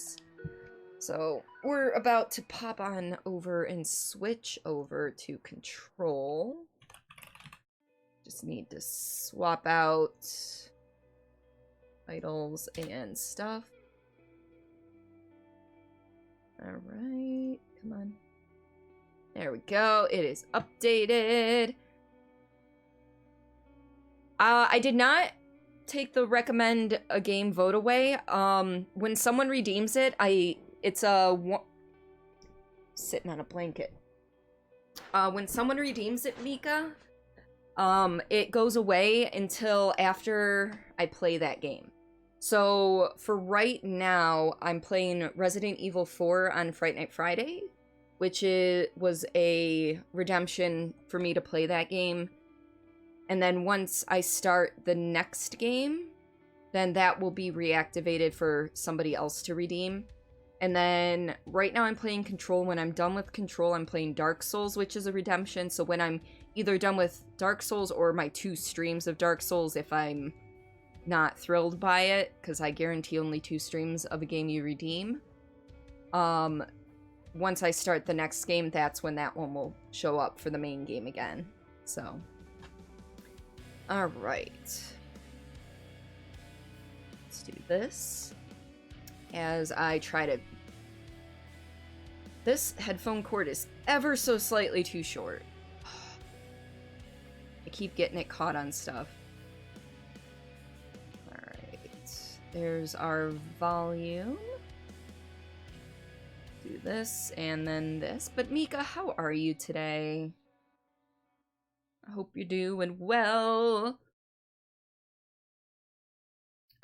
games. So we're about to pop on over and switch over to Control. Just need to swap out titles and stuff. Alright, come on. There we go, it is updated. I did not take the recommend a game vote away. When someone redeems it, it's sitting on a blanket. When someone redeems it, Mika, it goes away until after I play that game. So for right now, I'm playing Resident Evil 4 on Fright Night Friday, which was a redemption for me to play that game. And then once I start the next game, then that will be reactivated for somebody else to redeem. And then right now I'm playing Control. When I'm done with Control, I'm playing Dark Souls, which is a redemption. So when I'm either done with Dark Souls or my 2 streams of Dark Souls, if I'm not thrilled by it, because I guarantee only 2 streams of a game you redeem, once I start the next game, that's when that one will show up for the main game again. So, alright. Let's do this. As I try to... This headphone cord is ever so slightly too short. I keep getting it caught on stuff. Alright. There's our volume. Do this, and then this. But Mika, how are you today? I hope you're doing well.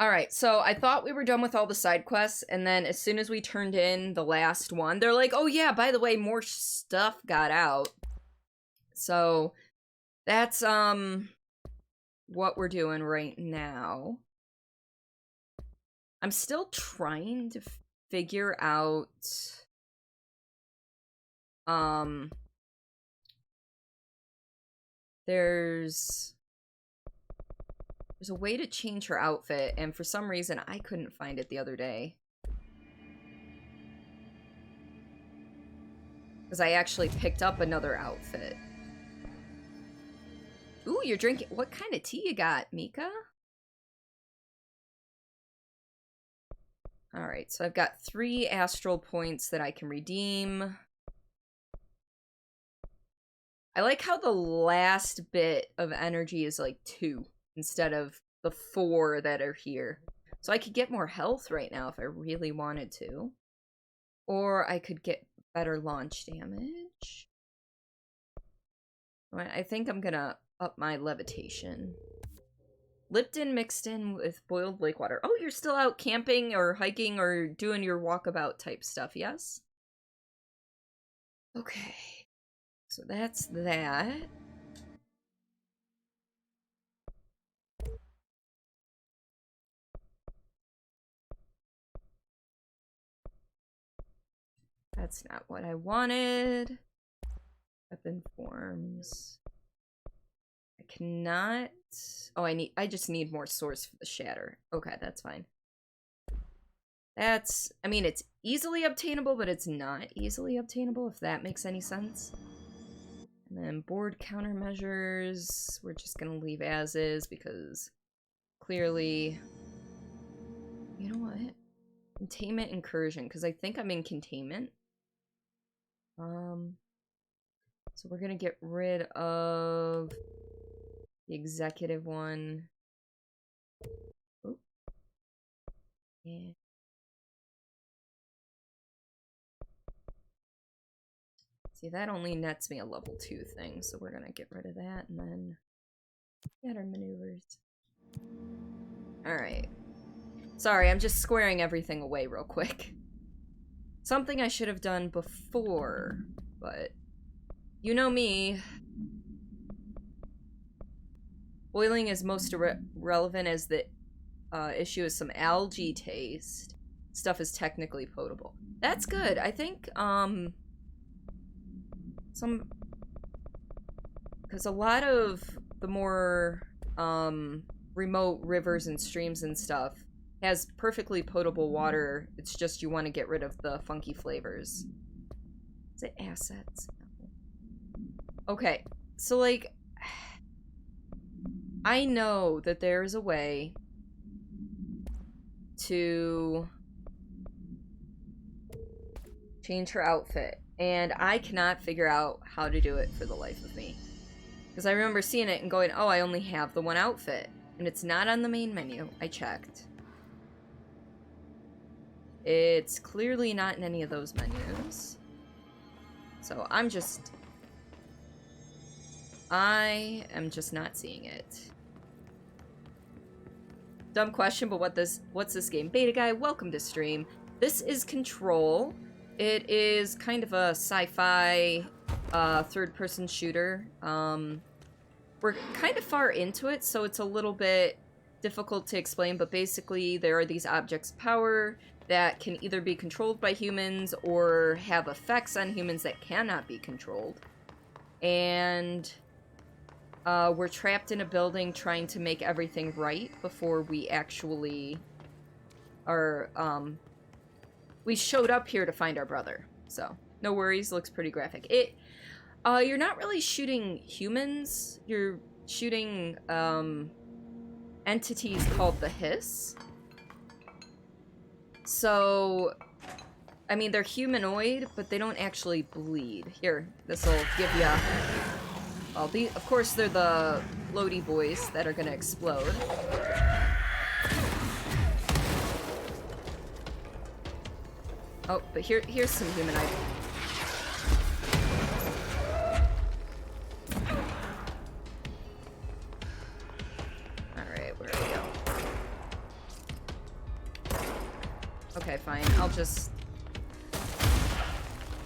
Alright, so I thought we were done with all the side quests, and then as soon as we turned in the last one, they're like, oh yeah, by the way, more stuff got out. So, that's, what we're doing right now. I'm still trying to figure out, there's a way to change her outfit, and for some reason, I couldn't find it the other day. Because I actually picked up another outfit. Ooh, you're drinking... What kind of tea you got, Mika? Alright, so I've got 3 astral points that I can redeem. I like how the last bit of energy is like 2. Instead of the 4 that are here. So I could get more health right now if I really wanted to. Or I could get better launch damage. I think I'm gonna up my levitation. Lipton mixed in with boiled lake water. Oh, you're still out camping or hiking or doing your walkabout type stuff, yes? Okay. So that's that. That's not what I wanted. Weapon forms. I cannot... Oh, I just need more source for the shatter. Okay, that's fine. That's... I mean, it's easily obtainable, but it's not easily obtainable, if that makes any sense. And then board countermeasures. We're just gonna leave as is, because clearly... You know what? Containment incursion, because I think I'm in containment. So we're gonna get rid of the executive one. Oop. Yeah. See, that only nets me a level 2 thing, so we're gonna get rid of that, and then get our maneuvers. Alright. Sorry, I'm just squaring everything away real quick. Something I should have done before, but you know me. Boiling is most relevant as the issue is some algae taste. Stuff is technically potable. That's good. I think, because a lot of the more, remote rivers and streams and stuff has perfectly potable water. It's just you want to get rid of the funky flavors. Is it assets? Okay, so like, I know that there's a way to change her outfit, and I cannot figure out how to do it for the life of me. Because I remember seeing it and going, oh, I only have the one outfit. And it's not on the main menu. I checked. It's clearly not in any of those menus. So I am just not seeing it. Dumb question, but what's this game? Beta guy, welcome to stream. This is Control. It is kind of a sci-fi third-person shooter. We're kind of far into it, so it's a little bit difficult to explain, but basically there are these objects of power that can either be controlled by humans or have effects on humans that cannot be controlled. And we're trapped in a building trying to make everything right before we actually are, we showed up here to find our brother. So, no worries, looks pretty graphic. You're not really shooting humans, you're shooting, entities called the Hiss. So, I mean, they're humanoid, but they don't actually bleed. Here, this'll give ya... Well, of course they're the floaty boys that are gonna explode. Oh, but here's some humanoid. Alright, where do we go? Okay, fine. I'll just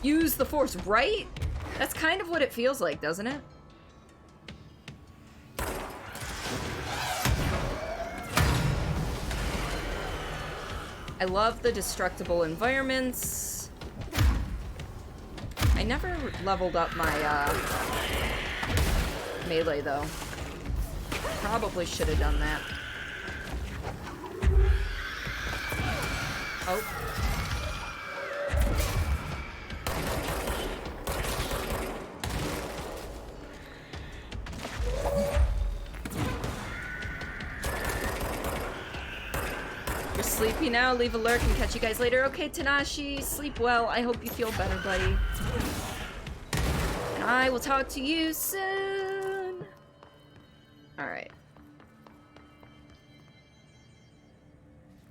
use the force, right? That's kind of what it feels like, doesn't it? I love the destructible environments. I never leveled up my melee though. Probably should have done that. Oh. You're sleepy now? Leave a lurk and catch you guys later. Okay, Tanashi, sleep well. I hope you feel better, buddy. And I will talk to you soon. Alright.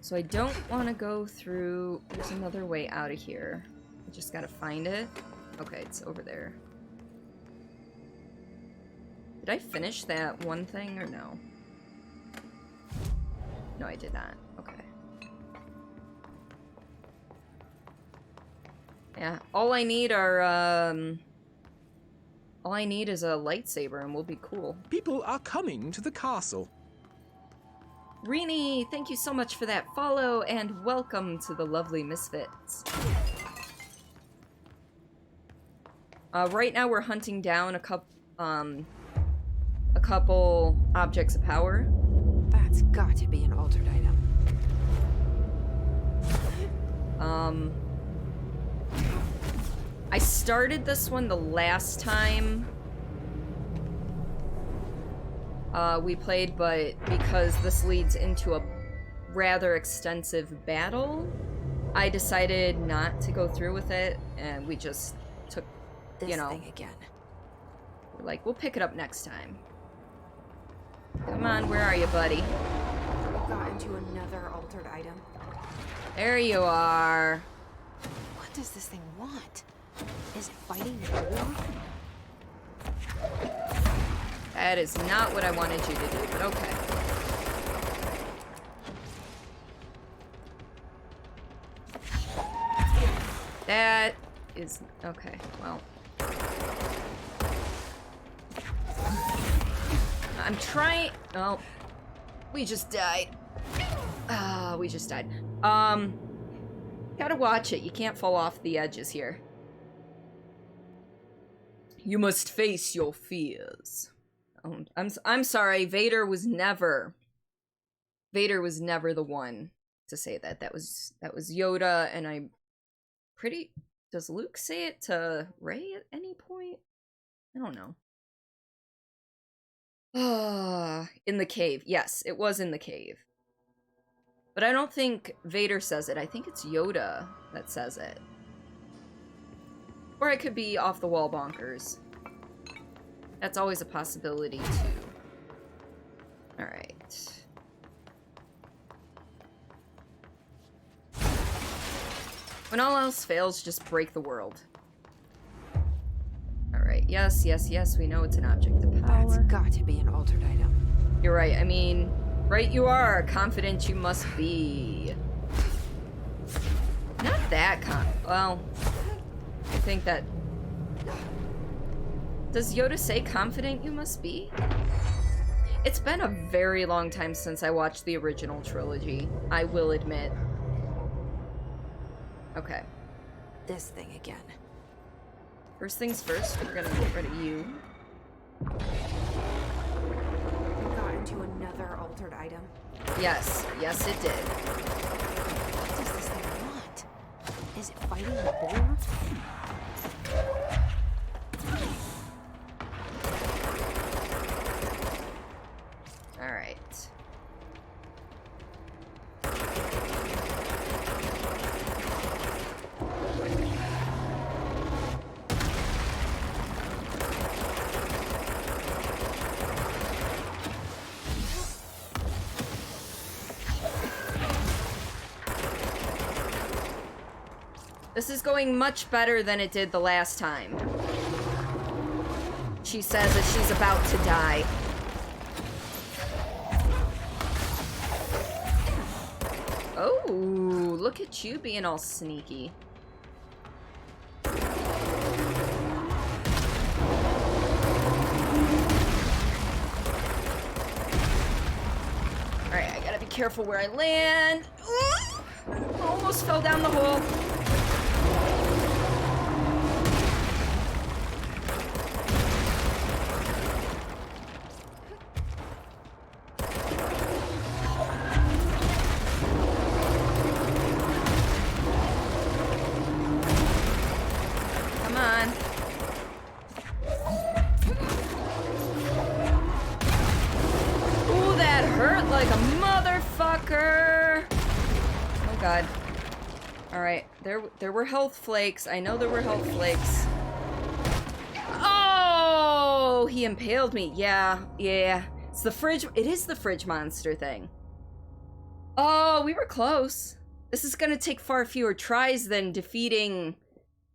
So I don't want to go through... There's another way out of here. I just gotta find it. Okay, it's over there. Did I finish that one thing or no? No, I did not. Okay. Yeah, all I need are, all I need is a lightsaber and we'll be cool. People are coming to the castle. Rini, thank you so much for that follow, and welcome to the lovely Misfits. Right now we're hunting down a couple objects of power. That's got to be an altered item. I started this one the last time we played, but because this leads into a rather extensive battle, I decided not to go through with it, and we just took, This you know, thing again. we're like, we'll pick it up next time. Come on, where are you, buddy? We got into another altered item. There you are. What does this thing want? Is it fighting a war? That is not what I wanted you to do, but okay. That is... okay, well. I'm trying... oh. We just died. Ah, we just died. Gotta watch it. You can't fall off the edges here. You must face your fears. Oh, I'm sorry. Vader was never the one to say that. That was Yoda, and I'm pretty... Does Luke say it to Rey at any point? I don't know. In the cave. Yes, it was in the cave. But I don't think Vader says it. I think it's Yoda that says it. Or it could be off the wall bonkers. That's always a possibility, too. Alright. When all else fails, just break the world. Alright, yes, yes, yes, we know it's an object of power. That's got to be an altered item. You're right, I mean, right you are, confident you must be. Not that well, I think that... Does Yoda say confident you must be? It's been a very long time since I watched the original trilogy, I will admit. Okay. This thing again. First things first, we're gonna get rid of you. We got into another altered item. Yes, yes it did. What does this thing want? Is it fighting the boar? Alright. This is going much better than it did the last time. She says as she's about to die. Oh, look at you being all sneaky. Alright, I gotta be careful where I land. Ooh, almost fell down the hole. There were health flakes. I know there were health flakes. Oh, he impaled me. Yeah, yeah. It's the fridge. It is the fridge monster thing. Oh, we were close. This is gonna take far fewer tries than defeating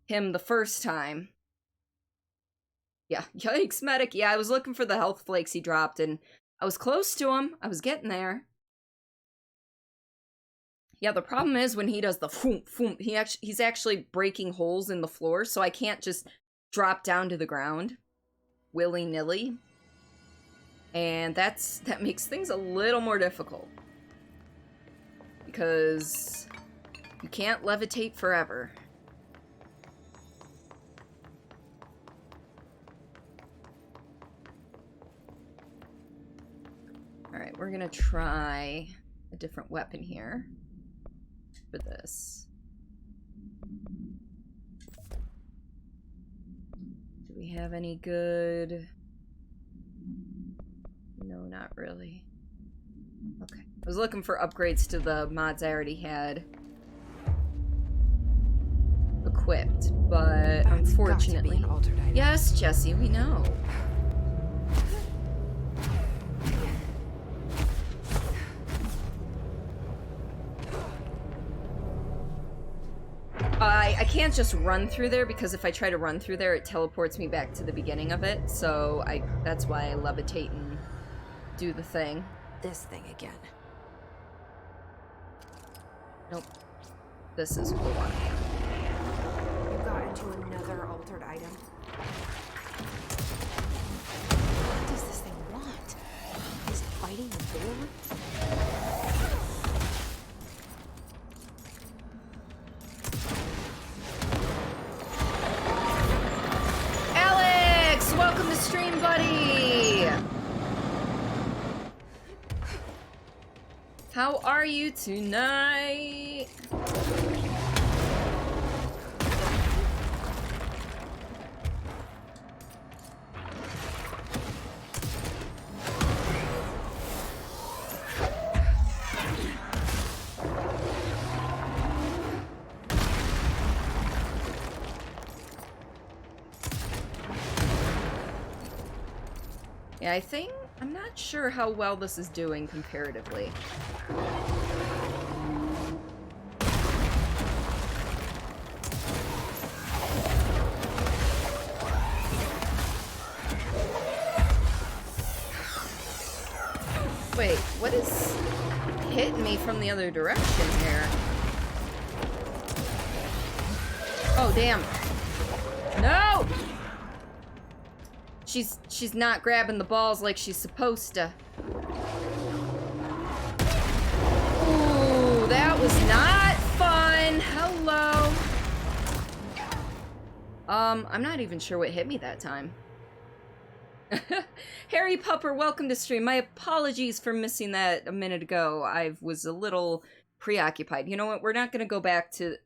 him the first time. Yeah, yikes, medic. Yeah, I was looking for the health flakes he dropped, and I was close to him. I was getting there. Yeah, the problem is when he does the foom, foom, he's actually breaking holes in the floor, so I can't just drop down to the ground willy-nilly. And that makes things a little more difficult. Because you can't levitate forever. Alright, we're gonna try a different weapon here. For this. Do we have any good? No, not really. Okay. I was looking for upgrades to the mods I already had equipped, but unfortunately. Yes, Jesse, we know. I can't just run through there, because if I try to run through there, it teleports me back to the beginning of it, so that's why I levitate and do the thing. This thing again. Nope. This is what we want. You got into another altered item. What does this thing want? Is it fighting the boar? Welcome to stream, buddy! How are you tonight? Yeah, I'm not sure how well this is doing comparatively. Wait, what is hitting me from the other direction here? Oh, damn. No! She's not grabbing the balls like she's supposed to. Ooh, that was not fun. Hello. I'm not even sure what hit me that time. Harry Pupper, welcome to stream. My apologies for missing that a minute ago. I was a little preoccupied. You know what? We're gonna go back to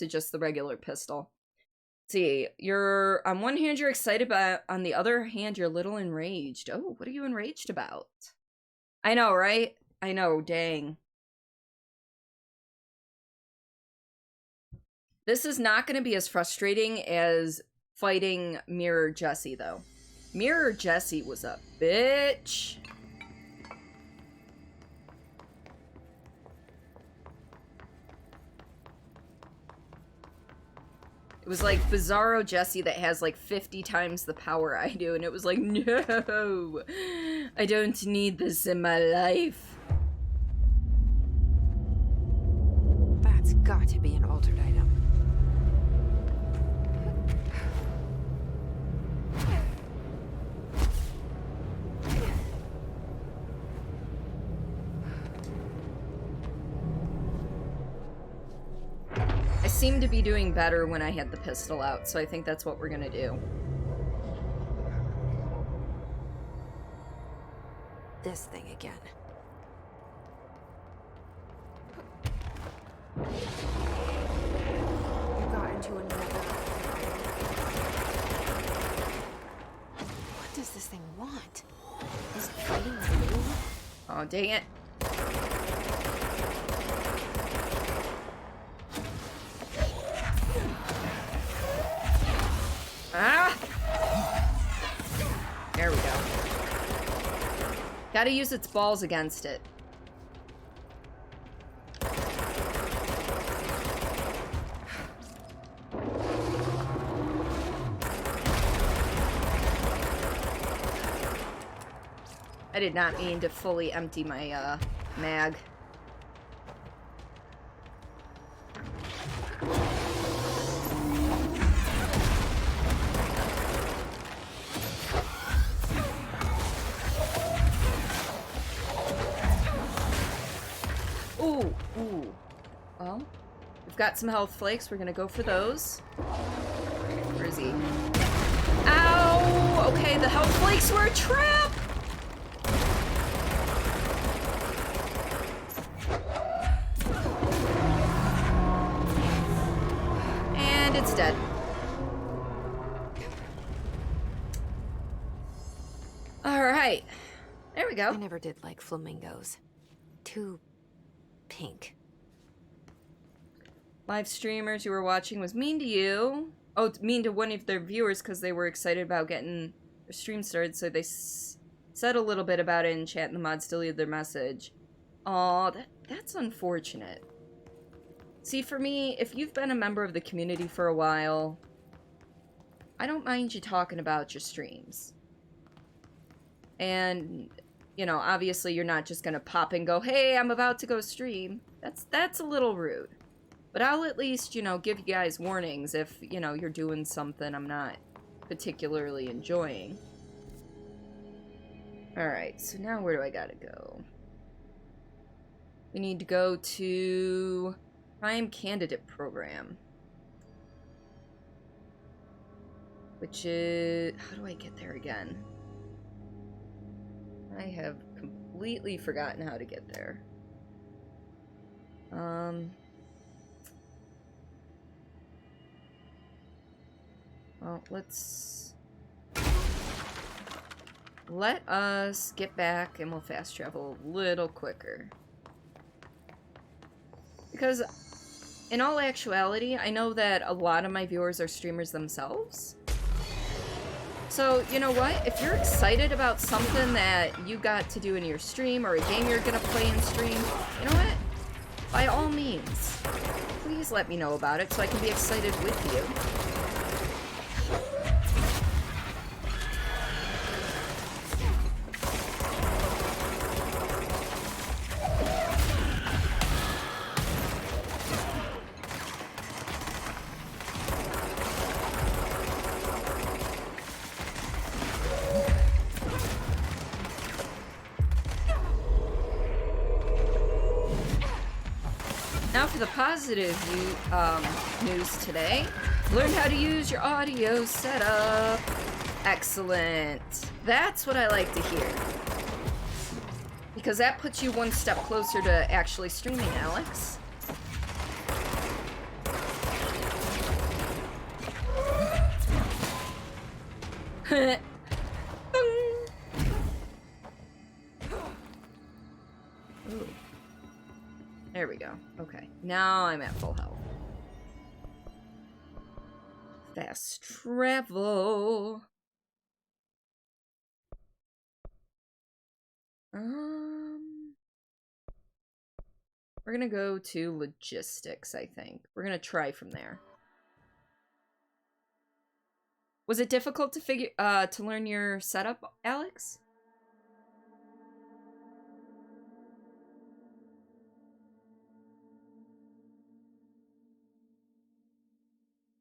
just the regular pistol. See, you're on one hand you're excited, but on the other hand you're a little enraged. Oh, what are you enraged about? I know, right? I know, dang. This is not going to be as frustrating as fighting Mirror Jessie, though. Mirror Jessie was a bitch. It was like Bizarro Jessie that has like 50 times the power I do, and it was like, no, I don't need this in my life. That's got to be an altered item. I seem to be doing better when I had the pistol out, so I think that's what we're gonna do. This thing again. You got into another. What does this thing want? Is it fighting you? Oh, dang it. Ah! There we go. Gotta use its balls against it. I did not mean to fully empty my, mag. Ooh, ooh. Well, we've got some health flakes. We're gonna go for those. Where is he? Ow! Okay, the health flakes were a trap! And it's dead. Alright. There we go. I never did like flamingos. Too pink. Live streamers you were watching was mean to you. Oh, mean to one of their viewers because they were excited about getting their stream started, so they said a little bit about it in chat and the mods deleted their message. Aw, that's unfortunate. See, for me, if you've been a member of the community for a while, I don't mind you talking about your streams. And, you know, obviously you're not just gonna pop and go, hey, I'm about to go stream. That's a little rude. But I'll at least, you know, give you guys warnings if, you know, you're doing something I'm not particularly enjoying. Alright, so now where do I gotta go? We need to go to Prime Candidate Program. Which is... how do I get there again? I have completely forgotten how to get there. Well, let us get back and we'll fast travel a little quicker. Because, in all actuality, I know that a lot of my viewers are streamers themselves. So, you know what? If you're excited about something that you got to do in your stream or a game you're gonna play in stream, you know what? By all means, please let me know about it so I can be excited with you. Now for the positive news today. Learn how to use your audio setup. Excellent. That's what I like to hear. Because that puts you one step closer to actually streaming, Alex. Ooh. There we go. Okay. Now I'm at full health. Fast travel. We're gonna go to logistics, I think. We're gonna try from there. Was it difficult to learn your setup, Alex?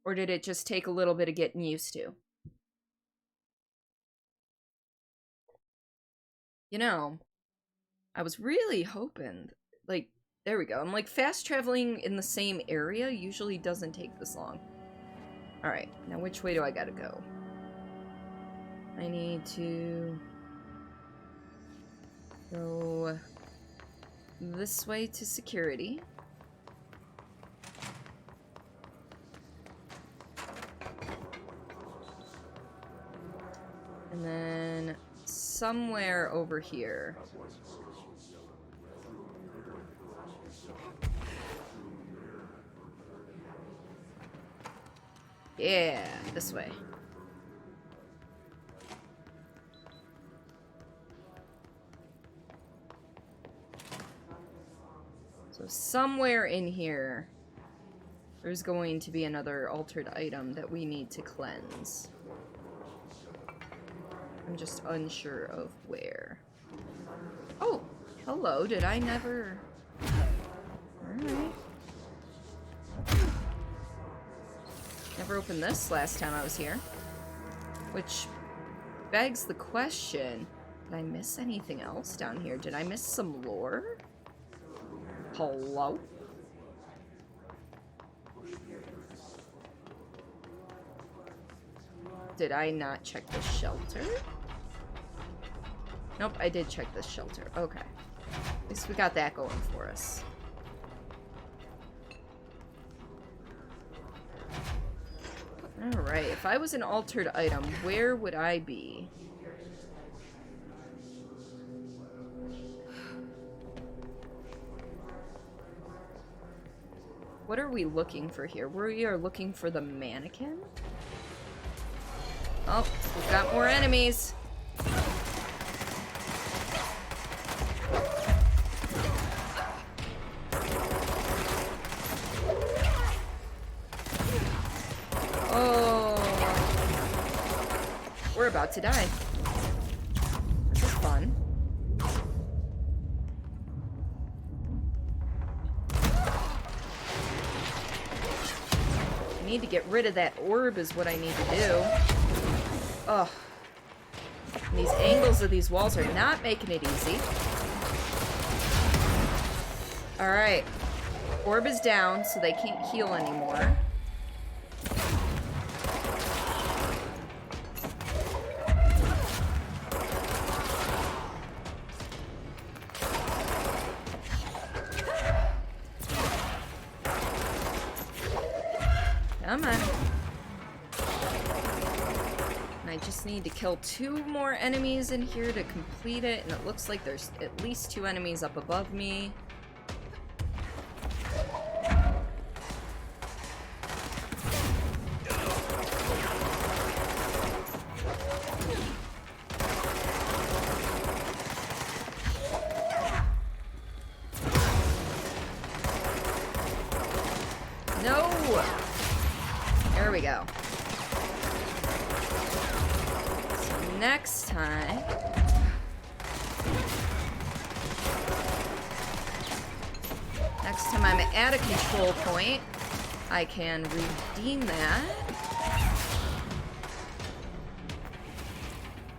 Or did it just take a little bit of getting used to? You know, I was really hoping, like, there we go. I'm like, fast traveling in the same area usually doesn't take this long. Alright, now which way do I gotta go? I need to go this way to security. And then somewhere over here. Yeah, this way. So somewhere in here, there's going to be another altered item that we need to cleanse. I'm just unsure of where. Oh, hello, did I never... Alright. Never opened this last time I was here. Which begs the question, did I miss anything else down here? Did I miss some lore? Hello? Did I not check the shelter? Nope, I did check the shelter. Okay. At least we got that going for us. Alright, if I was an altered item, where would I be? What are we looking for here? We are looking for the mannequin? Oh, we've got more enemies. Oh. We're about to die. This is fun. I need to get rid of that orb is what I need to do. Ugh. And these angles of these walls are not making it easy. Alright. Orb is down, so they can't heal anymore. Come on. And I just need to kill 2 more enemies in here to complete it, and it looks like there's at least 2 enemies up above me. No! There we go. So next time... Next time I'm at a control point, I can redeem that.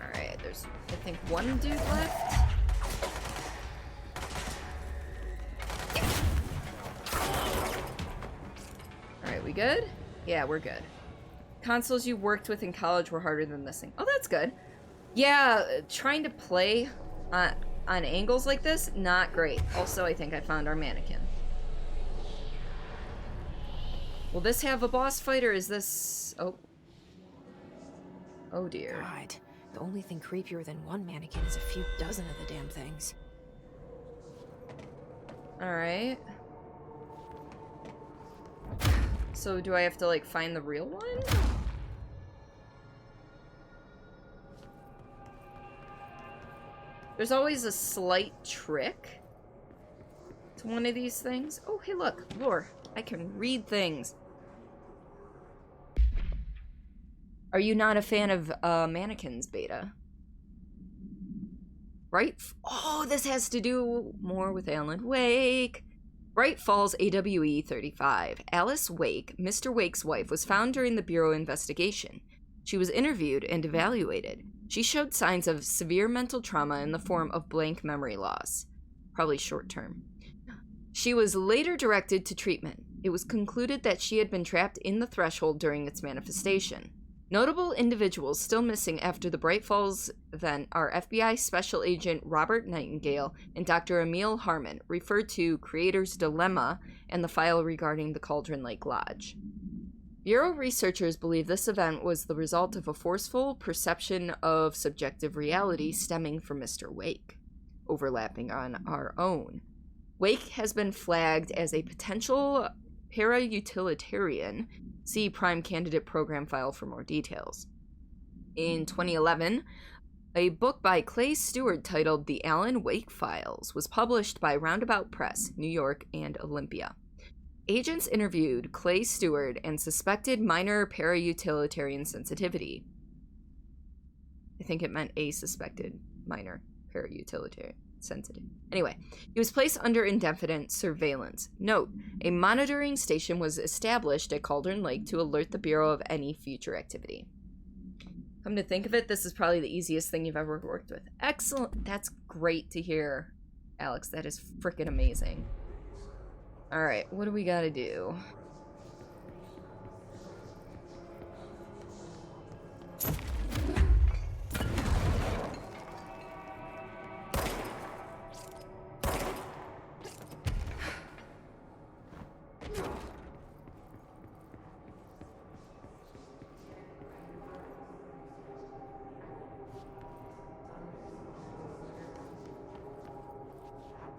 Alright, there's, I think, 1 dude left. Alright, we good? Yeah, we're good. Consoles you worked with in college were harder than this thing. Oh, that's good. Yeah, trying to play on angles like this, not great. Also, I think I found our mannequin. Will this have a boss fight, or is this... Oh. Oh, dear. God, the only thing creepier than one mannequin is a few dozen of the damn things. Alright. So do I have to, like, find the real one? There's always a slight trick to one of these things. Oh, hey, look. Lore. I can read things. Are you not a fan of Mannequins beta? Right? Oh, this has to do more with Alan Wake. Bright Falls AWE 35. Alice Wake, Mr. Wake's wife, was found during the Bureau investigation. She was interviewed and evaluated. She showed signs of severe mental trauma in the form of blank memory loss. Probably short term. She was later directed to treatment. It was concluded that she had been trapped in the threshold during its manifestation. Notable individuals still missing after the Bright Falls event are FBI Special Agent Robert Nightingale and Dr. Emil Harmon, referred to Creator's Dilemma and the file regarding the Cauldron Lake Lodge. Bureau researchers believe this event was the result of a forceful perception of subjective reality stemming from Mr. Wake, overlapping on our own. Wake has been flagged as a potential para-utilitarian. See Prime Candidate Program file for more details. In 2011, a book by Clay Stewart titled The Alan Wake Files was published by Roundabout Press, New York, and Olympia. Agents interviewed Clay Stewart and suspected minor para-utilitarian sensitivity. I think it meant a suspected minor para-utilitarian sensitive. Anyway, he was placed under indefinite surveillance. Note, a monitoring station was established at Cauldron Lake to alert the Bureau of any future activity. Come to think of it, this is probably the easiest thing you've ever worked with. Excellent. That's great to hear, Alex. That is freaking amazing. Alright, what do we gotta do?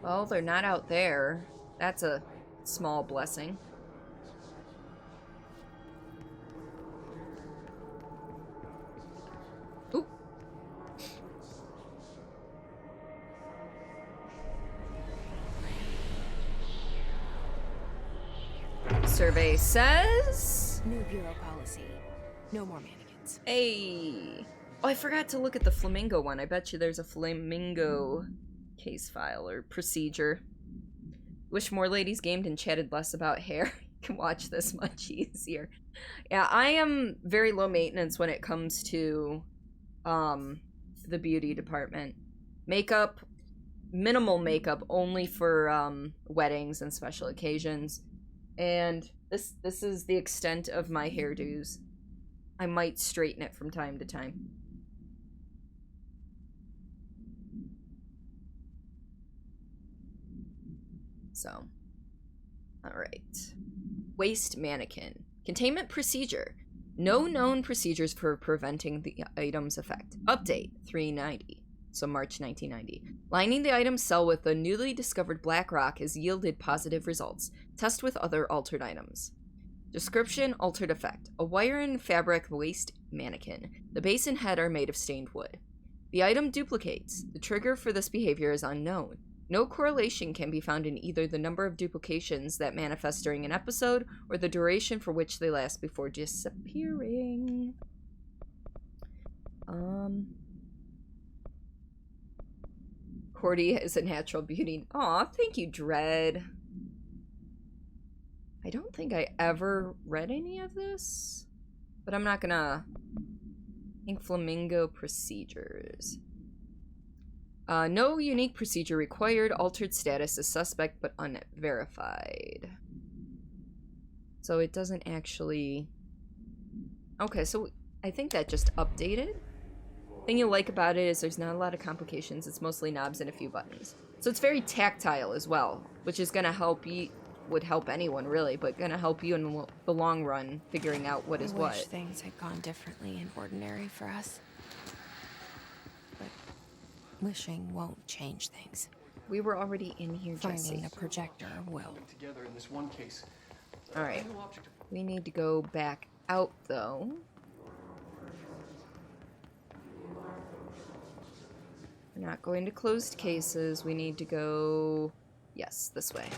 Well, they're not out there. That's a small blessing. Ooh. Survey says... New Bureau policy. No more mannequins. Hey. Oh, I forgot to look at the flamingo one. I bet you there's a flamingo case file or procedure. Wish more ladies gamed and chatted less about hair. You can watch this much easier. Yeah, I am very low maintenance when it comes to the beauty department. Makeup, minimal makeup only for weddings and special occasions. And this is the extent of my hairdos. I might straighten it from time to time. So, all right. Waist mannequin. Containment procedure. No known procedures for preventing the item's effect. Update 390. So March 1990. Lining the item cell with a newly discovered black rock has yielded positive results. Test with other altered items. Description, altered effect. A wire and fabric waist mannequin. The base and head are made of stained wood. The item duplicates. The trigger for this behavior is unknown. No correlation can be found in either the number of duplications that manifest during an episode or the duration for which they last before disappearing. Cordy is a natural beauty. Aw, thank you, Dread. I don't think I ever read any of this, but I'm not gonna... Ink Flamingo procedures. No unique procedure required. Altered status is suspect but unverified. So it doesn't actually... Okay, so I think that just updated. Thing you like about it is there's not a lot of complications. It's mostly knobs and a few buttons. So it's very tactile as well, which is gonna help you... Would help anyone really, but gonna help you in the long run figuring out what is what. I wish things had gone differently and ordinary for us. But wishing won't change things. We were already in here, Jesse. Finding the projector will. Together in this one case. All right. We need to go back out though. We're not going to closed cases. We need to go, yes, this way.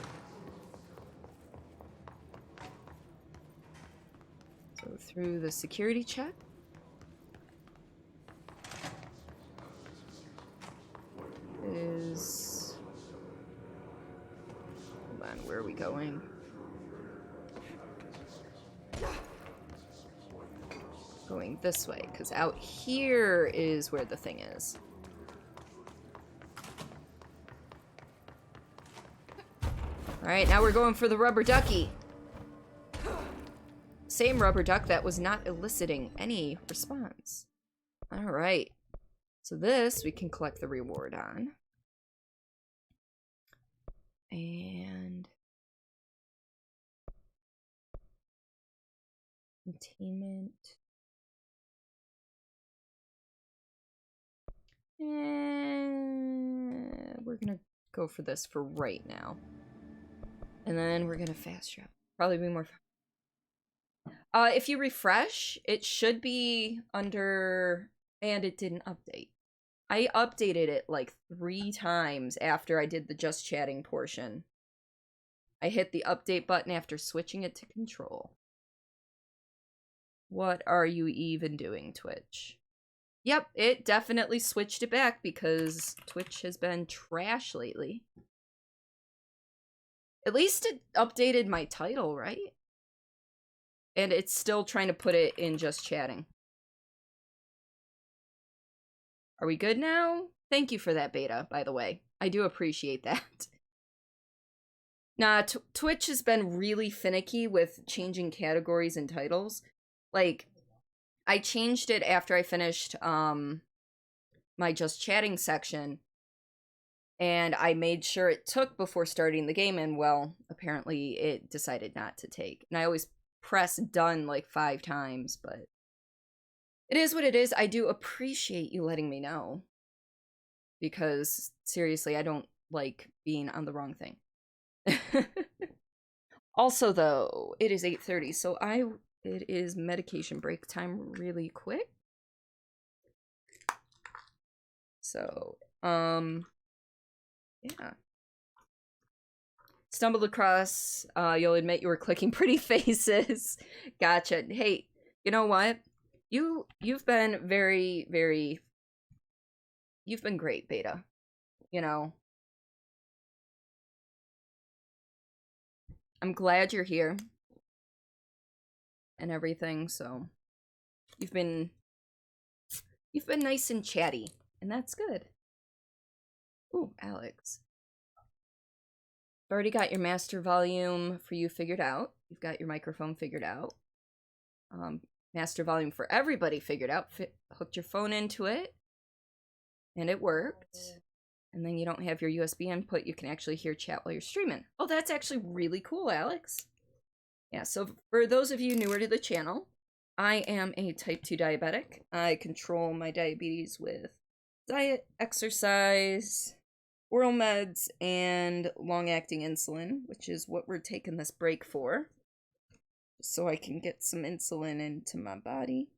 So through the security check. Is... Hold on, where are we going? Going this way, because out here is where the thing is. Alright, now we're going for the rubber ducky. Same rubber duck that was not eliciting any response. Alright. So this we can collect the reward on. And... Containment. And we're gonna go for this for right now. And then we're gonna fast travel. Probably be more fun. If you refresh, it should be under... And it didn't update. I updated it like 3 times after I did the just chatting portion. I hit the update button after switching it to control. What are you even doing, Twitch? Yep, it definitely switched it back because Twitch has been trash lately. At least it updated my title, right? And it's still trying to put it in just chatting. Are we good now? Thank you for that beta, by the way. I do appreciate that. Nah, Twitch has been really finicky with changing categories and titles. Like, I changed it after I finished my just chatting section. And I made sure it took before starting the game, and well, apparently it decided not to take. And I always press done like 5 times, but it is what it is. I do appreciate you letting me know. Because, seriously, I don't like being on the wrong thing. Also, though, it is 8:30, so it is medication break time really quick. So, yeah. Stumbled across, you'll admit you were clicking pretty faces. Gotcha. Hey, you know what? You've been very, very... You've been great, Beta. You know. I'm glad you're here. And everything, so... You've been nice and chatty. And that's good. Ooh, Alex. Already got your master volume for you figured out. You've got your microphone figured out. Master volume for everybody figured out. Hooked your phone into it. And it worked. And then you don't have your USB input. You can actually hear chat while you're streaming. Oh, that's actually really cool, Alex. Yeah, so for those of you newer to the channel, I am a type 2 diabetic. I control my diabetes with diet, exercise, oral meds, and long-acting insulin, which is what we're taking this break for. So I can get some insulin into my body.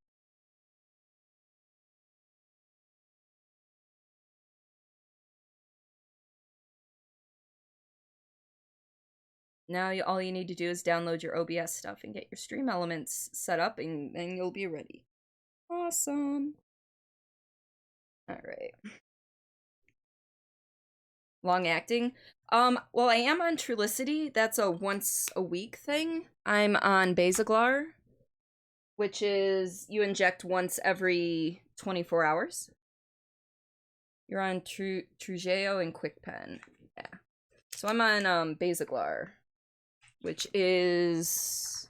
Now all you need to do is download your OBS stuff and get your stream elements set up, and then you'll be ready. Awesome. Alright. Long acting. Well, I am on Trulicity. That's a once a week thing. I'm on Basaglar, which is you inject once every 24 hours. You're on Trujillo and QuickPen. Yeah. So I'm on Basaglar, which is,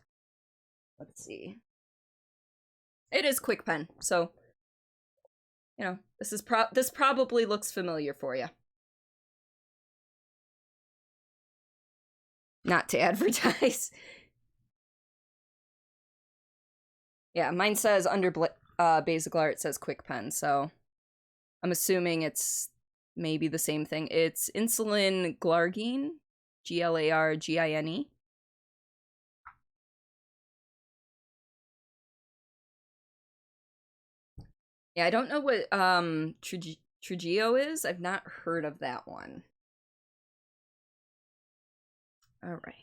let's see. It is QuickPen. So, you know, this probably looks familiar for you. Not to advertise. Yeah, mine says under Basaglar, it says QuickPen, so I'm assuming it's maybe the same thing. It's insulin glargine, Glargine. Yeah, I don't know what Trujillo is. I've not heard of that one. All right.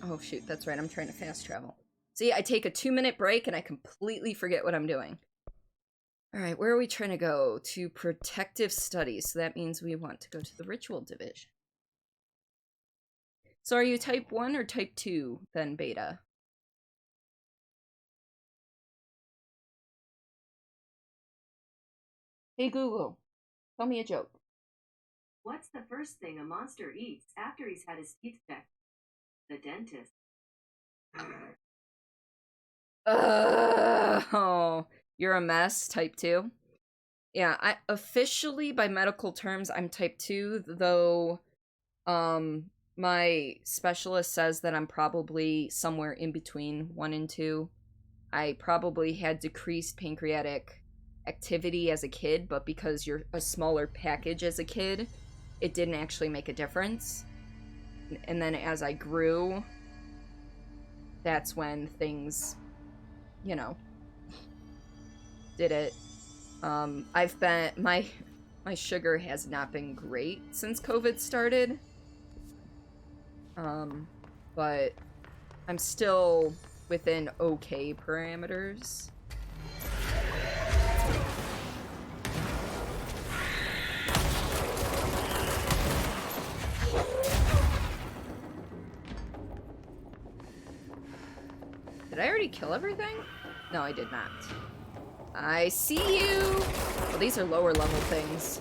Oh, shoot, that's right. I'm trying to fast travel. See, I take a 2-minute break and I completely forget what I'm doing. All right, where are we trying to go? To protective studies. So that means we want to go to the ritual division. So are you type 1 or type 2 then, Beta? Hey, Google, tell me a joke. What's the first thing a monster eats after he's had his teeth checked? The dentist. Oh, you're a mess, type 2. Yeah, I officially by medical terms I'm type 2, though my specialist says that I'm probably somewhere in between 1 and 2. I probably had decreased pancreatic activity as a kid, but because you're a smaller package as a kid, it didn't actually make a difference. And then as I grew, that's when things, you know, did it. I've been, my sugar has not been great since COVID started. But I'm still within okay parameters. Did I already kill everything? No, I did not. I see you! Well, these are lower level things.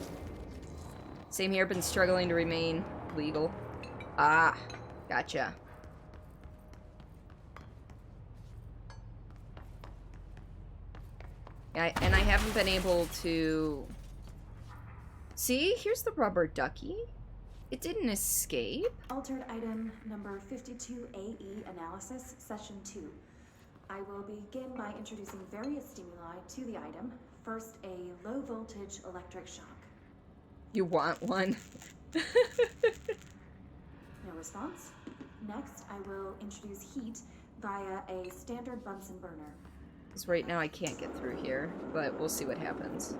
Same here, been struggling to remain legal. Ah, gotcha. Yeah, and I haven't been able to... See? Here's the rubber ducky. It didn't escape. Altered item number 52AE analysis, session 2. I will begin by introducing various stimuli to the item. First, a low voltage electric shock. You want one? No response. Next, I will introduce heat via a standard Bunsen burner. Because right now I can't get through here, but we'll see what happens.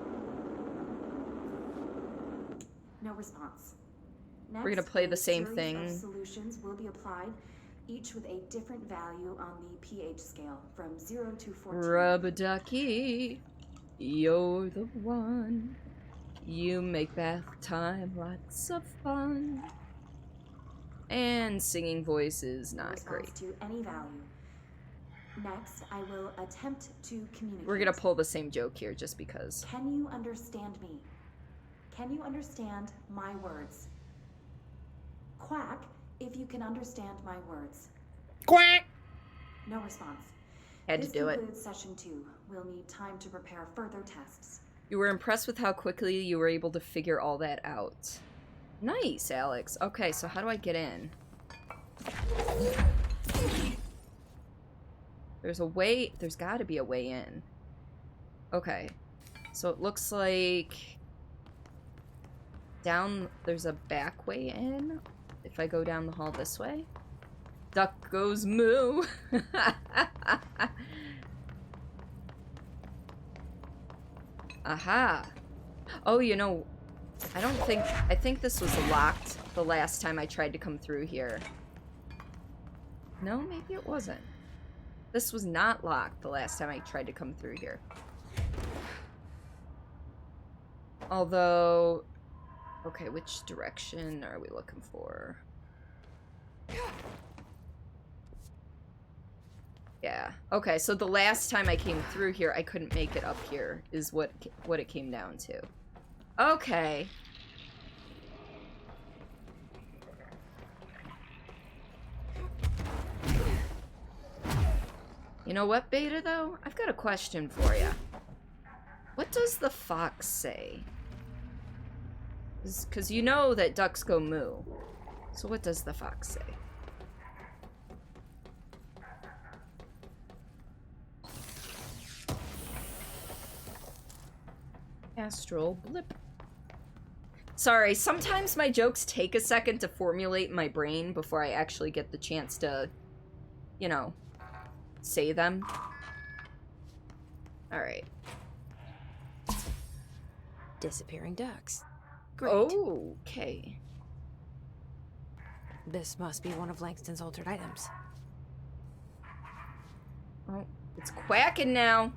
No response. Next, We're gonna play the same series thing. of solutions will be applied, each with a different value on the pH scale from 0 to 14. Rubber ducky, you're the one. You make bath time lots of fun. And singing voice is not Response great. to any value. Next, I will attempt to communicate. We're gonna pull the same joke here just because. Can you understand me? Can you understand my words? Quack if you can understand my words. Quack! No response. Had to do it. This concludes session 2. We'll need time to prepare further tests. You were impressed with how quickly you were able to figure all that out. Nice, Alex. Okay, so how do I get in? There's a way, there's gotta be a way in. Okay. So it looks like down, there's a back way in. If I go down the hall this way. Duck goes moo. Aha. Oh, you know, I think this was locked the last time I tried to come through here. No, maybe it wasn't. This was not locked the last time I tried to come through here. Although, okay, which direction are we looking for? Yeah. Okay, so the last time I came through here, I couldn't make it up here, is what it came down to. Okay. You know what, Beta, though? I've got a question for you. What does the fox say? Because you know that ducks go moo. So what does the fox say? Astral blip. Sorry, sometimes my jokes take a second to formulate in my brain before I actually get the chance to, you know, say them. Alright. Disappearing ducks. Great. Oh, okay. This must be one of Langston's altered items. Oh, it's quacking now.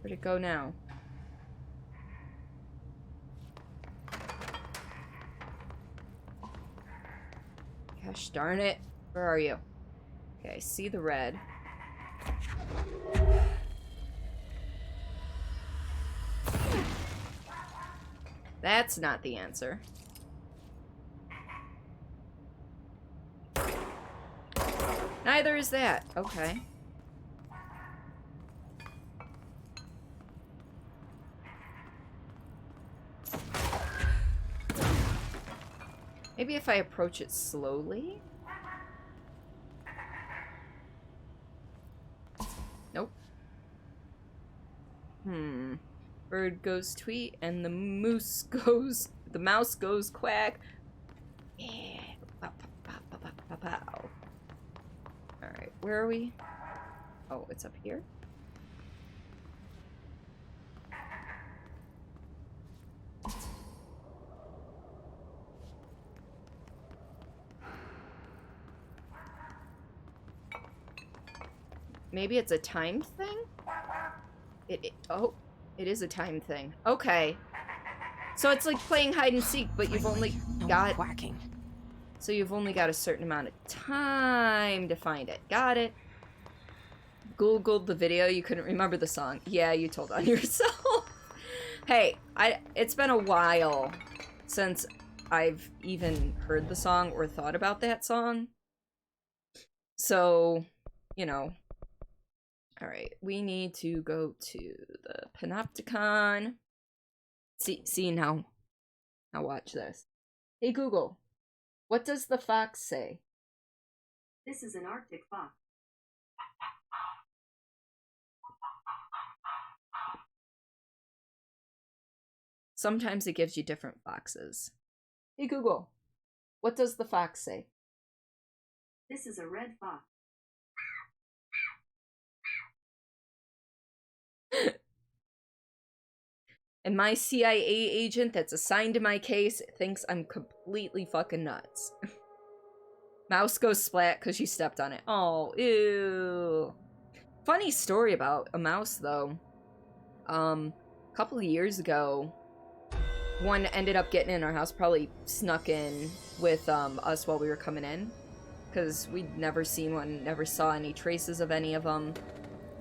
Where'd it go now? Gosh darn it. Where are you? Okay, I see the red. That's not the answer. Neither is that. Okay. Maybe if I approach it slowly? Nope. Bird goes tweet and the mouse goes quack. Yeah. Pow. Alright, where are we? Oh, it's up here? Maybe it's a time thing? Oh, it is a time thing. Okay. So it's like playing hide and seek, but you've only got... quacking. So you've only got a certain amount of time to find it. Got it. Googled the video, you couldn't remember the song. Yeah, you told on yourself. Hey, it's been a while since I've even heard the song or thought about that song. So, you know... Alright, we need to go to the Panopticon. See now. Now watch this. Hey Google, what does the fox say? This is an Arctic fox. Sometimes it gives you different foxes. Hey Google, what does the fox say? This is a red fox. And my CIA agent that's assigned to my case thinks I'm completely fucking nuts. Mouse goes splat because she stepped on it. Oh, ew. Funny story about a mouse, though. A couple of years ago, one ended up getting in our house, probably snuck in with us while we were coming in. Because we'd never seen one, never saw any traces of any of them.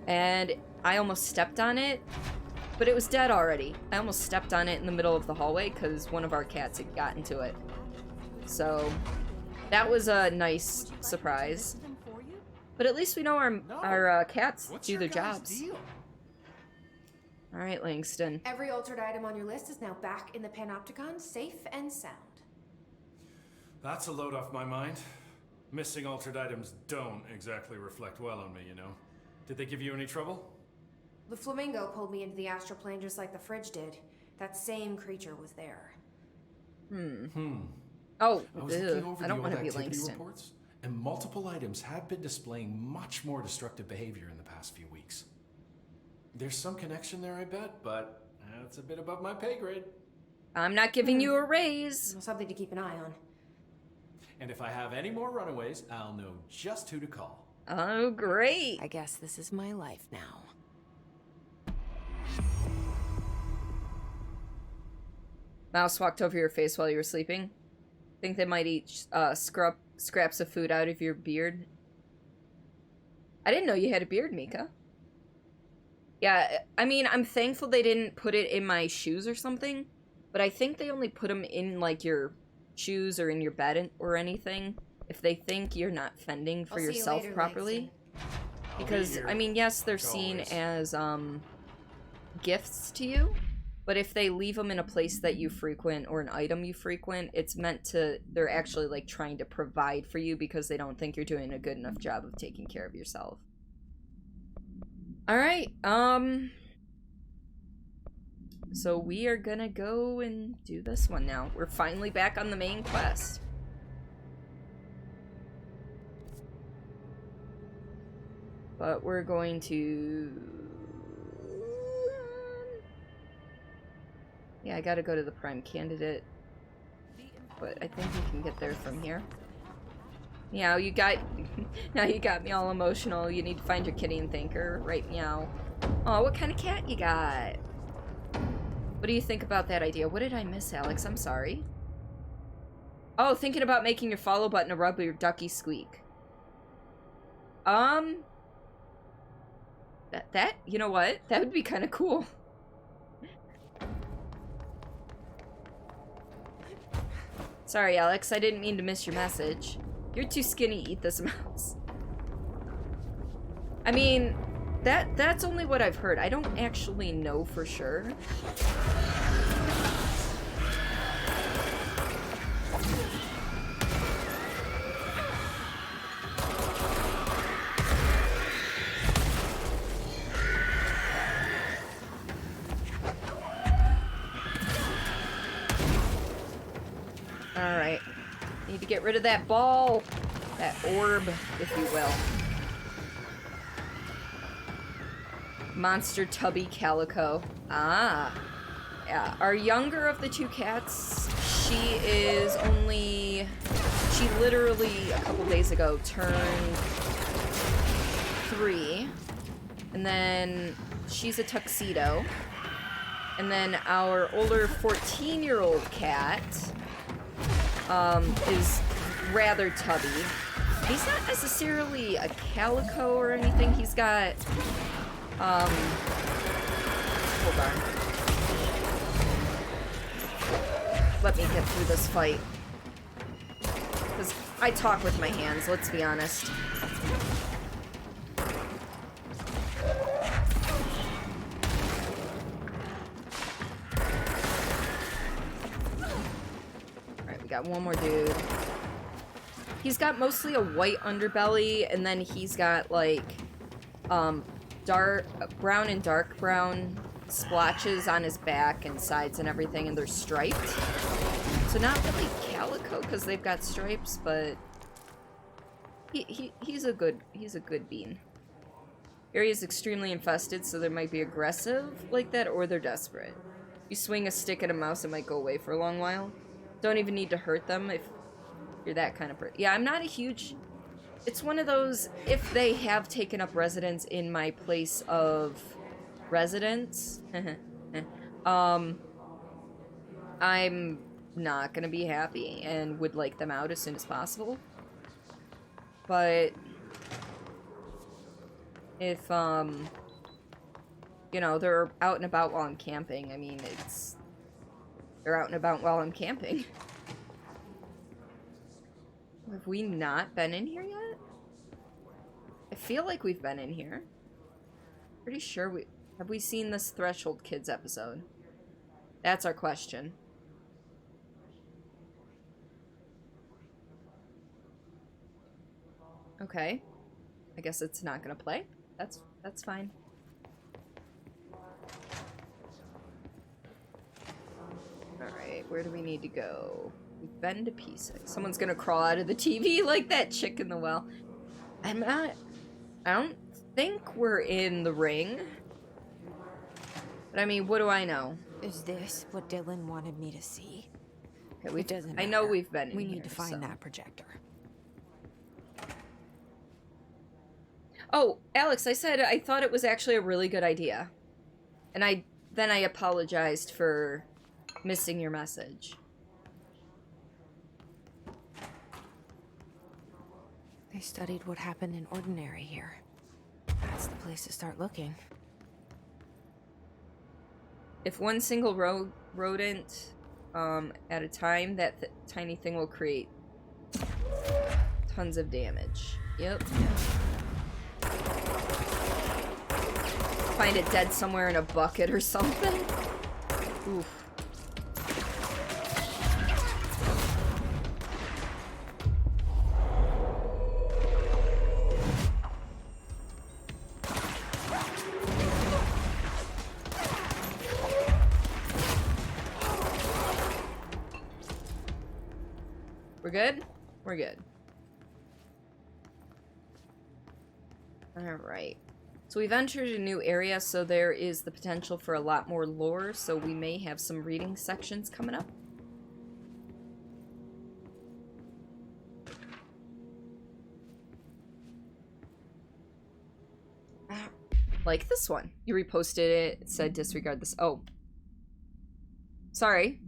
And I almost stepped on it. But it was dead already. I almost stepped on it in the middle of the hallway because one of our cats had gotten to it. So, that was a nice surprise. But at least we know our No. cats What's do your their guys' jobs. deal? All right, Langston. Every altered item on your list is now back in the Panopticon, safe and sound. That's a load off my mind. Missing altered items don't exactly reflect well on me, you know. Did they give you any trouble? The flamingo pulled me into the astral plane just like the fridge did. That same creature was there. Oh, I was looking over I don't the want old to be activity Langston. reports, and multiple items have been displaying much more destructive behavior in the past few weeks. There's some connection there, I bet, but that's a bit above my pay grade. I'm not giving you a raise. Something to keep an eye on. And if I have any more runaways, I'll know just who to call. Oh, great. I guess this is my life now. Mouse walked over your face while you were sleeping. Think they might eat scraps of food out of your beard? I didn't know you had a beard, Mika. Yeah, I mean, I'm thankful they didn't put it in my shoes or something, but I think they only put them in, like, your shoes or in your bed or anything if they think you're not fending for yourself properly. Because, I mean, yes, they're seen as, gifts to you, but if they leave them in a place that you frequent or an item you frequent, it's meant to, they're actually, like, trying to provide for you because they don't think you're doing a good enough job of taking care of yourself. Alright, so we are gonna go and do this one now. We're finally back on the main quest. But we're going to... Yeah, I gotta go to the prime candidate. But I think we can get there from here. Meow, you got... now you got me all emotional. You need to find your kitty and thank her. Right, meow. Oh, what kind of cat you got? What do you think about that idea? What did I miss, Alex? I'm sorry. Oh, thinking about making your follow button a rubber ducky squeak. That, you know what? That would be kind of cool. Sorry, Alex. I didn't mean to miss your message. You're too skinny. Eat this mouse. I mean, that's only what I've heard. I don't actually know for sure. Alright. Need to get rid of that ball. That orb, if you will. Monster Tubby Calico. Ah. Yeah. Our younger of the two cats, she is only... She literally, a couple days ago, turned 3. And then she's a tuxedo. And then our older 14-year-old cat... is rather tubby. He's not necessarily a calico or anything. He's got, hold on. Let me get through this fight. Because I talk with my hands, let's be honest. Got one more dude. He's got mostly a white underbelly, and then he's got like dark brown and dark brown splotches on his back and sides and everything, and they're striped. So not really calico because they've got stripes, but he's a good bean. Area is extremely infested, so they might be aggressive like that, or they're desperate. You swing a stick at a mouse, it might go away for a long while. Don't even need to hurt them if you're that kind of person. Yeah, I'm not a huge... It's one of those, if they have taken up residence in my place of residence, I'm not gonna be happy and would like them out as soon as possible. But if, you know, they're out and about while I'm camping, I mean, it's... They're out and about while I'm camping. Have we not been in here yet? I feel like we've been in here. Pretty sure we... Have we seen this Threshold Kids episode? That's our question. Okay. I guess it's not gonna play. That's fine. Alright, where do we need to go? We've been to P6. Someone's gonna crawl out of the TV like that chick in the well. I don't think we're in the ring. But I mean, what do I know? Is this what Dylan wanted me to see? Okay, It doesn't I know matter. we've been in We here, need to find so. that projector. Oh, Alex, I said I thought it was actually a really good idea. And then I apologized for missing your message. They studied what happened in Ordinary here. That's the place to start looking. If one single rodent at a time, that tiny thing will create tons of damage. Yep. Find it dead somewhere in a bucket or something. Oof. We're good? We're good. Alright. So we've entered a new area, so there is the potential for a lot more lore, so we may have some reading sections coming up. Like this one. You reposted it, it said disregard this. Oh. Sorry.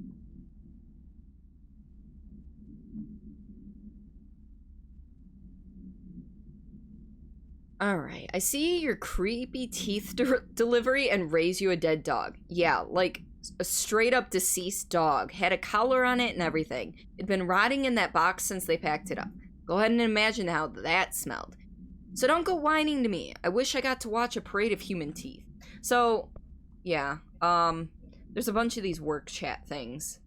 Alright, I see your creepy teeth delivery and raise you a dead dog. Yeah, like a straight up deceased dog. Had a collar on it and everything. It'd been rotting in that box since they packed it up. Go ahead and imagine how that smelled. So don't go whining to me. I wish I got to watch a parade of human teeth. So, yeah, there's a bunch of these work chat things.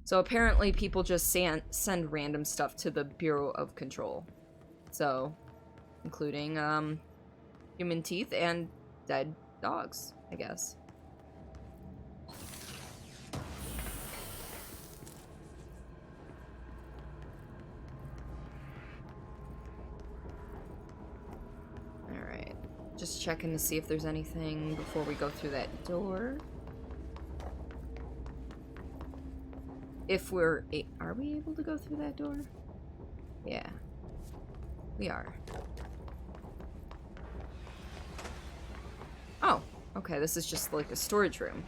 So apparently people just send random stuff to the Bureau of Control. So... including, human teeth and dead dogs, I guess. Alright. Just checking to see if there's anything before we go through that door. If we're... Are we able to go through that door? Yeah. We are. Oh, okay, this is just like a storage room.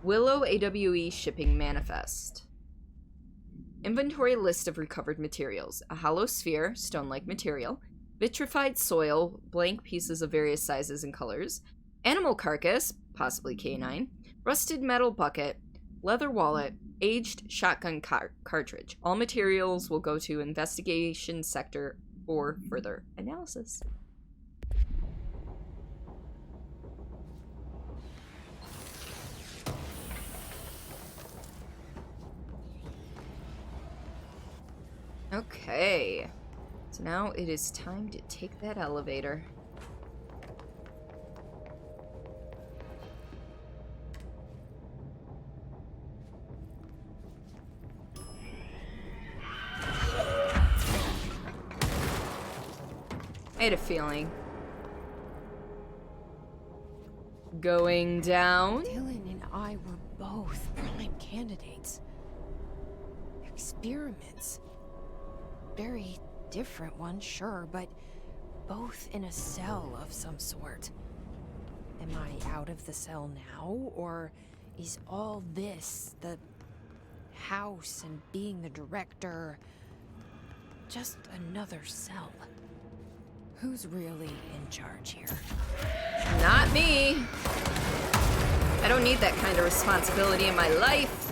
Willow AWE shipping manifest. Inventory list of recovered materials. A hollow sphere, stone-like material. Vitrified soil, blank pieces of various sizes and colors. Animal carcass, possibly canine. Rusted metal bucket. Leather wallet. Aged shotgun cartridge. All materials will go to investigation sector for further analysis. Okay, so now it is time to take that elevator. I had a feeling. Going down. Dylan and I were both prime candidates. Experiments. Very different ones, sure, but both in a cell of some sort. Am I out of the cell now, or is all this, the house and being the director, just another cell? Who's really in charge here? Not me. I don't need that kind of responsibility in my life.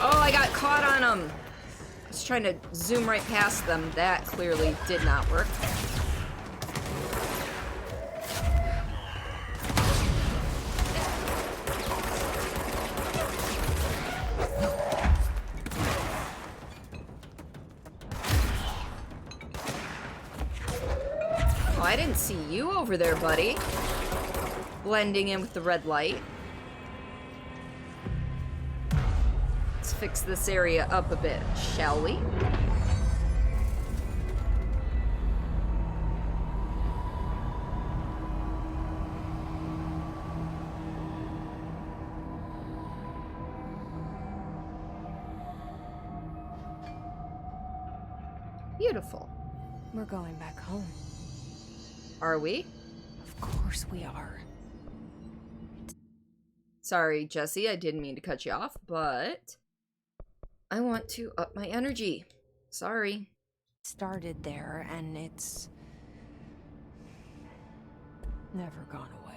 Oh, I got caught on him. I was trying to zoom right past them. That clearly did not work. Oh, I didn't see you over there, buddy. Blending in with the red light. Let's fix this area up a bit, shall we? Beautiful. We're going back home. Are we? Of course we are. Sorry, Jesse, I didn't mean to cut you off, but I want to up my energy. Sorry. Started there, and it's never gone away.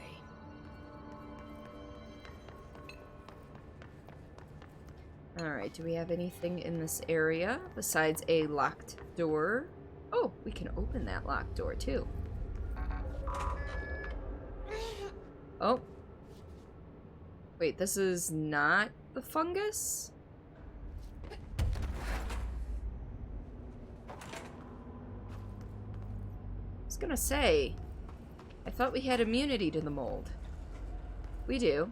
Alright, do we have anything in this area besides a locked door? Oh, we can open that locked door, too. Oh. Wait, this is not the fungus? I was gonna say, I thought we had immunity to the mold. We do.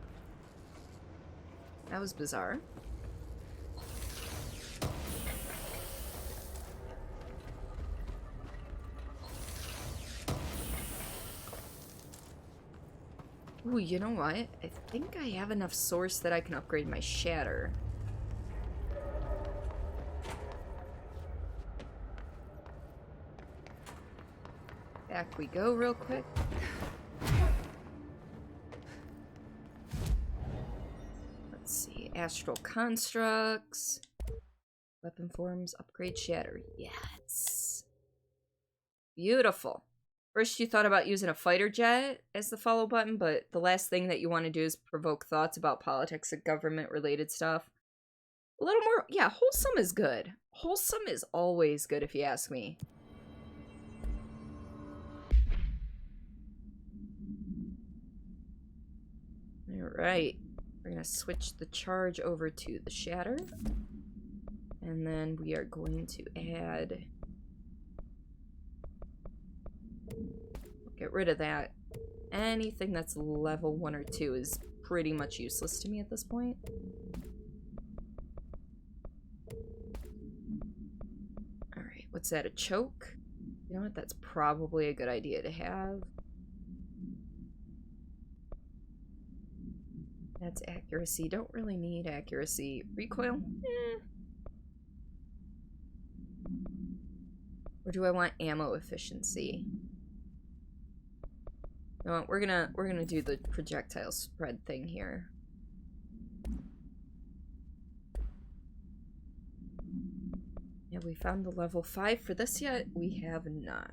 That was bizarre. Ooh, you know what? I think I have enough source that I can upgrade my shatter. Back we go real quick. Let's see. Astral constructs. Weapon forms. Upgrade shatter. Yes. Beautiful. First you thought about using a fighter jet as the follow button, but the last thing that you want to do is provoke thoughts about politics and government-related stuff. A little more, yeah, wholesome is good. Wholesome is always good if you ask me. Alright, we're going to switch the charge over to the shatter. And then we are going to add... Get rid of that. Anything that's level 1 or 2 is pretty much useless to me at this point. Alright, what's that, a choke? You know what, that's probably a good idea to have. That's accuracy. Don't really need accuracy. Recoil? Eh. Or do I want ammo efficiency? No, we're gonna do the projectile spread thing here. Have we found the level 5 for this yet? We have not.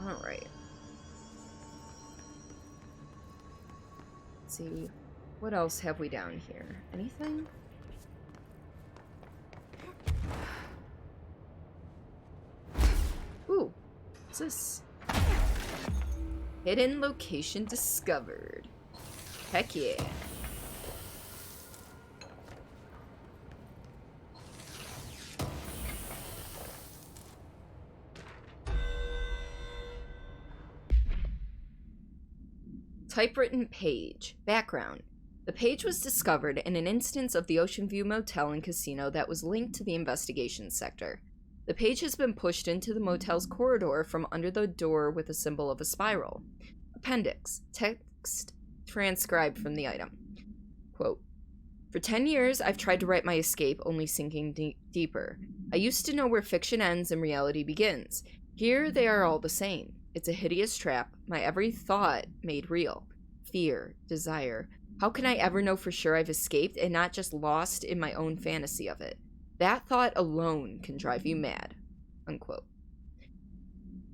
Alright. Let's see. What else have we down here? Anything? Ooh. What's this? Hidden location discovered. Heck yeah. Typewritten page. Background. The page was discovered in an instance of the Ocean View Motel and Casino that was linked to the investigation sector. The page has been pushed into the motel's corridor from under the door with a symbol of a spiral. Appendix. Text transcribed from the item. Quote, "For 10 years, I've tried to write my escape, only sinking deeper. I used to know where fiction ends and reality begins. Here they are all the same. It's a hideous trap, my every thought made real. Fear, desire. How can I ever know for sure I've escaped and not just lost in my own fantasy of it? That thought alone can drive you mad." Unquote.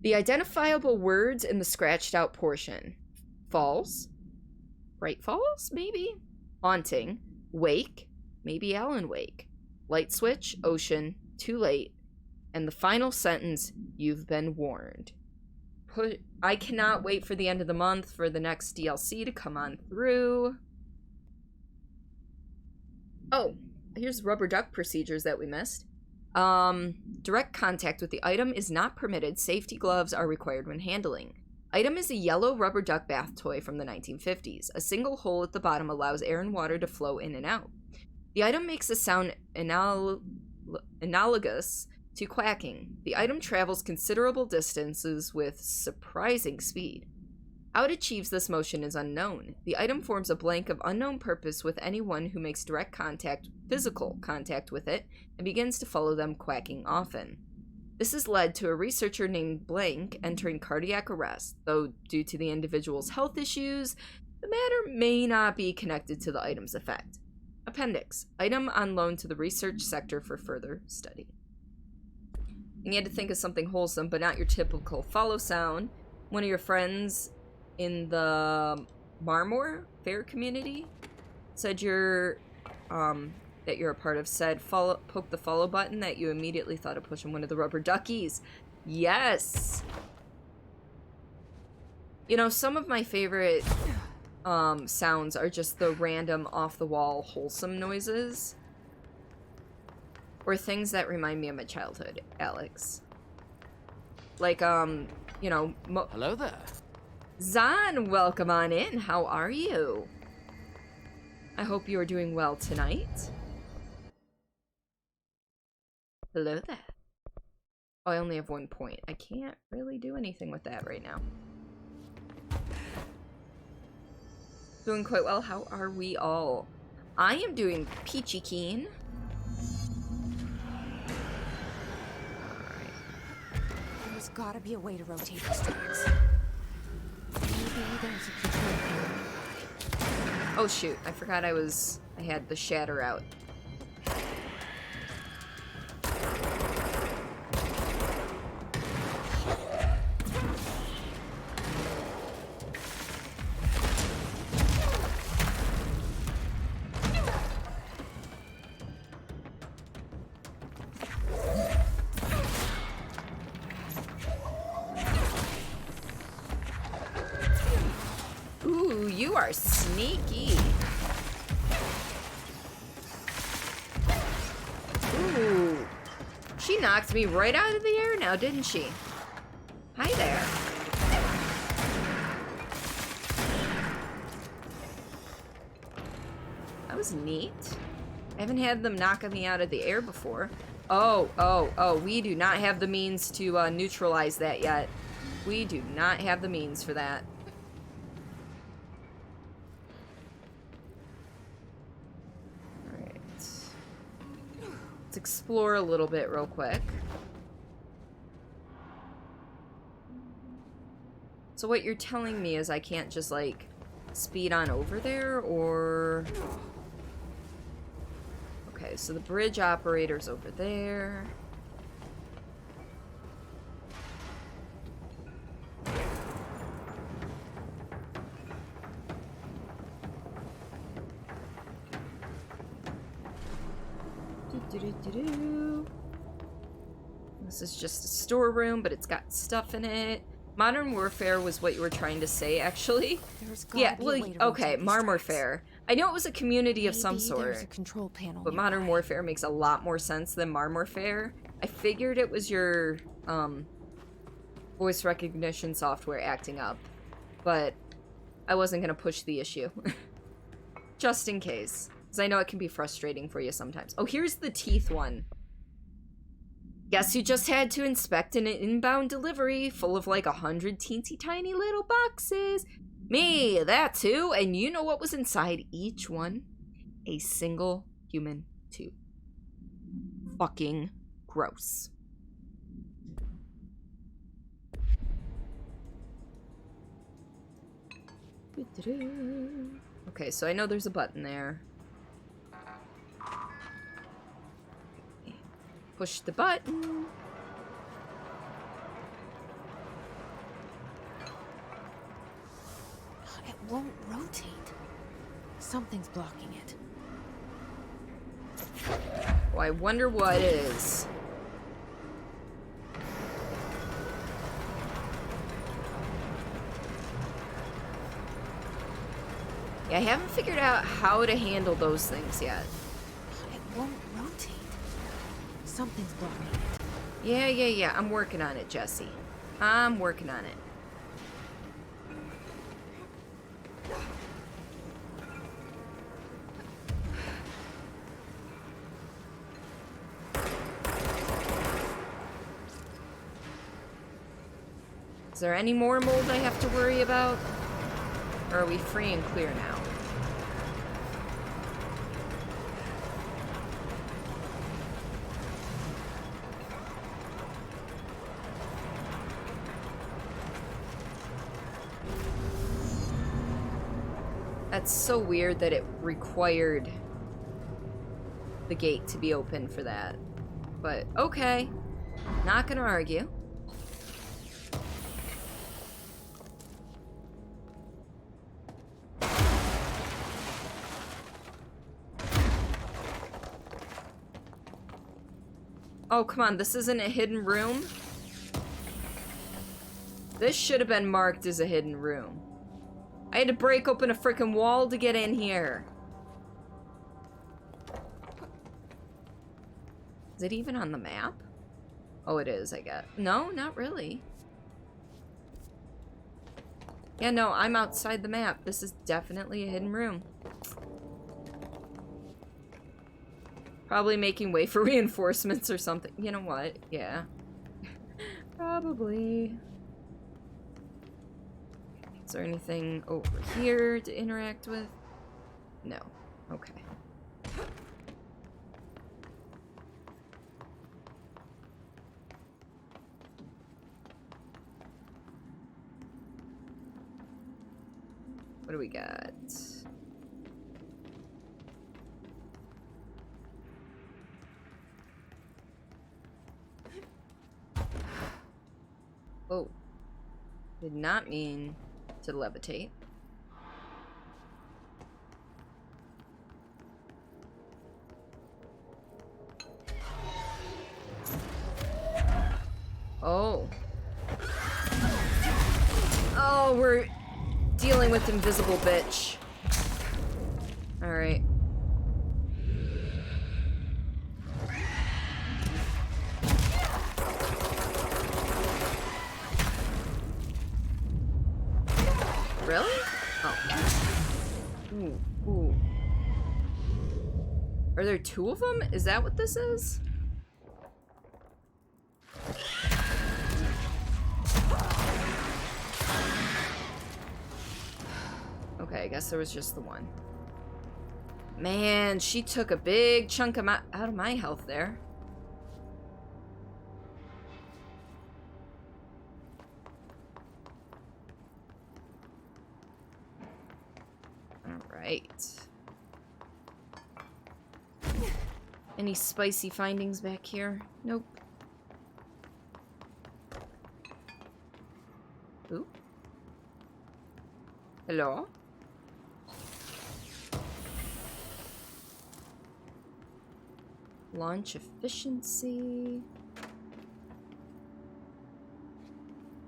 The identifiable words in the scratched out portion. Falls? Bright Falls, maybe? Haunting. Wake. maybe Alan Wake. Light switch, ocean, too late. And the final sentence, you've been warned. I cannot wait for the end of the month for the next DLC to come on through. Oh, here's rubber duck procedures that we missed. Direct contact with the item is not permitted. Safety gloves are required when handling. Item is a yellow rubber duck bath toy from the 1950s. A single hole at the bottom allows air and water to flow in and out. The item makes a sound analogous to quacking. The item travels considerable distances with surprising speed. How it achieves this motion is unknown. The item forms a blank of unknown purpose with anyone who makes direct contact, physical contact with it, and begins to follow them, quacking often. This has led to a researcher named Blank entering cardiac arrest, though due to the individual's health issues, the matter may not be connected to the item's effect. Appendix. Item on loan to the research sector for further study. You had to think of something wholesome, but not your typical follow sound. One of your friends in the Marmor Fair community said that you're a part of said poke the follow button that you immediately thought of pushing one of the rubber duckies. Yes! You know, some of my favorite sounds are just the random off-the-wall wholesome noises. Or things that remind me of my childhood, Alex. Like, you know... Hello there. Zahn, welcome on in. How are you? I hope you are doing well tonight. Hello there. Oh, I only have 1 point. I can't really do anything with that right now. Doing quite well. How are we all? I am doing peachy keen. There's gotta be a way to rotate these tracks. Maybe there's a control panel. Oh shoot, I forgot I had the shatter out. Ooh, you are sneaky. Ooh. She knocked me right out of the air now, didn't she? Hi there. That was neat. I haven't had them knock me out of the air before. Oh, we do not have the means to neutralize that yet. We do not have the means for that. Let's explore a little bit real quick. So what you're telling me is I can't just, like, speed on over there, or... Okay, so the bridge operator's over there. This is just a storeroom, but it's got stuff in it. Modern Warfare was what you were trying to say, actually. Yeah, well, okay, Marmorfare. I know it was a community of some sort, a control panel but Modern Warfare makes a lot more sense than Marmorfare. I figured it was your voice recognition software acting up, but I wasn't going to push the issue. Just in case. Because I know it can be frustrating for you sometimes. Oh, here's the teeth one. Guess you just had to inspect an inbound delivery full of like 100 teensy tiny little boxes. Me, that too. And you know what was inside each one? A single human tooth. Fucking gross. Okay, so I know there's a button there. Push the button. It won't rotate. Something's blocking it. Oh, I wonder what it is. Yeah, I haven't figured out how to handle those things yet. It won't rotate. Something's blocking it. Yeah. I'm working on it, Jesse. I'm working on it. Is there any more mold I have to worry about? Or are we free and clear now? That's so weird that it required the gate to be open for that. But okay. Not gonna argue. Oh, come on, this isn't a hidden room? This should have been marked as a hidden room. I had to break open a freaking wall to get in here. Is it even on the map? Oh, it is, I guess. No, not really. Yeah, no, I'm outside the map. This is definitely a hidden room. Probably making way for reinforcements or something. You know what? Yeah. Probably. Is there anything over here to interact with? No. Okay. What do we got? Oh. Did not mean to levitate. Oh. Oh, we're dealing with invisible bitch. Alright. Really? Oh. Ooh. Are there two of them? Is that what this is? Okay, I guess there was just the one. Man, she took a big chunk of out of my health there. Alright. Any spicy findings back here? Nope. Ooh. Hello? Launch efficiency.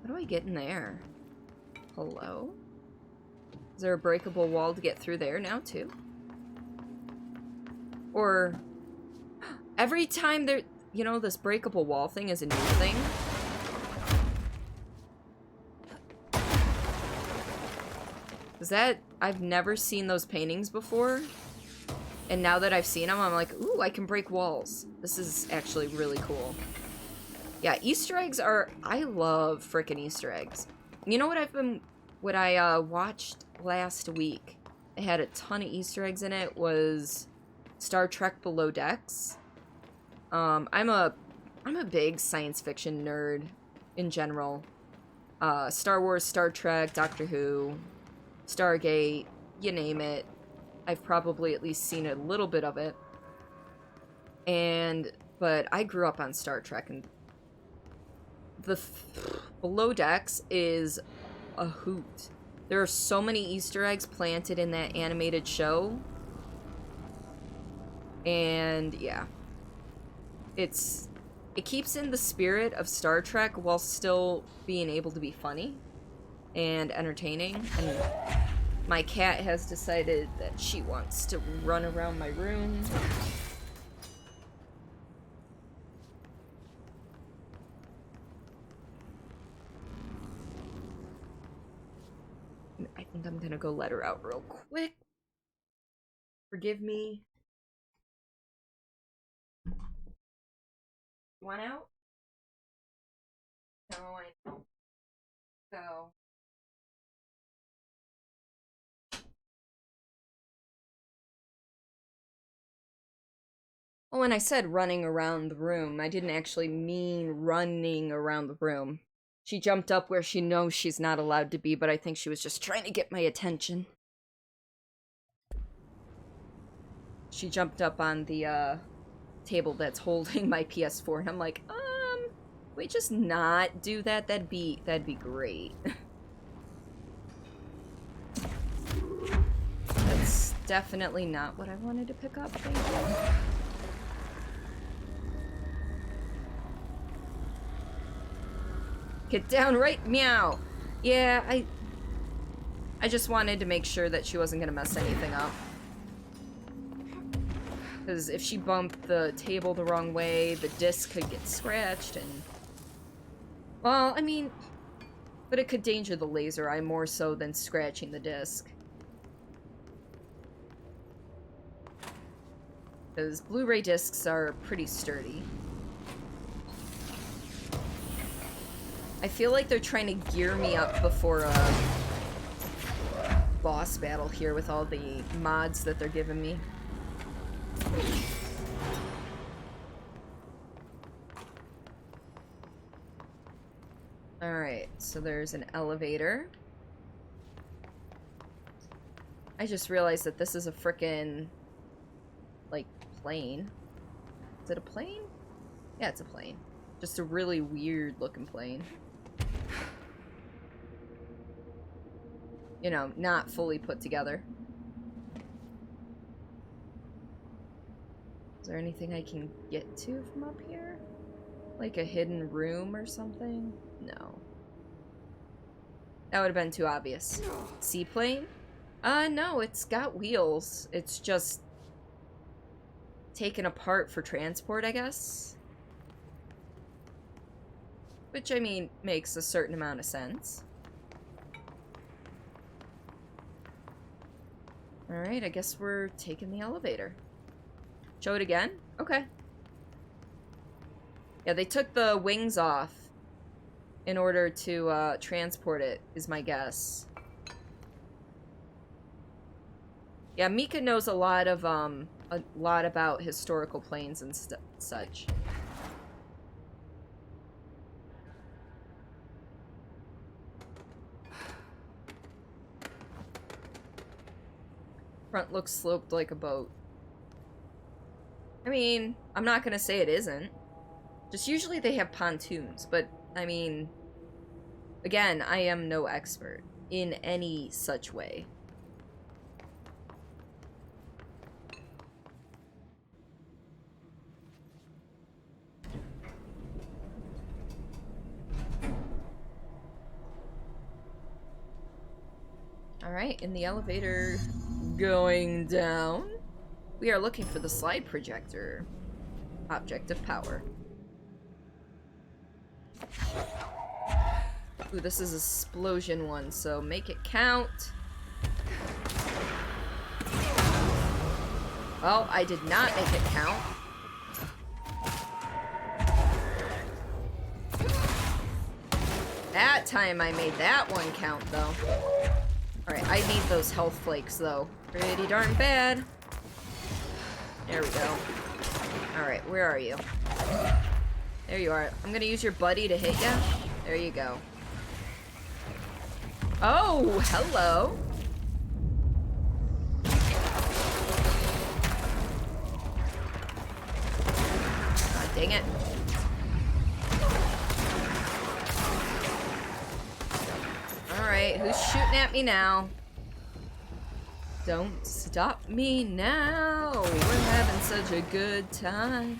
How do I get in there? Hello? Is there a breakable wall to get through there now, too? Or... every time there... you know, this breakable wall thing is a new thing. Is that... I've never seen those paintings before. And now that I've seen them, I'm like, ooh, I can break walls. This is actually really cool. Yeah, Easter eggs are... I love frickin' Easter eggs. You know what what I watched last week? It had a ton of Easter eggs in it, was Star Trek Below Decks. I'm a big science fiction nerd in general. Star Wars, Star Trek, Doctor Who, Stargate, you name it. I've probably at least seen a little bit of it. But I grew up on Star Trek, and Below Decks is a hoot. There are so many Easter eggs planted in that animated show. And yeah. it keeps in the spirit of Star Trek while still being able to be funny and entertaining. And my cat has decided that she wants to run around my room. I think I'm gonna go let her out real quick. Forgive me. You want out? No, I don't. So. Oh, when I said running around the room, I didn't actually mean running around the room. She jumped up where she knows she's not allowed to be, but I think she was just trying to get my attention. She jumped up on the table that's holding my PS4, and I'm like, we just not do that? That'd be great. That's definitely not what I wanted to pick up, thank you. Get down right, meow. Yeah, I just wanted to make sure that she wasn't gonna mess anything up. Because if she bumped the table the wrong way, the disc could get scratched and... Well, I mean... But it could danger the laser eye more so than scratching the disc. Because Blu-ray discs are pretty sturdy. I feel like they're trying to gear me up before a boss battle here with all the mods that they're giving me. Alright, so there's an elevator. I just realized that this is a frickin', like, plane. Is it a plane? Yeah, it's a plane. Just a really weird looking plane. You know, not fully put together. Is there anything I can get to from up here? Like a hidden room or something? No. That would have been too obvious. Seaplane? No, it's got wheels. It's just taken apart for transport, I guess. Which, I mean, makes a certain amount of sense. Alright, I guess we're taking the elevator. Show it again? Okay. Yeah, they took the wings off in order to transport it, is my guess. Yeah, Mika knows a lot about historical planes and such. Front looks sloped like a boat. I mean, I'm not gonna say it isn't. Just usually they have pontoons, but, I mean, again, I am no expert in any such way. Alright, in the elevator going down, we are looking for the slide projector. Object of power. Ooh, this is a explosion one, so make it count. Well, I did not make it count. That time I made that one count, though. Alright, I need those health flakes, though. Pretty darn bad. There we go. Alright, where are you? There you are. I'm gonna use your buddy to hit ya. There you go. Oh, hello. Ah, dang it. Alright, who's shooting at me now? Don't stop me now. We're having such a good time.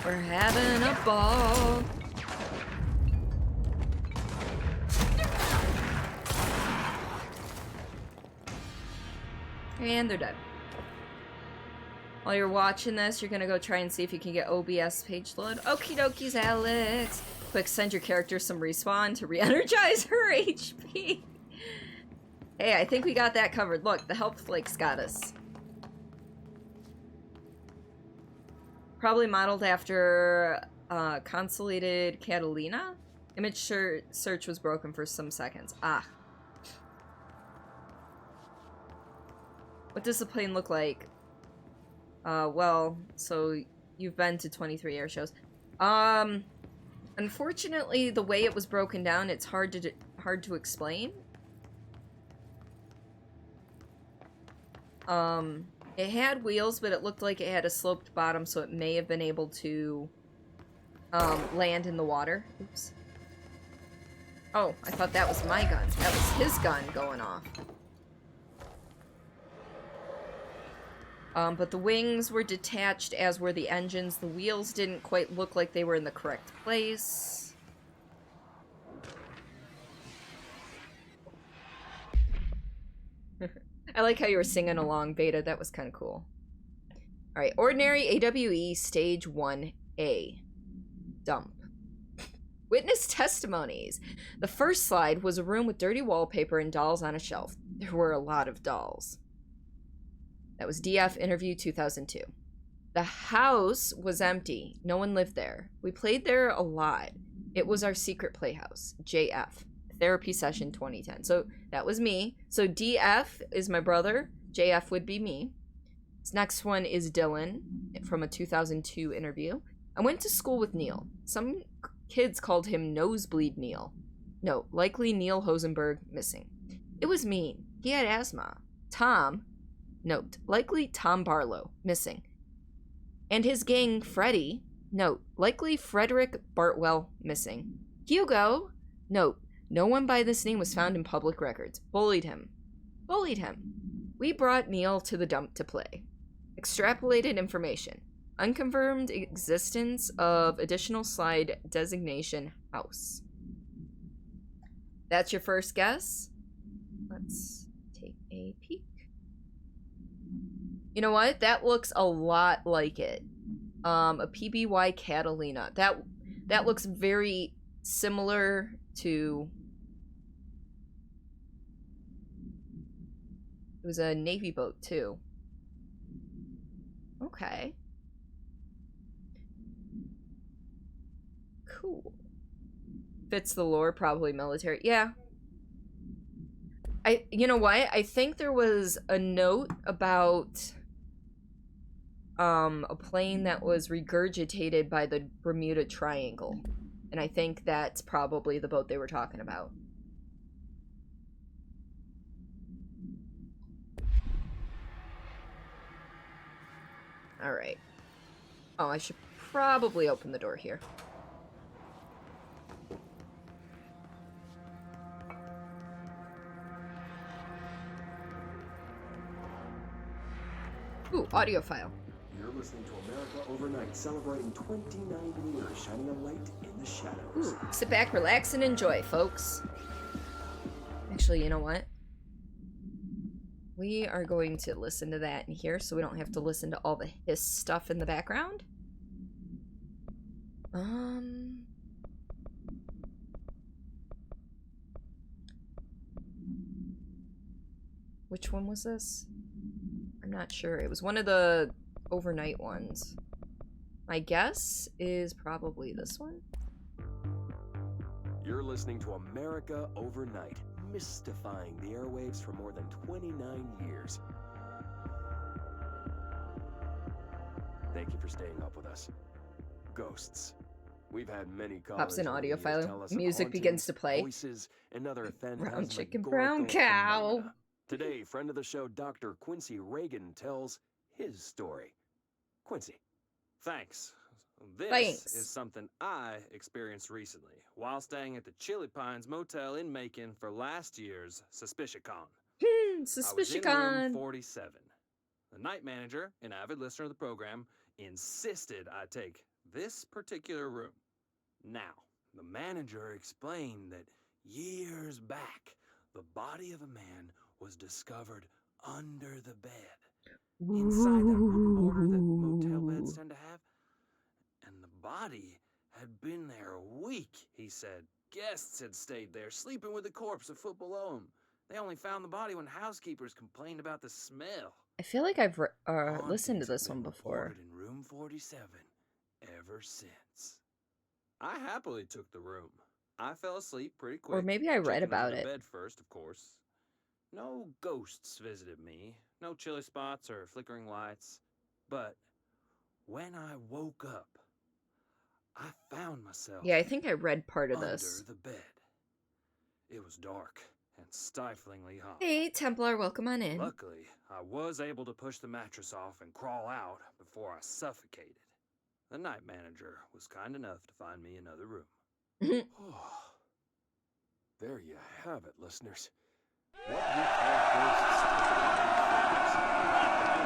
We're having a ball. And they're dead. While you're watching this, you're gonna go try and see if you can get OBS page load. Okie dokies, Alex. Quick, send your character some respawn to re-energize her HP. Hey, I think we got that covered. Look, the health flakes got us. Probably modeled after Consolated Catalina. Image search was broken for some seconds. Ah. What does the plane look like? Well, so you've been to 23 air shows. Unfortunately, the way it was broken down, it's hard to explain. It had wheels, but it looked like it had a sloped bottom, so it may have been able to land in the water. Oops. Oh, I thought that was my gun. That was his gun going off. But the wings were detached, as were the engines. The wheels didn't quite look like they were in the correct place. I like how you were singing along, Beta. That was kind of cool. Alright, Ordinary AWE Stage 1A. Dump. Witness testimonies. The first slide was a room with dirty wallpaper and dolls on a shelf. There were a lot of dolls. That was DF Interview 2002. The house was empty. No one lived there. We played there a lot. It was our secret playhouse. JF. Therapy Session 2010. So that was me. So DF is my brother. JF would be me. This next one is Dylan from a 2002 interview. I went to school with Neil. Some kids called him Nosebleed Neil. No, likely Neil Hosenberg missing. It was mean. He had asthma. Tom, note, likely Tom Barlow missing. And his gang, Freddy, note, likely Frederick Bartwell missing. Hugo, note, no one by this name was found in public records. Bullied him. Bullied him. We brought Neil to the dump to play. Extrapolated information. Unconfirmed existence of additional slide designation house. That's your first guess? Let's take a peek. You know what? That looks a lot like it. A PBY Catalina. That looks very similar to... It was a Navy boat, too. Okay. Cool. Fits the lore, probably military. Yeah. You know what? I think there was a note about a plane that was regurgitated by the Bermuda Triangle. And I think that's probably the boat they were talking about. Alright. Oh, I should probably open the door here. Ooh, audio file. You're listening to America Overnight, celebrating 29 years, shining a light in the shadows. Ooh, sit back, relax, and enjoy, folks. Actually, you know what? We are going to listen to that in here so we don't have to listen to all the hiss stuff in the background. Which one was this? I'm not sure. It was one of the overnight ones. My guess is probably this one. You're listening to America Overnight, mystifying the airwaves for more than 29 years. Thank you for staying up with us. Ghosts. We've had many callers. Pops in audio over the years file. tell us of Music begins to play. Voices and other Brown chicken, phantasmagorical brown cow. phenomena. Today, friend of the show, Dr. Quincy Reagan, tells his story. Quincy. Thanks. This Thanks. is something I experienced recently while staying at the Chili Pines Motel in Macon for last year's SuspiciaCon. I was in room SuspiciaCon. 47. The night manager, an avid listener of the program, insisted I take this particular room. Now, the manager explained that years back, the body of a man was discovered under the bed, inside that room border that motel beds tend to have. And the body had been there a week, he said. Guests had stayed there, sleeping with the corpse a foot below them. They only found the body when housekeepers complained about the smell. I feel like I've listened to Hauntings have this one been before. reported in room 47 ever since. I happily took the room. I fell asleep pretty quick. Or maybe I read checking about under it. the bed first, of course. No ghosts visited me. No chilly spots or flickering lights. But when I woke up, I found myself Yeah, I think I read part of this. under the bed. It was dark and stiflingly hot. Hey, Templar, welcome on in. Luckily, I was able to push the mattress off and crawl out before I suffocated. The night manager was kind enough to find me another room. Oh, there you have it, listeners. What we call ghosts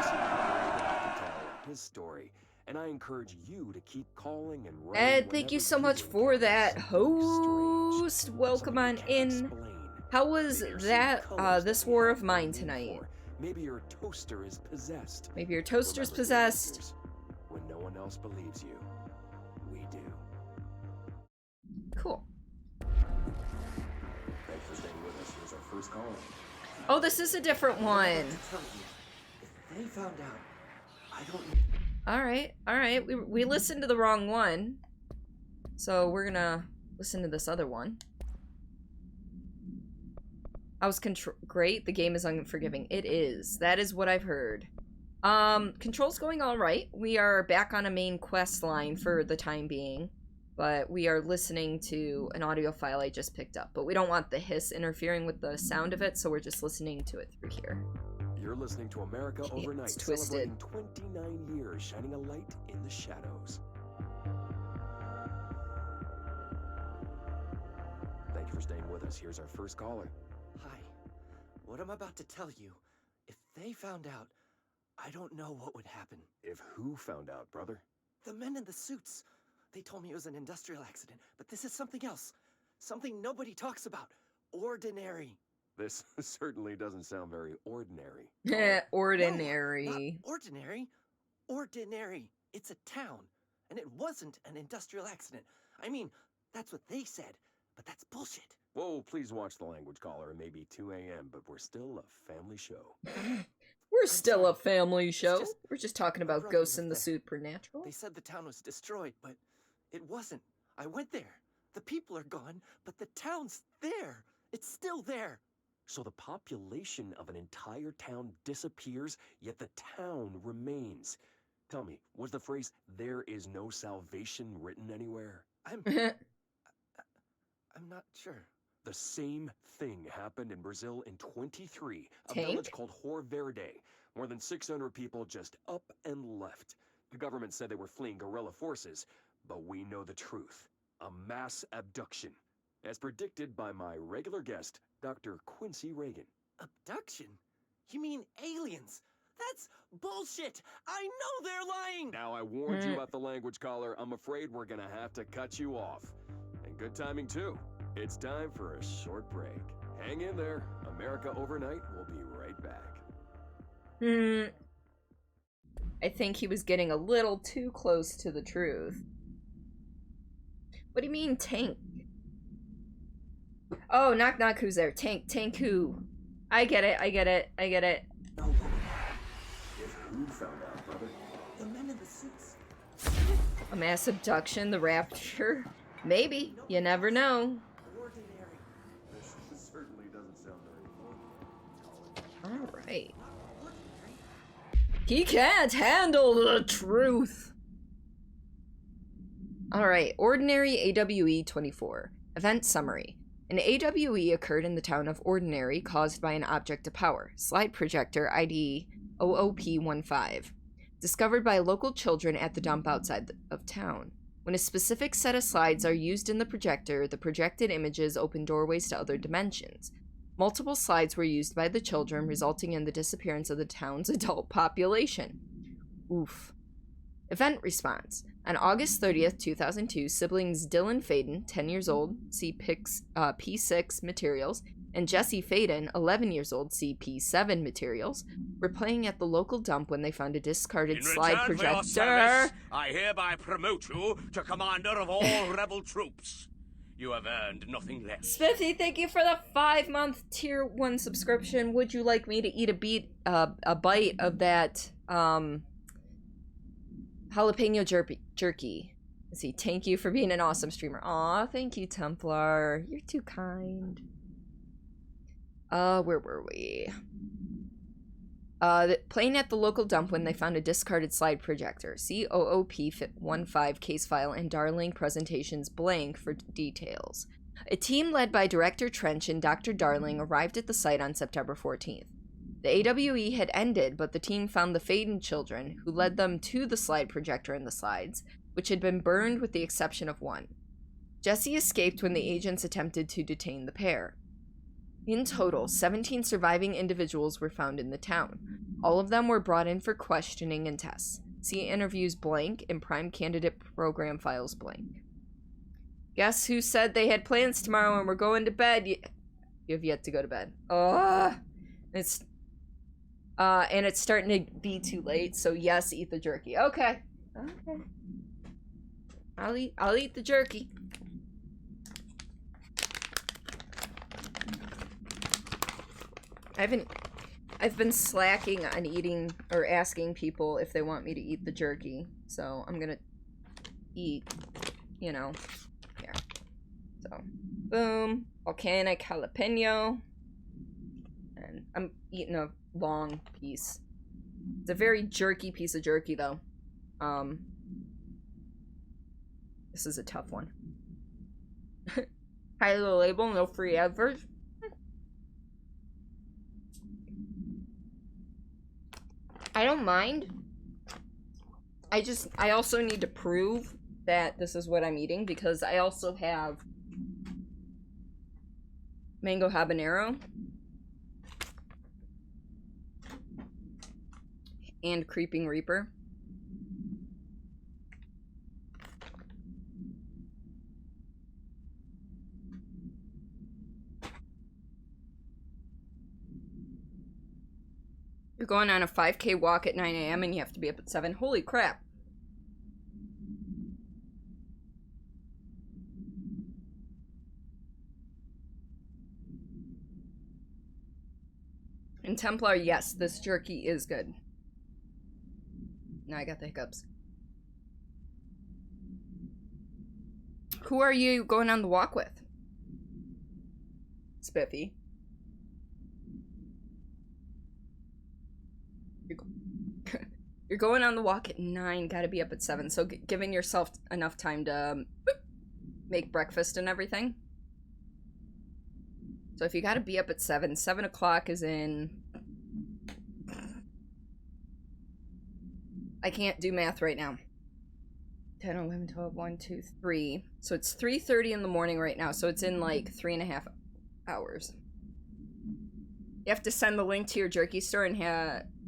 to tell his story, and I encourage you to keep calling and writing. Ed, thank you so much for that, host. Welcome on in. How was that, this war of mine tonight? Maybe your toaster is possessed. Maybe your toaster's Remember, possessed. listeners, when no one else believes you, we do. Cool. Thanks for staying with us. Here's our first call. Oh, this is a different one. If they found out, I don't. Alright. We listened to the wrong one. So we're gonna listen to this other one. I was great. The game is unforgiving. It is. That is what I've heard. Control's going alright. We are back on a main quest line for the time being. But we are listening to an audio file I just picked up. But we don't want the hiss interfering with the sound of it, so we're just listening to it through here. You're listening to America Okay, Overnight, it's twisted. celebrating 29 years, shining a light in the shadows. Thank you for staying with us. Here's our first caller. Hi. What I'm about to tell you, if they found out, I don't know what would happen. If who found out, brother? The men in the suits. They told me it was an industrial accident, but this is something else. Something nobody talks about. Ordinary. This certainly doesn't sound very ordinary. Ordinary. No, not ordinary. Ordinary. It's a town. And it wasn't an industrial accident. I mean, that's what they said, but that's bullshit. Whoa, please watch the language, caller. It may be 2 a.m., but we're still a family show. We're still a sorry. family show. just We're just talking my about brother ghosts in the lived there. supernatural. They said the town was destroyed, but it wasn't. I went there. The people are gone, but the town's there. It's still there. So the population of an entire town disappears, yet the town remains. Tell me, was the phrase, "there is no salvation," written anywhere? I'm not sure. The same thing happened in Brazil in 23, a Tank? village called Hor Verde. More than 600 people just up and left. The government said they were fleeing guerrilla forces, but we know the truth. A mass abduction, as predicted by my regular guest, Dr. Quincy Reagan. Abduction? You mean aliens? That's bullshit! I know they're lying! Now, I warned you about the language, caller. I'm afraid we're gonna have to cut you off. And good timing, too. It's time for a short break. Hang in there. America Overnight will be right back. I think he was getting a little too close to the truth. What do you mean, tank? Oh, knock knock, who's there? Tank who? I get it. No woman. If who found out, brother? The men in the suits. A mass abduction, the rapture? Maybe. You never know. Ordinary. This certainly doesn't sound very fun. Alright. Ordinary? He can't handle the truth. Alright, Ordinary AWE 24. Event Summary. An AWE occurred in the town of Ordinary caused by an object of power, slide projector ID OOP-15, discovered by local children at the dump outside of town. When a specific set of slides are used in the projector, the projected images open doorways to other dimensions. Multiple slides were used by the children, resulting in the disappearance of the town's adult population. Oof. Event response. On August 30th, 2002, siblings Dylan Faden, 10 years old, see P6 materials, and Jesse Faden, 11 years old, see P7 materials, were playing at the local dump when they found a discarded slide For your projector. service, I hereby promote you to commander of all rebel troops. You have earned nothing less. Spiffy, thank you for the 5-month tier 1 subscription. Would you like me to eat a bite of that jalapeno jerky? Let's see. Thank you for being an awesome streamer. Aw, thank you, Templar. You're too kind. Where were we? Playing at the local dump when they found a discarded slide projector. See OOP-15 case file and Darling presentations blank for details. A team led by Director Trench and Dr. Darling arrived at the site on September 14th. The AWE had ended, but the team found the Faden children, who led them to the slide projector and the slides, which had been burned with the exception of one. Jesse escaped when the agents attempted to detain the pair. In total, 17 surviving individuals were found in the town. All of them were brought in for questioning and tests. See interviews blank and prime candidate program files blank. Guess who said they had plans tomorrow and were going to bed? You have yet to go to bed. And it's starting to be too late, so yes, eat the jerky. Okay. I'll eat the jerky. I've been slacking on eating or asking people if they want me to eat the jerky. So I'm gonna eat, you know, here. So, boom, volcanic jalapeno. And I'm eating a long piece. It's a very jerky piece of jerky though. This is a tough one. Hide the label, no free adverts. I don't mind. I also need to prove that this is what I'm eating because I also have mango habanero and creeping reaper. You're going on a 5K walk at 9 a.m. and you have to be up at 7. Holy crap. And Templar, yes, this jerky is good. Now I got the hiccups. Who are you going on the walk with? Spiffy. You're going on the walk at 9, gotta be up at 7, so giving yourself enough time to make breakfast and everything. So if you gotta be up at 7, 7 o'clock is in... I can't do math right now. 10, 11, 12, 1, 2, 3. So it's 3:30 in the morning right now, so it's in like 3.5 hours. You have to send the link to your jerky store and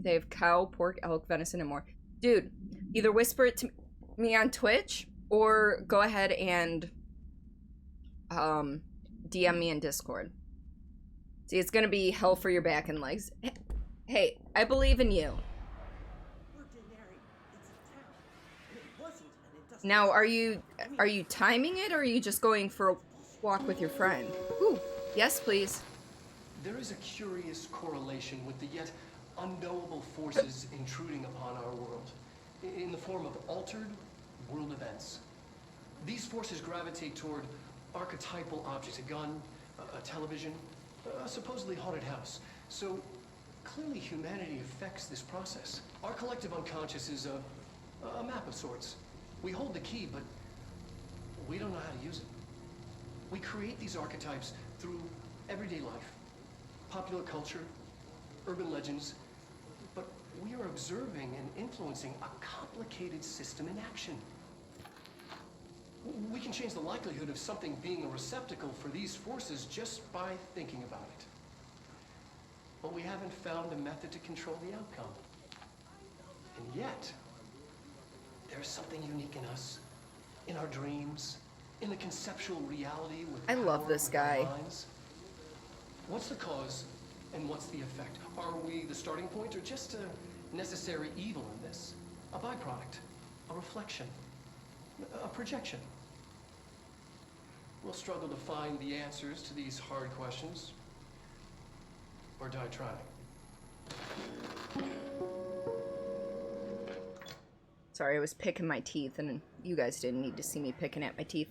they have cow, pork, elk, venison, and more. Dude, either whisper it to me on Twitch or go ahead and DM me in Discord. See, it's gonna be hell for your back and legs. Hey, I believe in you. Now, are you timing it or are you just going for a walk with your friend? Ooh, yes, please. There is a curious correlation with the yet unknowable forces intruding upon our world, in the form of altered world events. These forces gravitate toward archetypal objects, a gun, a television, a supposedly haunted house. So clearly humanity affects this process. Our collective unconscious is a map of sorts. We hold the key, but we don't know how to use it. We create these archetypes through everyday life. Popular culture, urban legends, but we are observing and influencing a complicated system in action. We can change the likelihood of something being a receptacle for these forces just by thinking about it. But we haven't found a method to control the outcome. And yet, There's something unique in us, in our dreams, in the conceptual reality with I love power this with our guy. minds. What's the cause and what's the effect? Are we the starting point or just a necessary evil in this? A byproduct, a reflection, a projection? We'll struggle to find the answers to these hard questions, or die trying. Sorry, I was picking my teeth, and you guys didn't need to see me picking at my teeth.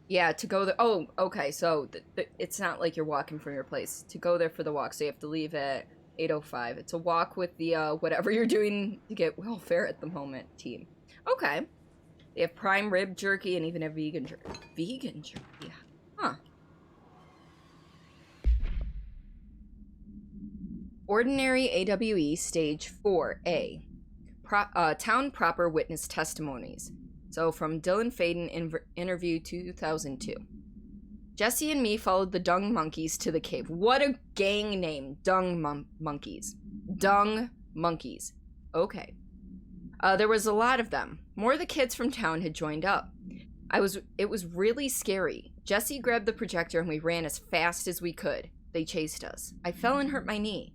Yeah, to go there... Oh, okay, so it's not like you're walking from your place. To go there for the walk, so you have to leave at 8:05. It's a walk with the, whatever you're doing to get welfare at the moment team. Okay. They have prime rib jerky and even a vegan jerky. Vegan jerky? Huh. Ordinary AWE Stage 4A. Town Proper Witness Testimonies. So from Dylan Faden, interview 2002. Jesse and me followed the Dung Monkeys to the cave. What a gang name. Dung Monkeys. Dung Monkeys. Okay. There was a lot of them. More of the kids from town had joined up. It was really scary. Jesse grabbed the projector and we ran as fast as we could. They chased us. I fell and hurt my knee.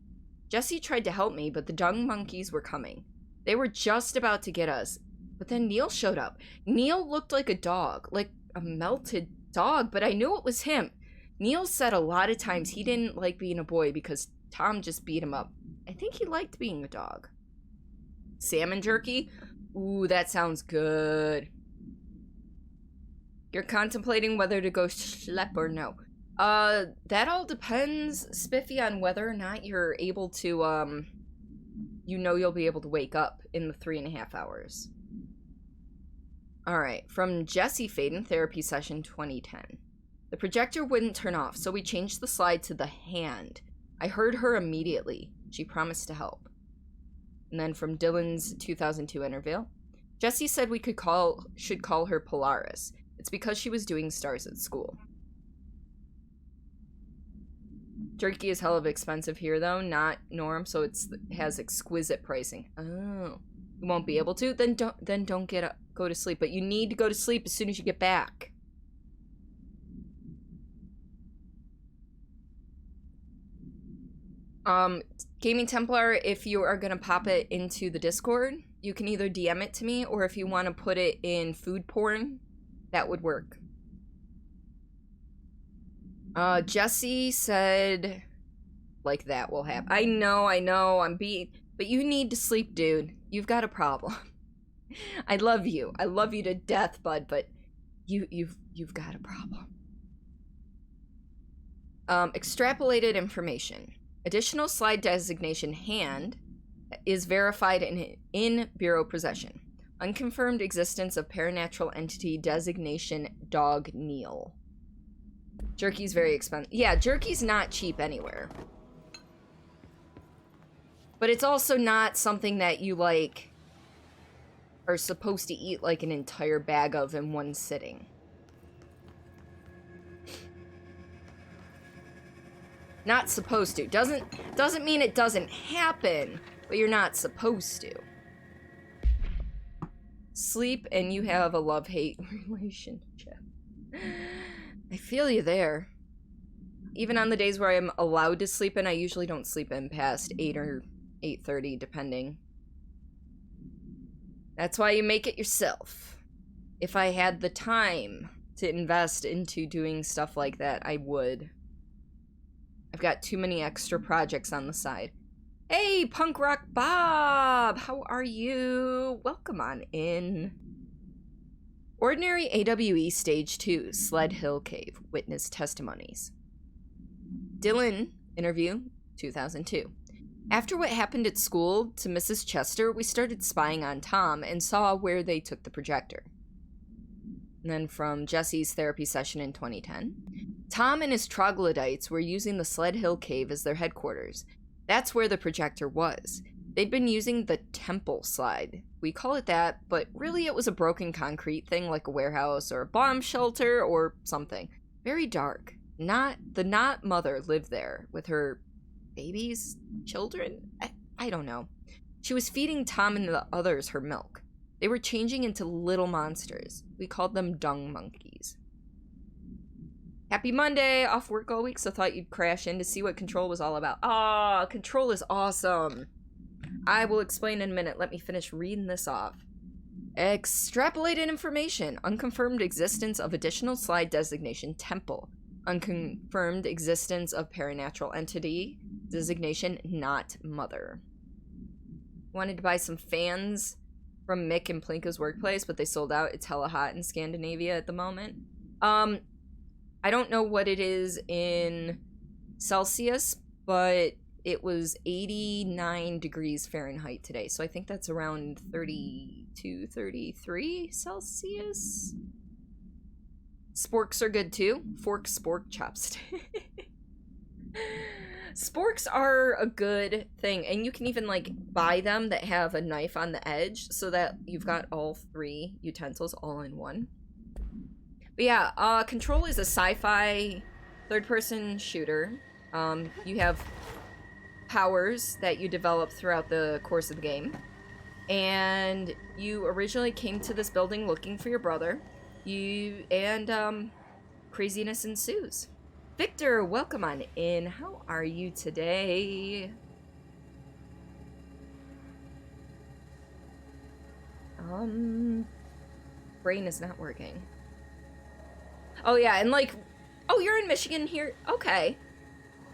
Jesse tried to help me, but the Dung Monkeys were coming. They were just about to get us. But then Neil showed up. Neil looked like a dog, like a melted dog, but I knew it was him. Neil said a lot of times he didn't like being a boy because Tom just beat him up. I think he liked being a dog. Salmon jerky? Ooh, that sounds good. You're contemplating whether to go schlep or no. That all depends, Spiffy, on whether or not you're able to, you'll be able to wake up in the 3.5 hours. Alright, from Jesse Faden, Therapy Session 2010. The projector wouldn't turn off, so we changed the slide to the hand. I heard her immediately. She promised to help. And then from Dylan's 2002 interview. Jesse said we should call her Polaris. It's because she was doing stars at school. Jerky is hell of expensive here, though, not Norm, so it has exquisite pricing. Oh, you won't be able to? Then don't go to sleep. But you need to go to sleep as soon as you get back. Gaming Templar, if you are gonna pop it into the Discord, you can either DM it to me, or if you want to put it in food porn, that would work. Jesse said, like that will happen. I know, but you need to sleep, dude. You've got a problem. I love you to death, bud, but you've got a problem. Extrapolated information. Additional slide designation hand is verified in Bureau possession. Unconfirmed existence of paranatural entity designation dog Neil. Jerky's very expensive. Yeah, jerky's not cheap anywhere. But it's also not something that you, like, are supposed to eat, like, an entire bag of in one sitting. Not supposed to. Doesn't mean it doesn't happen, but you're not supposed to. Sleep and you have a love-hate relationship. I feel you there. Even on the days where I'm allowed to sleep in, I usually don't sleep in past 8 or 8:30, depending. That's why you make it yourself. If I had the time to invest into doing stuff like that, I would. I've got too many extra projects on the side. Hey, Punk Rock Bob! How are you? Welcome on in. Ordinary AWE Stage 2, Sled Hill Cave, Witness Testimonies. Dylan, interview, 2002. After what happened at school to Mrs. Chester, we started spying on Tom and saw where they took the projector. And then from Jesse's therapy session in 2010. Tom and his troglodytes were using the Sled Hill Cave as their headquarters. That's where the projector was. They'd been using the temple slide. We call it that, but really it was a broken concrete thing like a warehouse or a bomb shelter or something. Very dark. The not mother lived there with her babies? Children? I don't know. She was feeding Tom and the others her milk. They were changing into little monsters. We called them dung monkeys. Happy Monday! Off work all week, so thought you'd crash in to see what Control was all about. Ah, Control is awesome! I will explain in a minute. Let me finish reading this off. Extrapolated information. Unconfirmed existence of additional slide designation temple. Unconfirmed existence of paranatural entity. Designation not mother. Wanted to buy some fans from Mick and Plinka's workplace, but they sold out. It's hella hot in Scandinavia at the moment. I don't know what it is in Celsius, but it was 89 degrees Fahrenheit today. So I think that's around 32, 33 Celsius. Sporks are good too. Fork, spork, chopstick. Sporks are a good thing, and you can even like buy them that have a knife on the edge so that you've got all 3 utensils all in one. But yeah, Control is a sci-fi third-person shooter. You have powers that you develop throughout the course of the game. And you originally came to this building looking for your brother. Craziness ensues. Victor, welcome on in. How are you today? Brain is not working. Oh yeah, and like, oh, you're in Michigan here? Okay.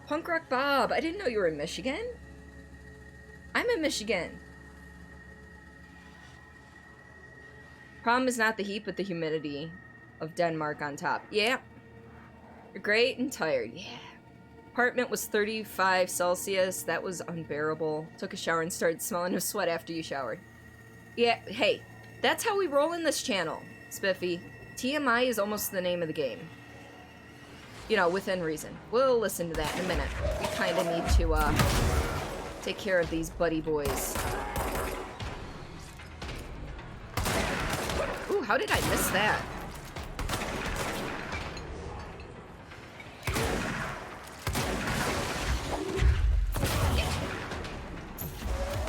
Punk Rock Bob, I didn't know you were in Michigan. I'm in Michigan. Problem is not the heat, but the humidity of Denmark on top. Yeah. You're great and tired. Yeah. Apartment was 35 Celsius. That was unbearable. Took a shower and started smelling of sweat after you showered. Yeah, hey, that's how we roll in this channel, Spiffy. TMI is almost the name of the game. You know, within reason. We'll listen to that in a minute. We kind of need to, take care of these buddy boys. Ooh, how did I miss that?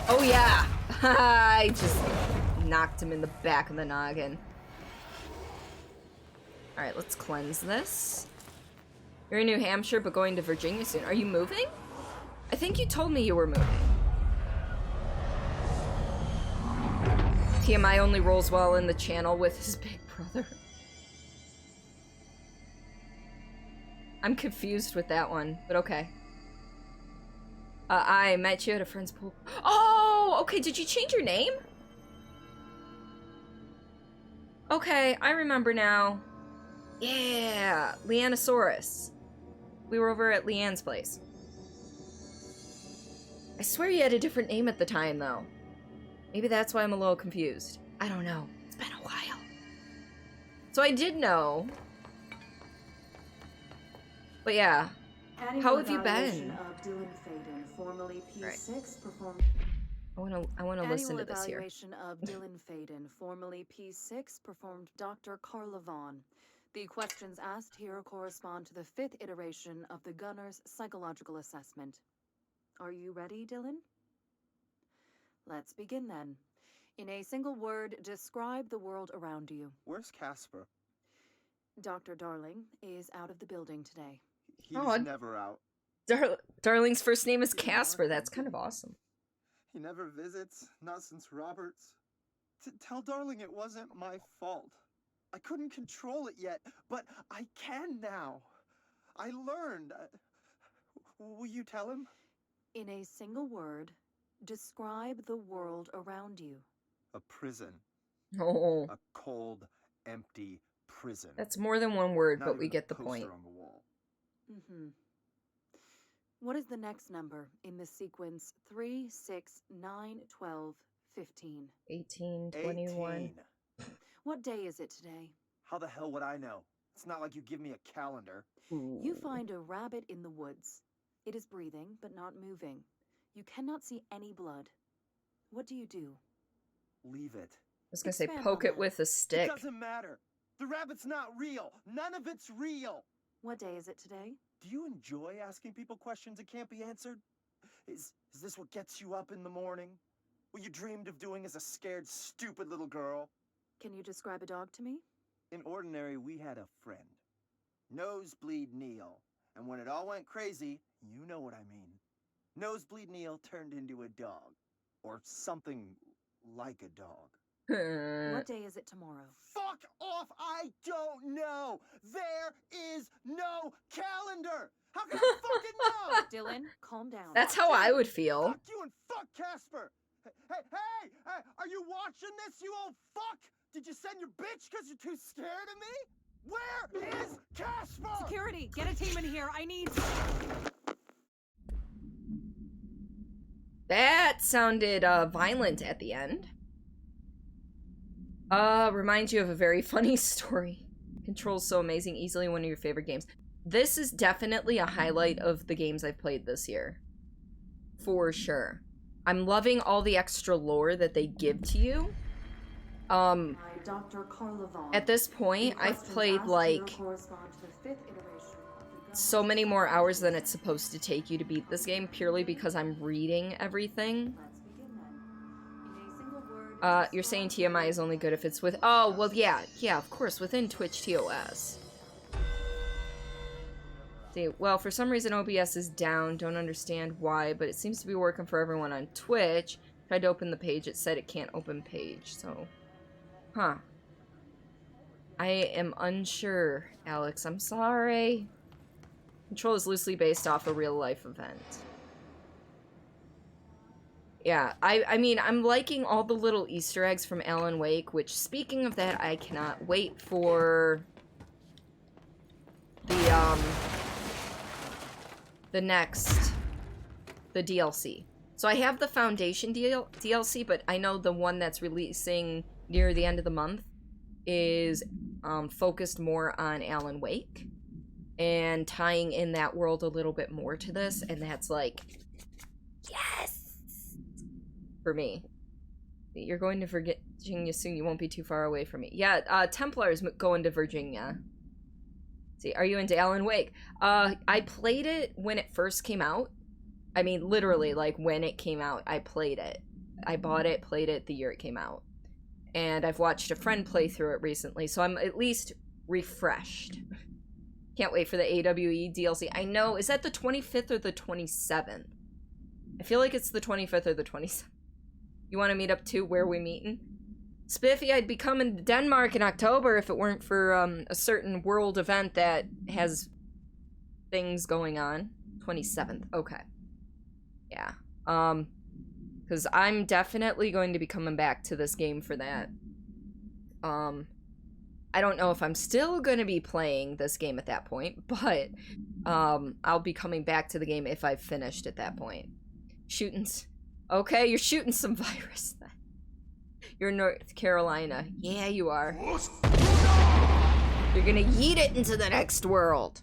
Oh yeah! I just knocked him in the back of the noggin. Alright, let's cleanse this. You're in New Hampshire, but going to Virginia soon. Are you moving? I think you told me you were moving. TMI only rolls well in the channel with his big brother. I'm confused with that one, but okay. I met you at a friend's pool. Oh, okay, did you change your name? Okay, I remember now. Yeah, Leannosaurus. We were over at Leanne's place. I swear you had a different name at the time, though. Maybe that's why I'm a little confused. I don't know. It's been a while. So I did know. But yeah. How have you been? Of Dylan Faden, formerly P6, performed. I want to listen to this here. Evaluation of Dylan Faden, formerly P6, performed Dr. Carla Vaughn. The questions asked here correspond to the 5th iteration of the Gunner's psychological assessment. Are you ready, Dylan? Let's begin then. In a single word, describe the world around you. Where's Casper? Dr. Darling is out of the building today. He's never out. Darling's first name is Casper. That's kind of awesome. He never visits, not since Roberts. Tell Darling it wasn't my fault. I couldn't control it yet, but I can now. I learned. Will you tell him? In a single word, describe the world around you. A prison. Oh. A cold, empty prison. That's more than one word, Not but we even get a the poster point. on the wall. Mm-hmm. What is the next number in the sequence 3, 6, 9, 12, 15? 18, 21. 18. What day is it today? How the hell would I know? It's not like you give me a calendar. You find a rabbit in the woods. It is breathing, but not moving. You cannot see any blood. What do you do? Leave it. I was gonna say, Expand poke on it that. with a stick. It doesn't matter. The rabbit's not real. None of it's real. What day is it today? Do you enjoy asking people questions that can't be answered? Is this what gets you up in the morning? what you dreamed of doing as a scared, stupid little girl. Can you describe a dog to me? In Ordinary, we had a friend. Nosebleed Neil. And when it all went crazy, you know what I mean. Nosebleed Neil turned into a dog. Or something like a dog. What day is it tomorrow? Fuck off! I don't know! There is no calendar! How can I fucking know? Dylan, calm down. That's how I would feel. Fuck you and fuck Casper! Hey! Are you watching this, you old fuck? Did you send your bitch because you're too scared of me? Where is Casper? Security, get a team in here. I need... That sounded violent at the end. Reminds you of a very funny story. Control's so amazing, easily one of your favorite games. This is definitely a highlight of the games I've played this year. For sure. I'm loving all the extra lore that they give to you. Dr. Carlavon. At this point, I've played like so many more hours than it's supposed to take you to beat this game, purely because I'm reading everything. You're saying TMI is only good if it's with... Oh, well, yeah, of course, within Twitch TOS. See, well, for some reason OBS is down, don't understand why, but it seems to be working for everyone on Twitch. Tried to open the page, it said it can't open page, so... Huh. I am unsure, Alex, I'm sorry. Control is loosely based off a real-life event. Yeah, I mean, I'm liking all the little Easter eggs from Alan Wake, which, speaking of that, I cannot wait for the DLC. So I have the Foundation DLC, but I know the one that's releasing near the end of the month is focused more on Alan Wake and tying in that world a little bit more to this, and that's like, yes! For me. You're going to Virginia soon, you won't be too far away from me. Yeah, Templar's going to Virginia. See, are you into Alan Wake? I played it when it first came out. I mean, literally, like, when it came out, I played it. I bought it, played it the year it came out. And I've watched a friend play through it recently, so I'm at least refreshed. Can't wait for the AWE DLC. I know, is that the 25th or the 27th? I feel like it's the 25th or the 27th. You want to meet up too? Where are we meeting? Spiffy, I'd be coming to Denmark in October if it weren't for a certain world event that has things going on. 27th, okay. Yeah. Because I'm definitely going to be coming back to this game for that. I don't know if I'm still going to be playing this game at that point, but I'll be coming back to the game if I've finished at that point. Okay, you're shooting some virus then. You're in North Carolina. Yeah, you are. You're gonna yeet it into the next world.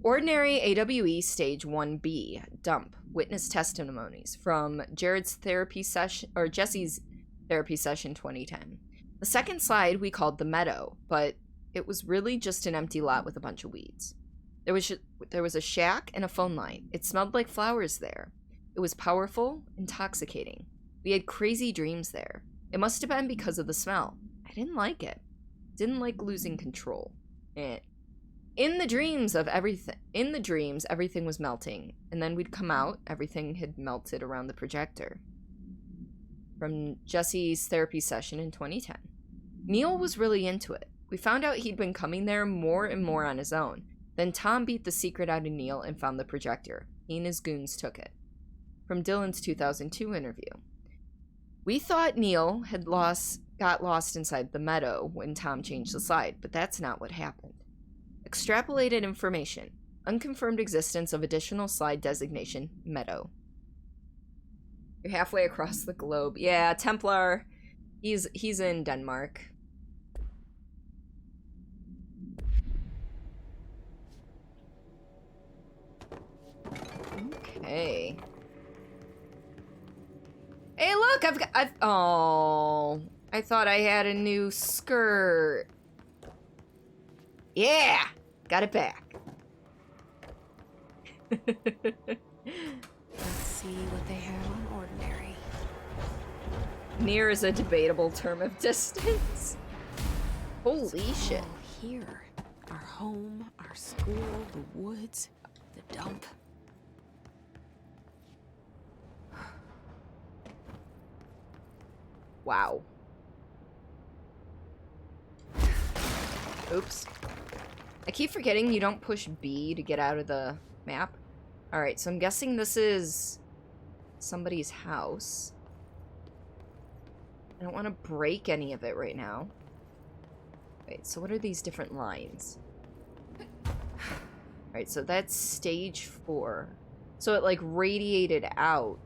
Ordinary AWE Stage 1B. Dump. Witness testimonies from Jesse's therapy session 2010. The second slide we called the Meadow, but it was really just an empty lot with a bunch of weeds. There was a shack and a phone line. It smelled like flowers there. It was powerful, intoxicating. We had crazy dreams there. It must have been because of the smell. I didn't like it. Didn't like losing control. In the dreams, everything was melting. And then we'd come out, everything had melted around the projector. From Jesse's therapy session in 2010. Neil was really into it. We found out he'd been coming there more and more on his own. Then Tom beat the secret out of Neil and found the projector. He and his goons took it. From Dylan's 2002 interview. We thought Neil got lost inside the meadow when Tom changed the slide, but that's not what happened. Extrapolated information. Unconfirmed existence of additional slide designation, meadow. You're halfway across the globe. Yeah, Templar. He's in Denmark. Okay. Hey, look, oh, I thought I had a new skirt. Yeah, got it back. Let's see what they have on Ordinary. Near is a debatable term of distance. Holy shit. All here. Our home, our school, the woods, the dump. Wow. Oops. I keep forgetting you don't push B to get out of the map. Alright, so I'm guessing this is somebody's house. I don't want to break any of it right now. Wait, so what are these different lines? Alright, so that's stage 4. So it, like, radiated out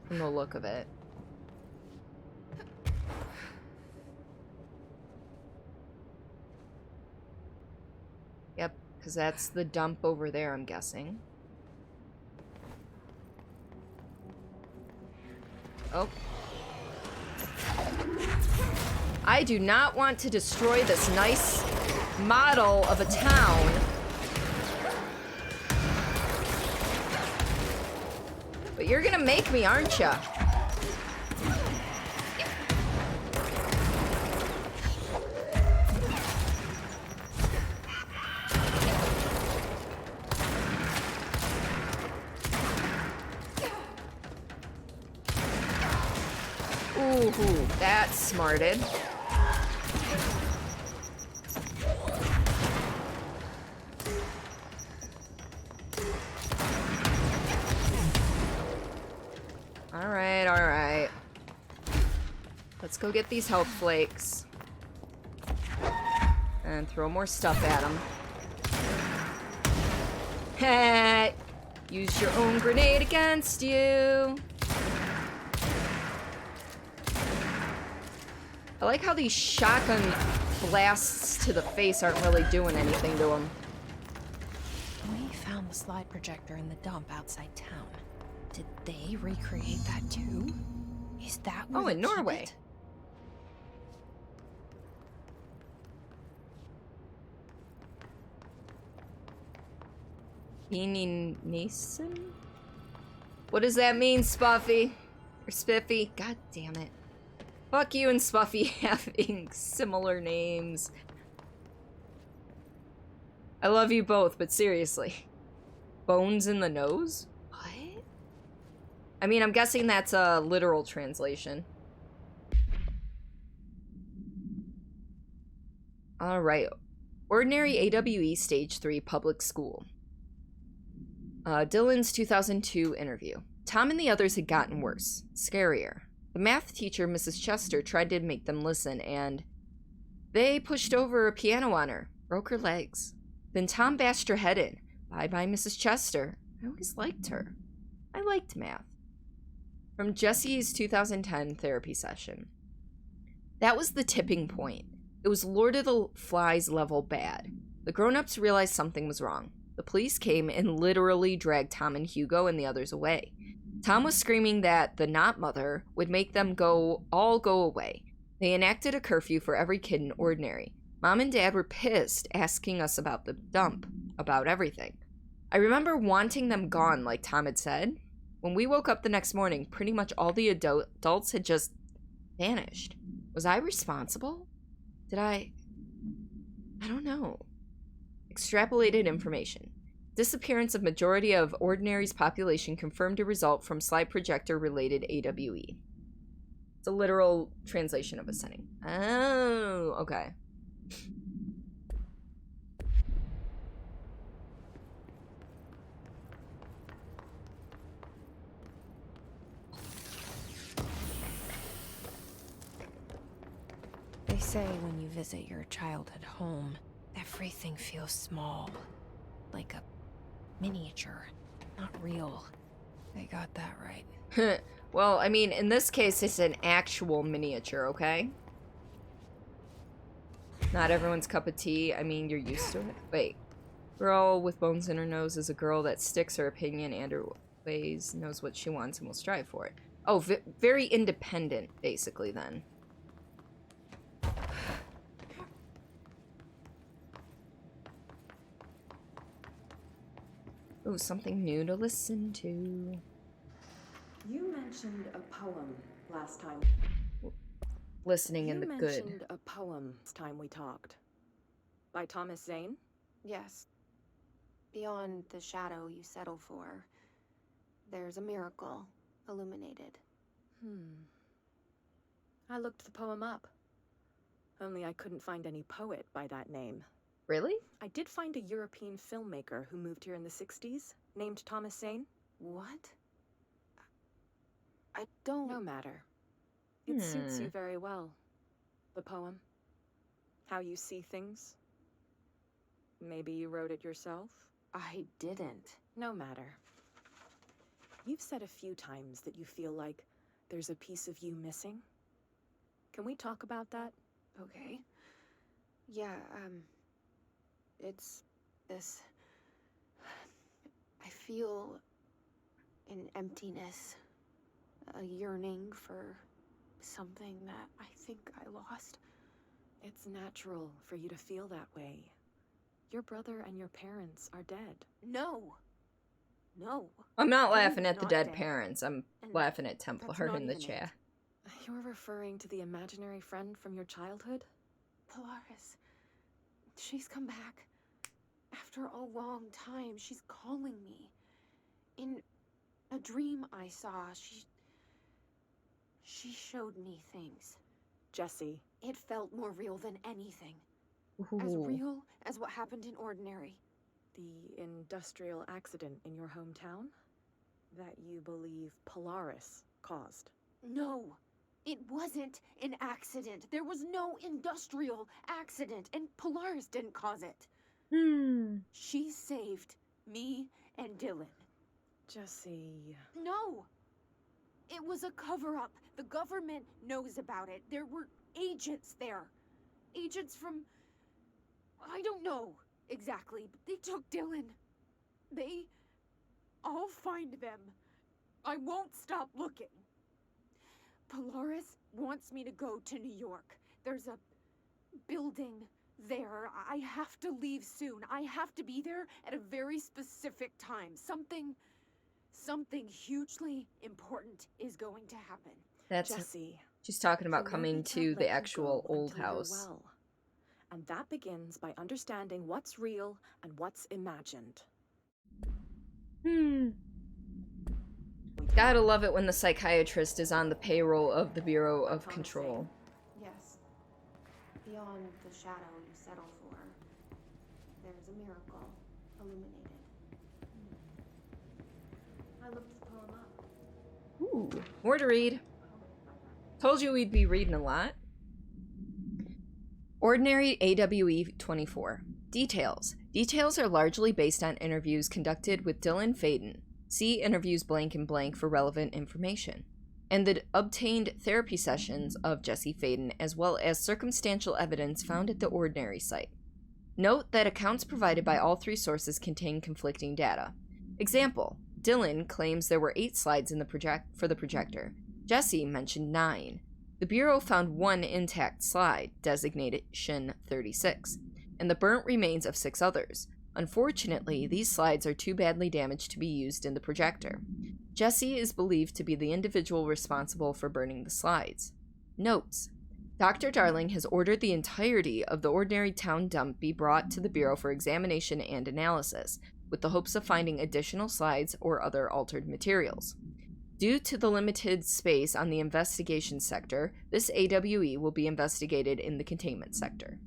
from the look of it. Yep, because that's the dump over there, I'm guessing. Oh. I do not want to destroy this nice model of a town. But you're gonna make me, aren't ya? Ooh, that's smarted. Alright, alright. Let's go get these health flakes. And throw more stuff at them. Hey! Use your own grenade against you! I like how these shotgun blasts to the face aren't really doing anything to him. We found the slide projector in the dump outside town. Did they recreate that too? Is that where Oh, they in keep Norway. it? Nason? What does that mean, Spuffy? Or Spiffy? God damn it. Fuck you and Spuffy having similar names. I love you both, but seriously. Bones in the nose? What? I mean, I'm guessing that's a literal translation. Alright. Ordinary AWE Stage 3 Public School. Dylan's 2002 interview. Tom and the others had gotten worse. Scarier. The math teacher, Mrs. Chester, tried to make them listen, and they pushed over a piano on her. Broke her legs. Then Tom bashed her head in. Bye-bye, Mrs. Chester. I always liked her. I liked math. From Jesse's 2010 therapy session. That was the tipping point. It was Lord of the Flies level bad. The grown-ups realized something was wrong. The police came and literally dragged Tom and Hugo and the others away. Tom was screaming that the not mother would make them all go away. They enacted a curfew for every kid in Ordinary. Mom and Dad were pissed, asking us about the dump, about everything. I remember wanting them gone, like Tom had said. When we woke up the next morning, pretty much all the adults had just vanished. Was I responsible? Did I don't know. Extrapolated information. Disappearance of majority of Ordinary's population confirmed a result from slide projector related AWE. It's a literal translation of a setting. Oh, okay. They say when you visit your childhood home, everything feels small. Like a miniature, not real. They got that right. Well, I mean, in this case, it's an actual miniature, okay? Not everyone's cup of tea. I mean, you're used to it. Wait. Girl with bones in her nose is a girl that sticks her opinion and her ways, knows what she wants, and will strive for it. Oh, very independent, basically, then. Ooh, something new to listen to. You mentioned a poem last time. listening in the You good. mentioned a poem last time we talked. By Thomas Zane? Yes. Beyond the shadow you settle for, there's a miracle illuminated. I looked the poem up. Only I couldn't find any poet by that name. Really? I did find a European filmmaker who moved here in the 60s, named Thomas Zane. What? I don't... No matter. It suits you very well. The poem. How you see things. Maybe you wrote it yourself? I didn't. No matter. You've said a few times that you feel like there's a piece of you missing. Can we talk about that? Okay. Yeah, it's this... I feel an emptiness, a yearning for something that I think I lost. It's natural for you to feel that way. Your brother and your parents are dead. No. No. I'm not They're laughing at the not dead dead. parents. I'm And laughing at that's Templar not in the even it. chat. You're referring to the imaginary friend from your childhood? Polaris. She's come back. After a long time, she's calling me. In a dream I saw, she showed me things. Jesse. It felt more real than anything. As Ooh. real as what happened in Ordinary. The industrial accident in your hometown? That you believe Polaris caused. No, it wasn't an accident. There was no industrial accident, and Polaris didn't cause it. She saved me and Dylan. Jesse... No! It was a cover-up. The government knows about it. There were agents there. Agents from... I don't know exactly, but they took Dylan. I'll find them. I won't stop looking. Polaris wants me to go to New York. There's a building there. I have to leave soon. I have to be there at a very specific time. Something hugely important is going to happen. That's Jesse. she's talking about you know coming we to can't the let you actual go old until you're house. well. And that begins by understanding what's real and what's imagined. Gotta love it when the psychiatrist is on the payroll of the Bureau of Control. Yes. Beyond the shadow you settle for, there's a miracle illuminated. I looked the poem up. Ooh, more to read. Told you we'd be reading a lot. Ordinary AWE 24. Details. Details are largely based on interviews conducted with Dylan Faden. See interviews blank and blank for relevant information. And the obtained therapy sessions of Jesse Faden, as well as circumstantial evidence found at the Ordinary site. Note that accounts provided by all three sources contain conflicting data. Example, Dylan claims there were 8 slides in for the projector. Jesse mentioned 9. The Bureau found 1 intact slide, designation 36, and the burnt remains of 6 others. Unfortunately, these slides are too badly damaged to be used in the projector. Jesse is believed to be the individual responsible for burning the slides. Notes. Dr. Darling has ordered the entirety of the Ordinary Town dump be brought to the Bureau for examination and analysis, with the hopes of finding additional slides or other altered materials. Due to the limited space on the investigation sector, this AWE will be investigated in the containment sector.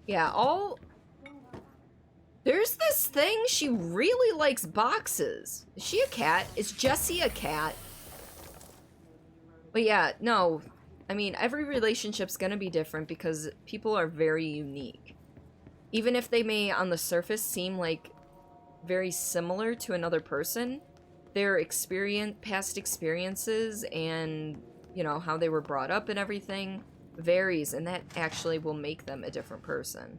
Yeah, there's this thing, she really likes boxes. Is she a cat? Is Jessie a cat? But yeah, no. I mean, every relationship's gonna be different because people are very unique. Even if they may, on the surface, seem like very similar to another person, their past experiences and, you know, how they were brought up and everything varies, and that actually will make them a different person.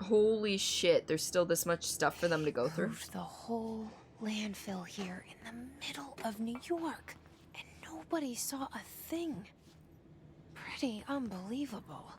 Holy shit, there's still this much stuff for them to go through. Moved the whole landfill here in the middle of New York, and nobody saw a thing. Pretty unbelievable.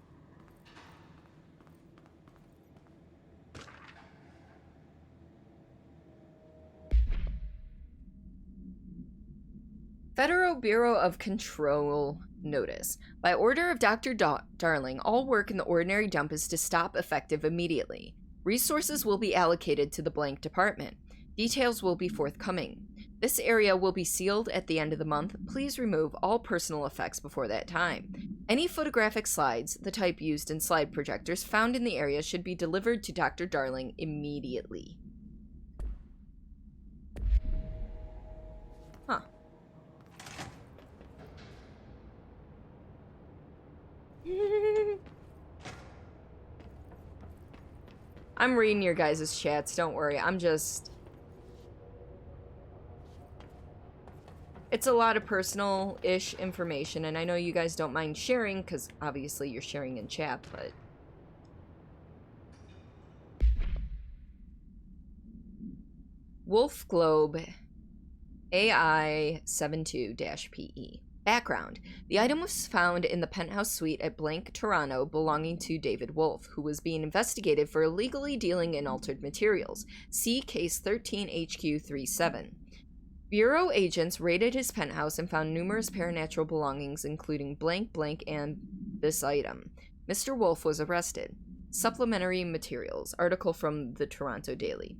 Federal Bureau of Control notice. By order of Dr. Darling, all work in the ordinary dump is to stop effective immediately. Resources will be allocated to the blank department. Details will be forthcoming. This area will be sealed at the end of the month. Please remove all personal effects before that time. Any photographic slides, the type used in slide projectors, found in the area should be delivered to Dr. Darling immediately. Huh. I'm reading your guys' chats, don't worry. It's a lot of personal-ish information, and I know you guys don't mind sharing, because obviously you're sharing in chat, but... Wolf Globe AI72-PE. Background. The item was found in the penthouse suite at Blank, Toronto, belonging to David Wolf, who was being investigated for illegally dealing in altered materials. See Case 13HQ37. Bureau agents raided his penthouse and found numerous paranatural belongings, including blank, blank, and this item. Mr. Wolf was arrested. Supplementary materials. Article from the Toronto Daily.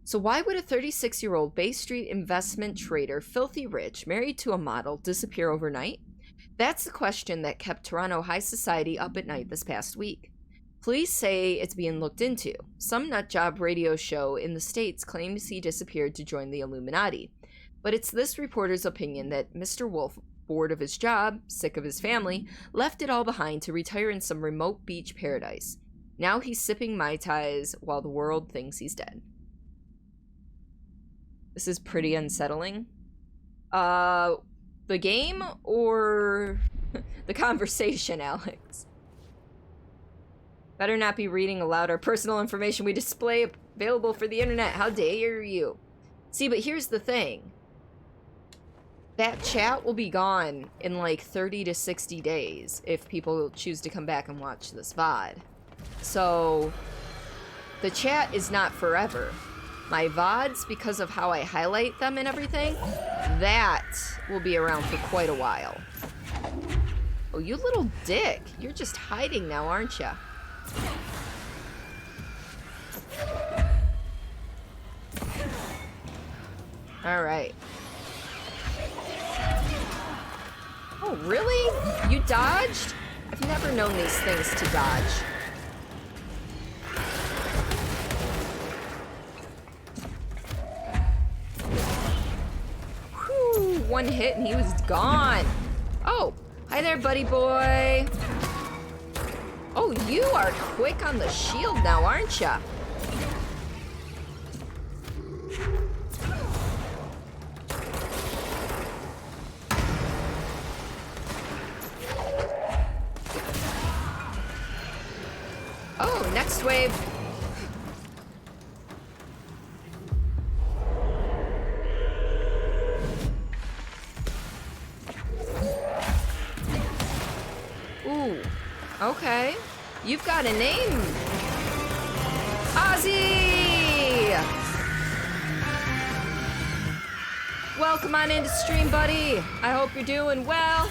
So why would a 36-year-old Bay Street investment trader, filthy rich, married to a model, disappear overnight? That's the question that kept Toronto high society up at night this past week. Police say it's being looked into. Some nutjob radio show in the States claims he disappeared to join the Illuminati. But it's this reporter's opinion that Mr. Wolf, bored of his job, sick of his family, left it all behind to retire in some remote beach paradise. Now he's sipping Mai Tais while the world thinks he's dead. This is pretty unsettling. The game or the conversation, Alex? Better not be reading aloud our personal information we display available for the internet. How dare you? See, but here's the thing. That chat will be gone in like 30 to 60 days if people choose to come back and watch this VOD. So, the chat is not forever. My VODs, because of how I highlight them and everything, that will be around for quite a while. Oh, you little dick. You're just hiding now, aren't you? Alright. Oh, really? You dodged? I've never known these things to dodge. Whew, one hit and he was gone. Oh, hi there, buddy boy. Oh, you are quick on the shield now, aren't ya? Oh, next wave. Ooh, okay. You've got a name. Ozzy! Welcome on into stream, buddy. I hope you're doing well.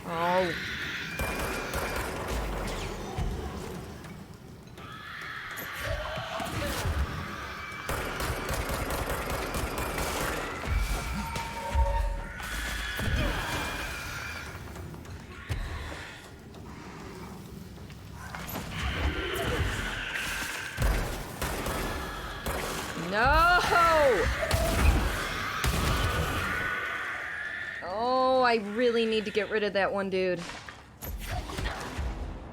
Oh. No! Oh, I really need to get rid of that one dude.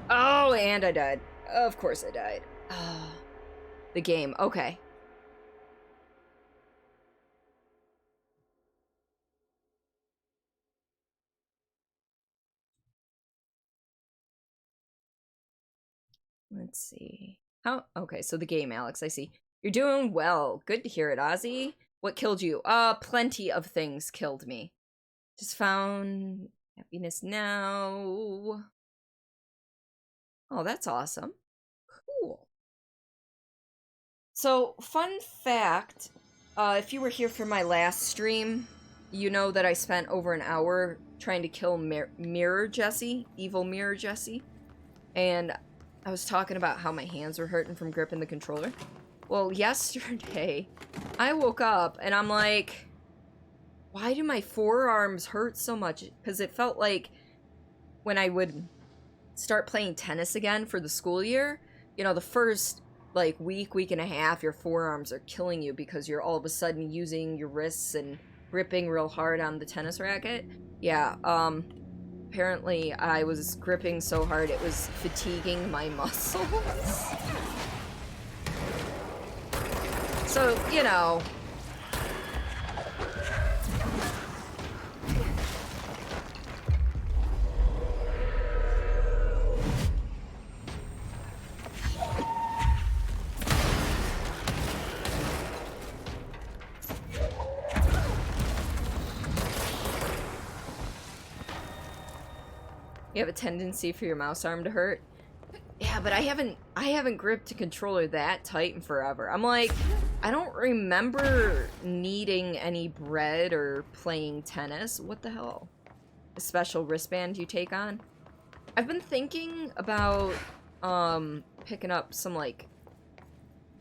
Oh, and I died. Of course I died. The game. Okay. Let's see. How? Okay, so the game, Alex. I see. You're doing well. Good to hear it, Ozzy. What killed you? Plenty of things killed me. Just found happiness now. Oh, that's awesome. Cool. So, fun fact, If you were here for my last stream, you know that I spent over an hour trying to kill Mirror Jessie, evil Mirror Jessie. And I was talking about how my hands were hurting from gripping the controller. Well, yesterday, I woke up and I'm like, why do my forearms hurt so much? Because it felt like when I would start playing tennis again for the school year, you know, the first like week and a half, your forearms are killing you because you're all of a sudden using your wrists and gripping real hard on the tennis racket. Yeah, apparently I was gripping so hard it was fatiguing my muscles. So, you know. You have a tendency for your mouse arm to hurt. Yeah, but I haven't gripped a controller that tight in forever. I'm like, I don't remember needing any bread or playing tennis. What the hell? A special wristband you take on? I've been thinking about picking up some like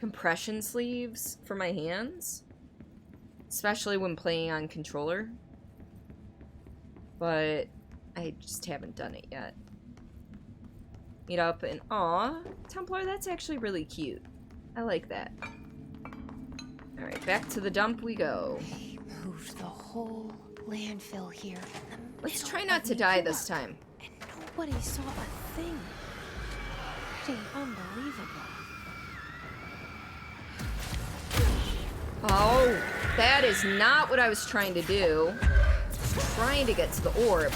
compression sleeves for my hands, especially when playing on controller. But I just haven't done it yet. Meet up and aw, Templar, that's actually really cute. I like that. Alright, back to the dump we go. They moved the whole landfill here. Let's try not to die this time. And nobody saw a thing. Pretty unbelievable. Oh, that is not what I was trying to do. I was trying to get to the orb,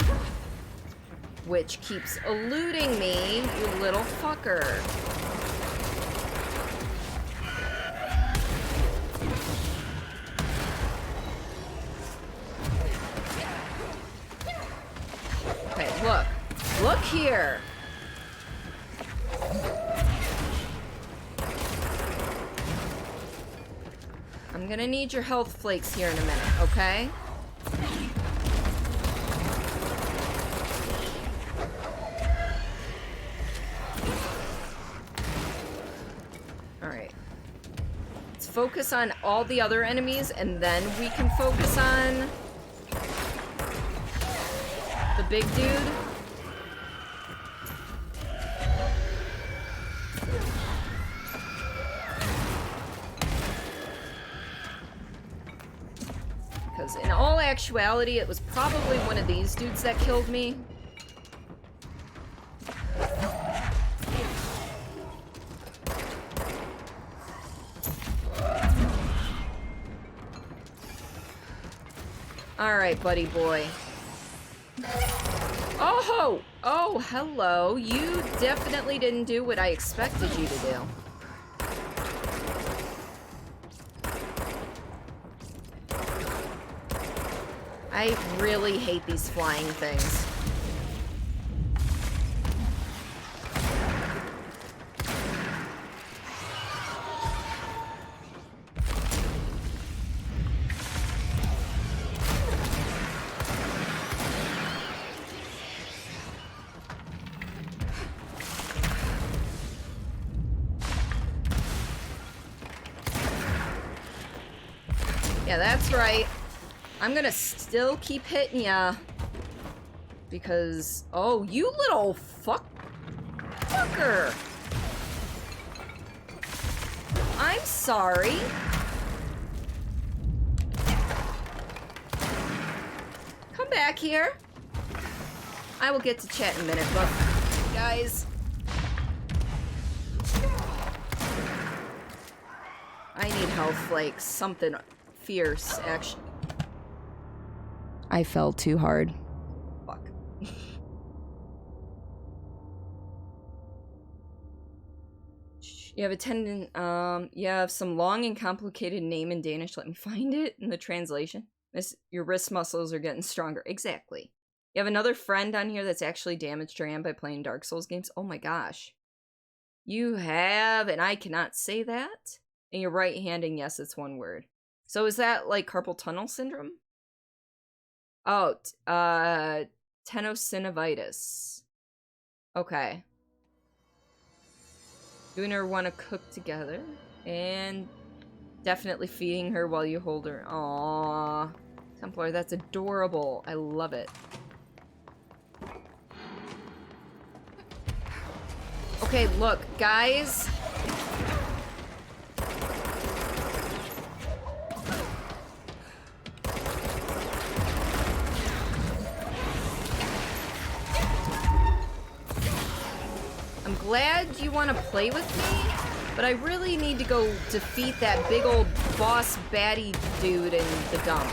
which keeps eluding me, you little fucker. Okay, look. Look here. I'm gonna need your health flakes here in a minute, okay? Alright. Let's focus on all the other enemies, and then we can focus on the big dude. Because in all actuality, it was probably one of these dudes that killed me. Alright, buddy boy. Oh! Oh, hello. You definitely didn't do what I expected you to do. I really hate these flying things. Yeah, that's right. I'm gonna still keep hitting ya. Because, oh, you little fucker. I'm sorry. Come back here. I will get to chat in a minute, but guys. I need health flakes. Something fierce, actually. I fell too hard. Fuck. You have some long and complicated name in Danish. Let me find it in the translation. Your wrist muscles are getting stronger. Exactly. You have another friend on here that's actually damaged your hand by playing Dark Souls games. Oh my gosh. You have, and I cannot say that. And you're right-handed, yes, it's one word. So is that like carpal tunnel syndrome? Oh, tenosynovitis. Okay. You and her want to cook together, and definitely feeding her while you hold her. Aww. Templar, that's adorable. I love it. Okay, look, guys. I'm glad you want to play with me, but I really need to go defeat that big old boss baddie dude in the dump.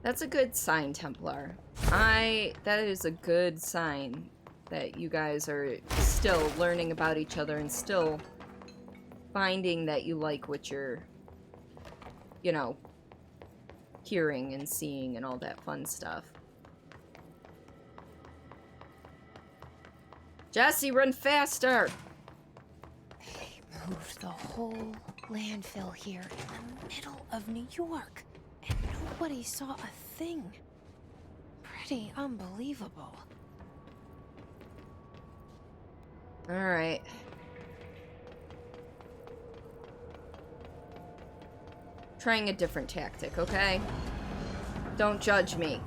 That's a good sign, Templar. That is a good sign that you guys are still learning about each other and still finding that you like what you're, you know, hearing and seeing and all that fun stuff. Jesse, run faster! They moved the whole landfill here in the middle of New York. And nobody saw a thing. Pretty unbelievable. Alright. Trying a different tactic, okay? Don't judge me.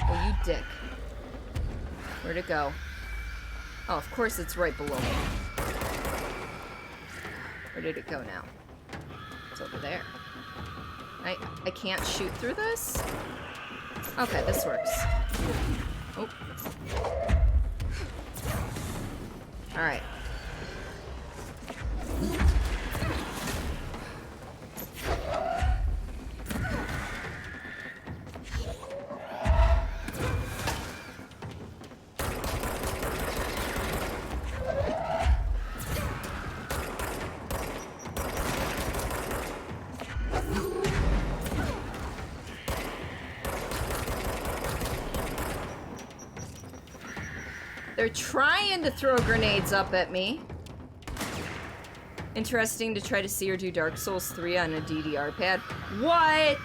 Oh, you dick. Where'd it go? Oh, of course it's right below me. Where did it go now? It's over there. I can't shoot through this? Okay, this works. Oh. Alright. They're trying to throw grenades up at me. Interesting to try to see her do Dark Souls 3 on a DDR pad. What?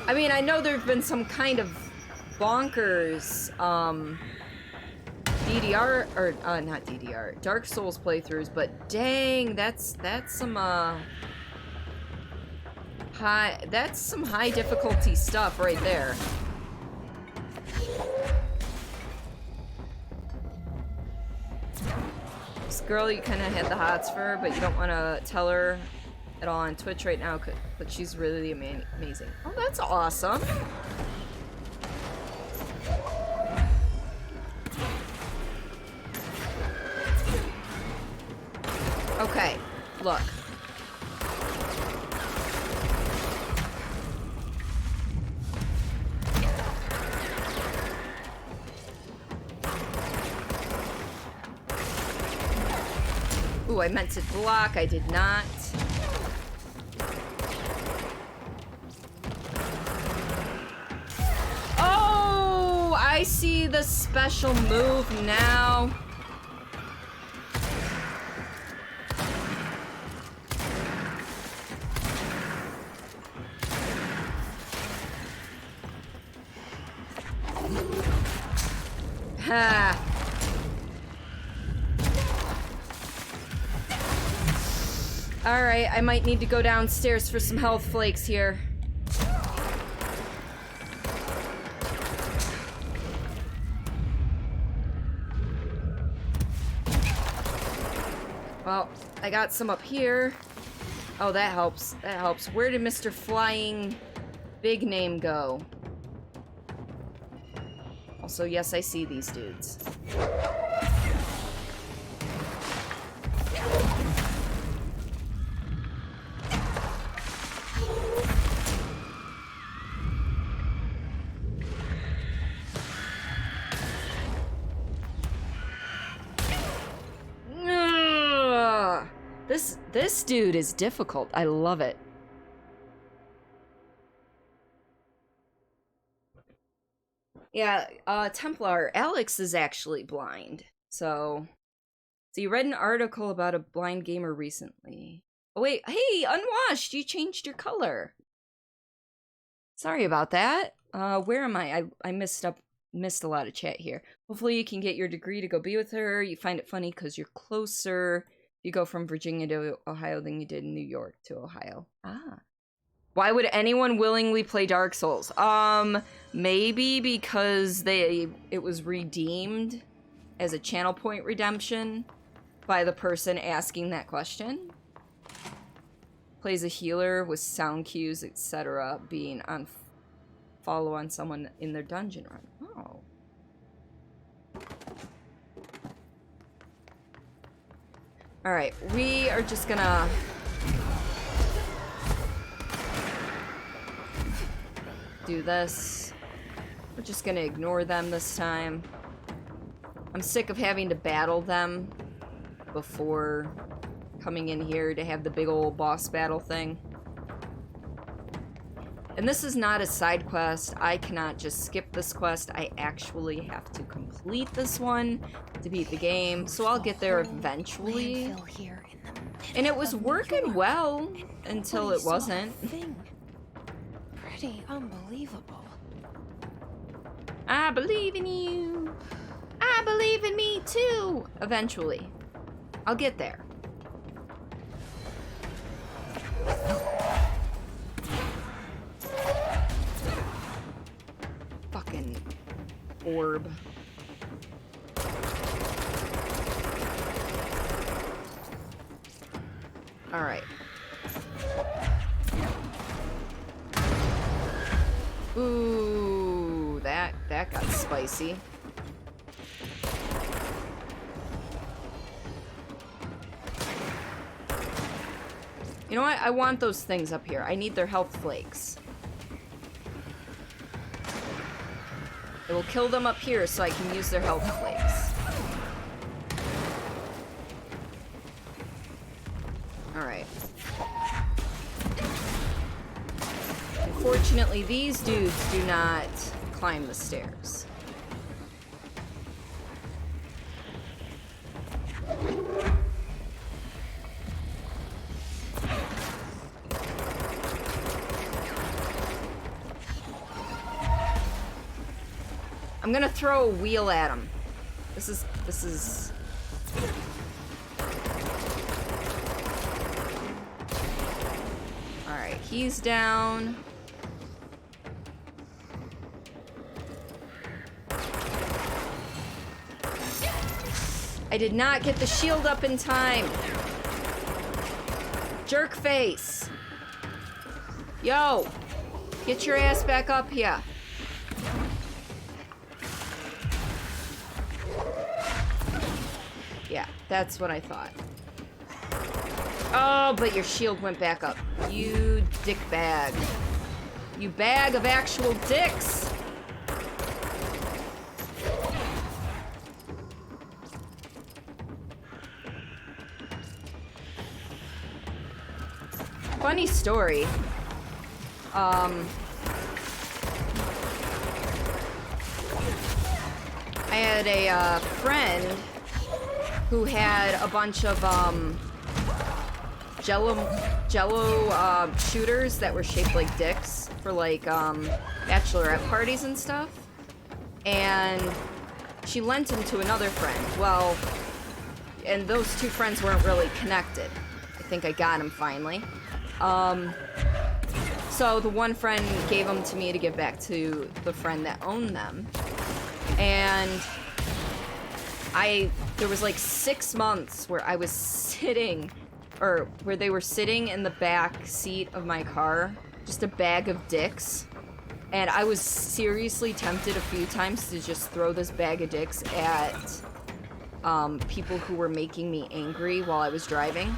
I mean, I know there've been some kind of bonkers, DDR, or, not DDR, Dark Souls playthroughs, but dang, that's some, that's some high difficulty stuff right there. This girl, you kind of had the hots for her, but you don't want to tell her at all on Twitch right now, but she's really amazing. Oh, that's awesome. Okay, look. Ooh, I meant to block. I did not. Oh, I see the special move now. Ha. Alright, I might need to go downstairs for some health flakes here. Well, I got some up here. Oh, that helps. That helps. Where did Mr. Flying Big Name go? Also, yes, I see these dudes. Ugh. This dude is difficult. I love it. Yeah, Templar, Alex is actually blind. So you read an article about a blind gamer recently. Oh wait, hey, Unwashed, you changed your color. Sorry about that. Where am I? I missed a lot of chat here. Hopefully you can get your degree to go be with her. You find it funny because you're closer. You go from Virginia to Ohio than you did in New York to Ohio. Ah. Why would anyone willingly play Dark Souls? Maybe because it was redeemed as a channel point redemption by the person asking that question. Plays a healer with sound cues, etc. being on follow on someone in their dungeon run. Oh. Alright, we are just gonna... do this. We're just gonna ignore them this time. I'm sick of having to battle them before coming in here to have the big old boss battle thing. And this is not a side quest. I cannot just skip this quest. I actually have to complete this one to beat the game. So I'll get there eventually. And it was working well until it wasn't. Pretty unbelievable. I believe in you. I believe in me too. Eventually. I'll get there. Fucking orb. All right. Ooh, that got spicy. You know what? I want those things up here. I need their health flakes. It will kill them up here so I can use their health flakes. Alright. Unfortunately, these dudes do not climb the stairs. I'm gonna throw a wheel at him. This is... Alright, he's down. I did not get the shield up in time. Jerk face. Yo, get your ass back up here. Yeah, that's what I thought. Oh, but your shield went back up. You dick bag. You bag of actual dicks. Funny story. I had a friend who had a bunch of jello shooters that were shaped like dicks for like bachelorette parties and stuff, and she lent them to another friend. Well, and those two friends weren't really connected. I think I got him finally. So the one friend gave them to me to give back to the friend that owned them. And there was like 6 months where I was sitting or where they were sitting in the back seat of my car, just a bag of dicks. And I was seriously tempted a few times to just throw this bag of dicks at people who were making me angry while I was driving.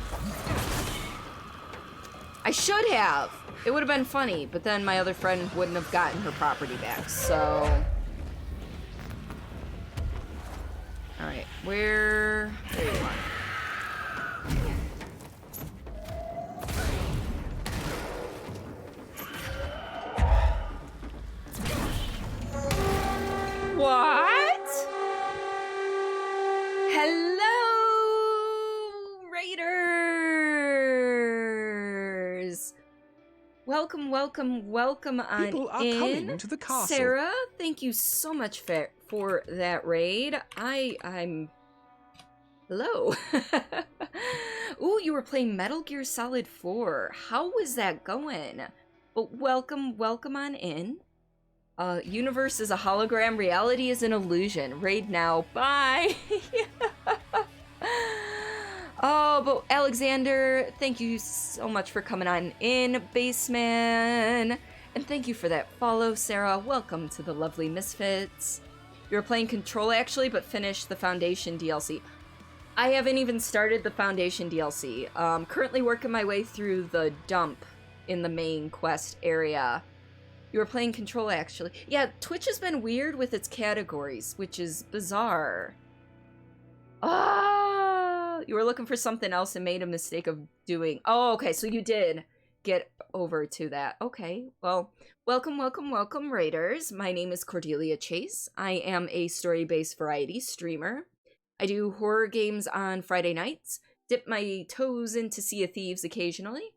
I should have. It would have been funny, but then my other friend wouldn't have gotten her property back, so... Alright, where you are. What? Hello, Raiders! Welcome, welcome, welcome on People are in. coming to the castle. Sarah, thank you so much for that raid. I'm... Hello. Ooh, you were playing Metal Gear Solid 4. How was that going? But welcome, welcome on in. Universe is a hologram, reality is an illusion. Raid now, bye! Oh, but Alexander, thank you so much for coming on in, Baseman. And thank you for that follow, Sarah. Welcome to the lovely Misfits. You were playing Control, actually, but finished the Foundation DLC. I haven't even started the Foundation DLC. Currently working my way through the dump in the main quest area. You were playing Control, actually. Yeah, Twitch has been weird with its categories, which is bizarre. Ah, you were looking for something else and made a mistake of doing... Oh, okay, so you did get over to that. Okay, well, welcome, welcome, welcome, Raiders. My name is Cordelia Chase. I am a story-based variety streamer. I do horror games on Friday nights, dip my toes into Sea of Thieves occasionally,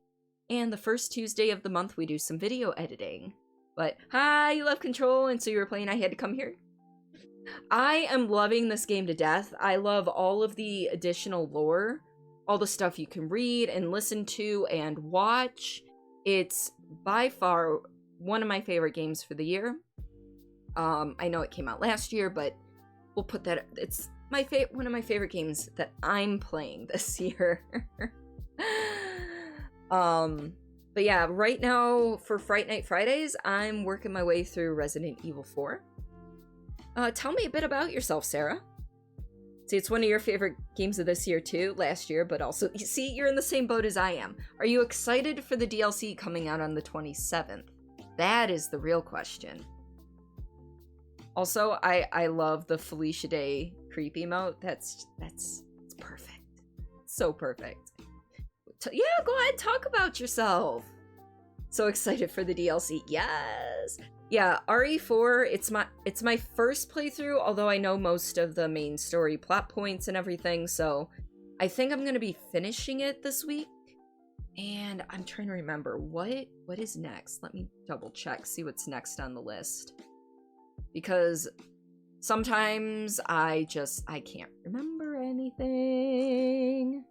and the first Tuesday of the month we do some video editing. But, hi, you love Control, and so you were playing, I had to come here. I am loving this game to death. I love all of the additional lore, all the stuff you can read and listen to and watch. It's by far one of my favorite games for the year. I know it came out last year, but we'll put that... It's one of my favorite games that I'm playing this year. But yeah, right now for Fright Night Fridays, I'm working my way through Resident Evil 4. Tell me a bit about yourself, Sarah. See, it's one of your favorite games of this year too, last year, but also, you see, you're in the same boat as I am. Are you excited for the DLC coming out on the 27th? That is the real question. Also, I love the Felicia Day creep emote. That's perfect. So perfect. Yeah, go ahead, talk about yourself. So excited for the DLC. Yes. Yeah, RE4, it's my first playthrough, although I know most of the main story plot points and everything, so I think I'm going to be finishing it this week. And I'm trying to remember what is next. Let me double check, see what's next on the list. Because sometimes I can't remember anything.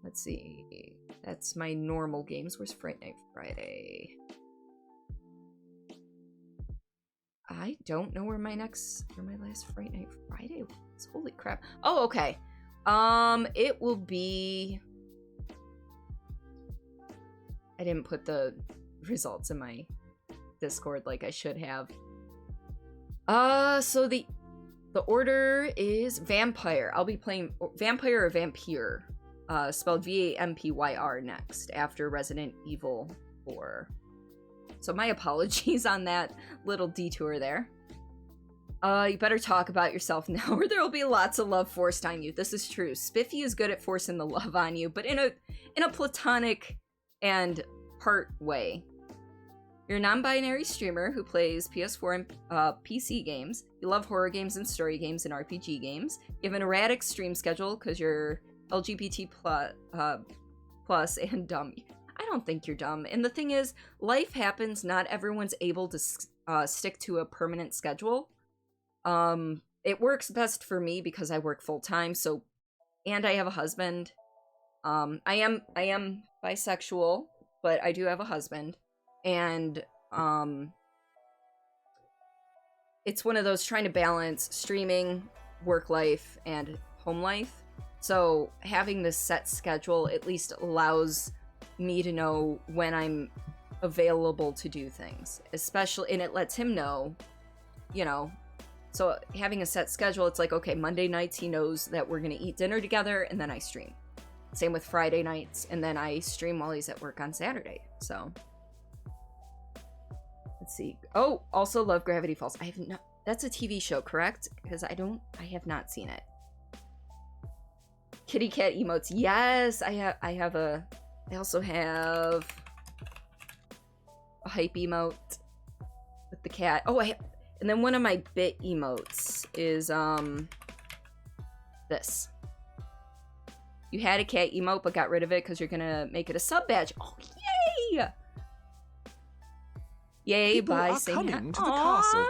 Let's see. That's my normal games. Where's Fright Night Friday? I don't know where my last Fright Night Friday was. Holy crap. Oh, okay. It will be... I didn't put the results in my Discord like I should have. So the order is Vampire. I'll be playing Vampire or Vampire. Spelled Vampyr next, after Resident Evil 4. So my apologies on that little detour there. You better talk about yourself now, or there'll be lots of love forced on you. This is true. Spiffy is good at forcing the love on you, but in a platonic and part way. You're a non-binary streamer who plays PS4 and PC games. You love horror games and story games and RPG games. You have an erratic stream schedule because you're LGBT plus and dumb. I don't think you're dumb. And the thing is, life happens. Not everyone's able to stick to a permanent schedule. It works best for me because I work full time. So, and I have a husband. I am bisexual, but I do have a husband, and it's one of those trying to balance streaming, work life, and home life. So having this set schedule at least allows me to know when I'm available to do things, especially, and it lets him know, you know. So having a set schedule, it's like, okay, Monday nights he knows that we're gonna eat dinner together, and then I stream. Same with Friday nights, and then I stream while he's at work on Saturday. So let's see. Oh, also love Gravity Falls. I have not. That's a TV show, correct? Because I have not seen it. Kitty cat emotes. Yes, I also have a hype emote with the cat. Oh, and then one of my bit emotes is this. You had a cat emote but got rid of it because you're gonna make it a sub badge. Oh, yay! Yay! People By are saying coming that. to the castle.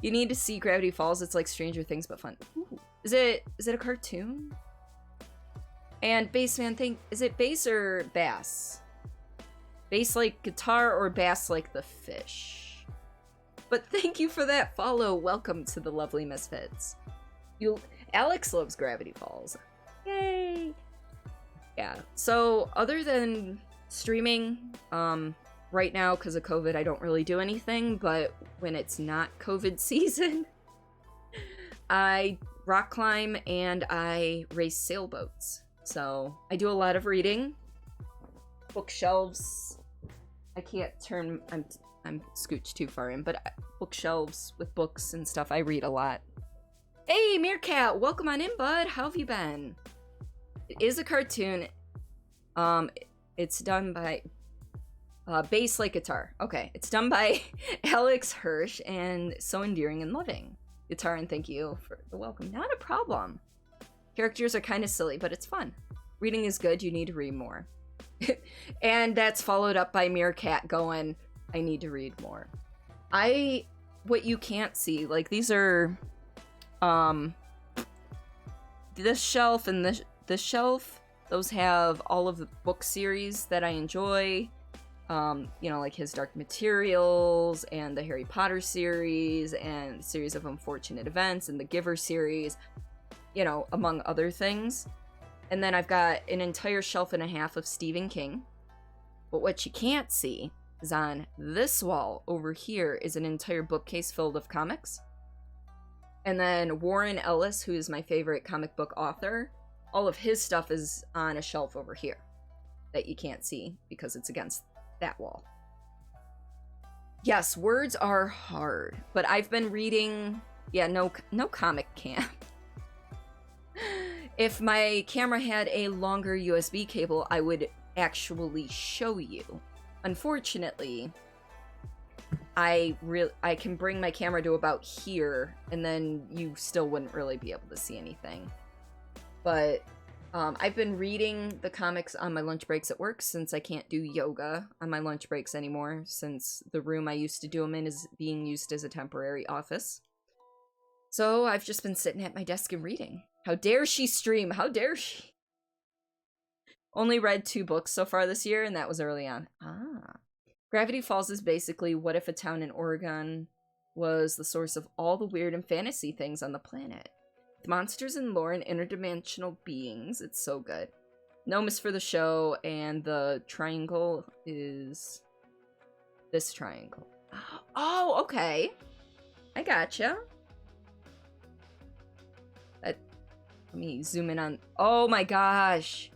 You need to see Gravity Falls. It's like Stranger Things but fun. Ooh. Is it a cartoon? And Bassman, is it bass or bass? Bass like guitar or bass like the fish? But thank you for that follow. Welcome to the lovely Misfits. Alex loves Gravity Falls. Yay! Yeah. So other than streaming, right now because of COVID, I don't really do anything. But when it's not COVID season, I rock climb and I race sailboats. So I do a lot of reading. Bookshelves. I can't turn. I'm scooched too far in, but bookshelves with books and stuff. I read a lot. Hey, Meerkat, welcome on in, bud. How have you been? It is a cartoon. It's done by Bass Like Guitar. Okay, it's done by Alex Hirsch and so endearing and loving. Guitar, and thank you for the welcome. Not a problem. Characters are kind of silly, but it's fun. Reading is good. You need to read more. And that's followed up by Meerkat going, I need to read more. What you can't see, like these are, this shelf and this shelf, those have all of the book series that I enjoy. You know, like his Dark Materials and the Harry Potter series and the series of Unfortunate Events and the Giver series, you know, among other things. And then I've got an entire shelf and a half of Stephen King. But what you can't see is on this wall over here is an entire bookcase filled of comics. And then Warren Ellis, who is my favorite comic book author, all of his stuff is on a shelf over here that you can't see because it's against that wall. Yes, words are hard, but I've been reading, yeah, no comic cam. If my camera had a longer USB cable, I would actually show you. Unfortunately, I can bring my camera to about here, and then you still wouldn't really be able to see anything. But I've been reading the comics on my lunch breaks at work since I can't do yoga on my lunch breaks anymore, since the room I used to do them in is being used as a temporary office. So I've just been sitting at my desk and reading. How dare she stream? How dare she? Only read 2 books so far this year, and that was early on. Gravity Falls is basically what if a town in Oregon was the source of all the weird and fantasy things on the planet. With monsters and lore and interdimensional beings. It's so good. Gnome is for the show, and the triangle is this triangle. Oh, okay. I gotcha. Let me zoom in on... Oh my gosh.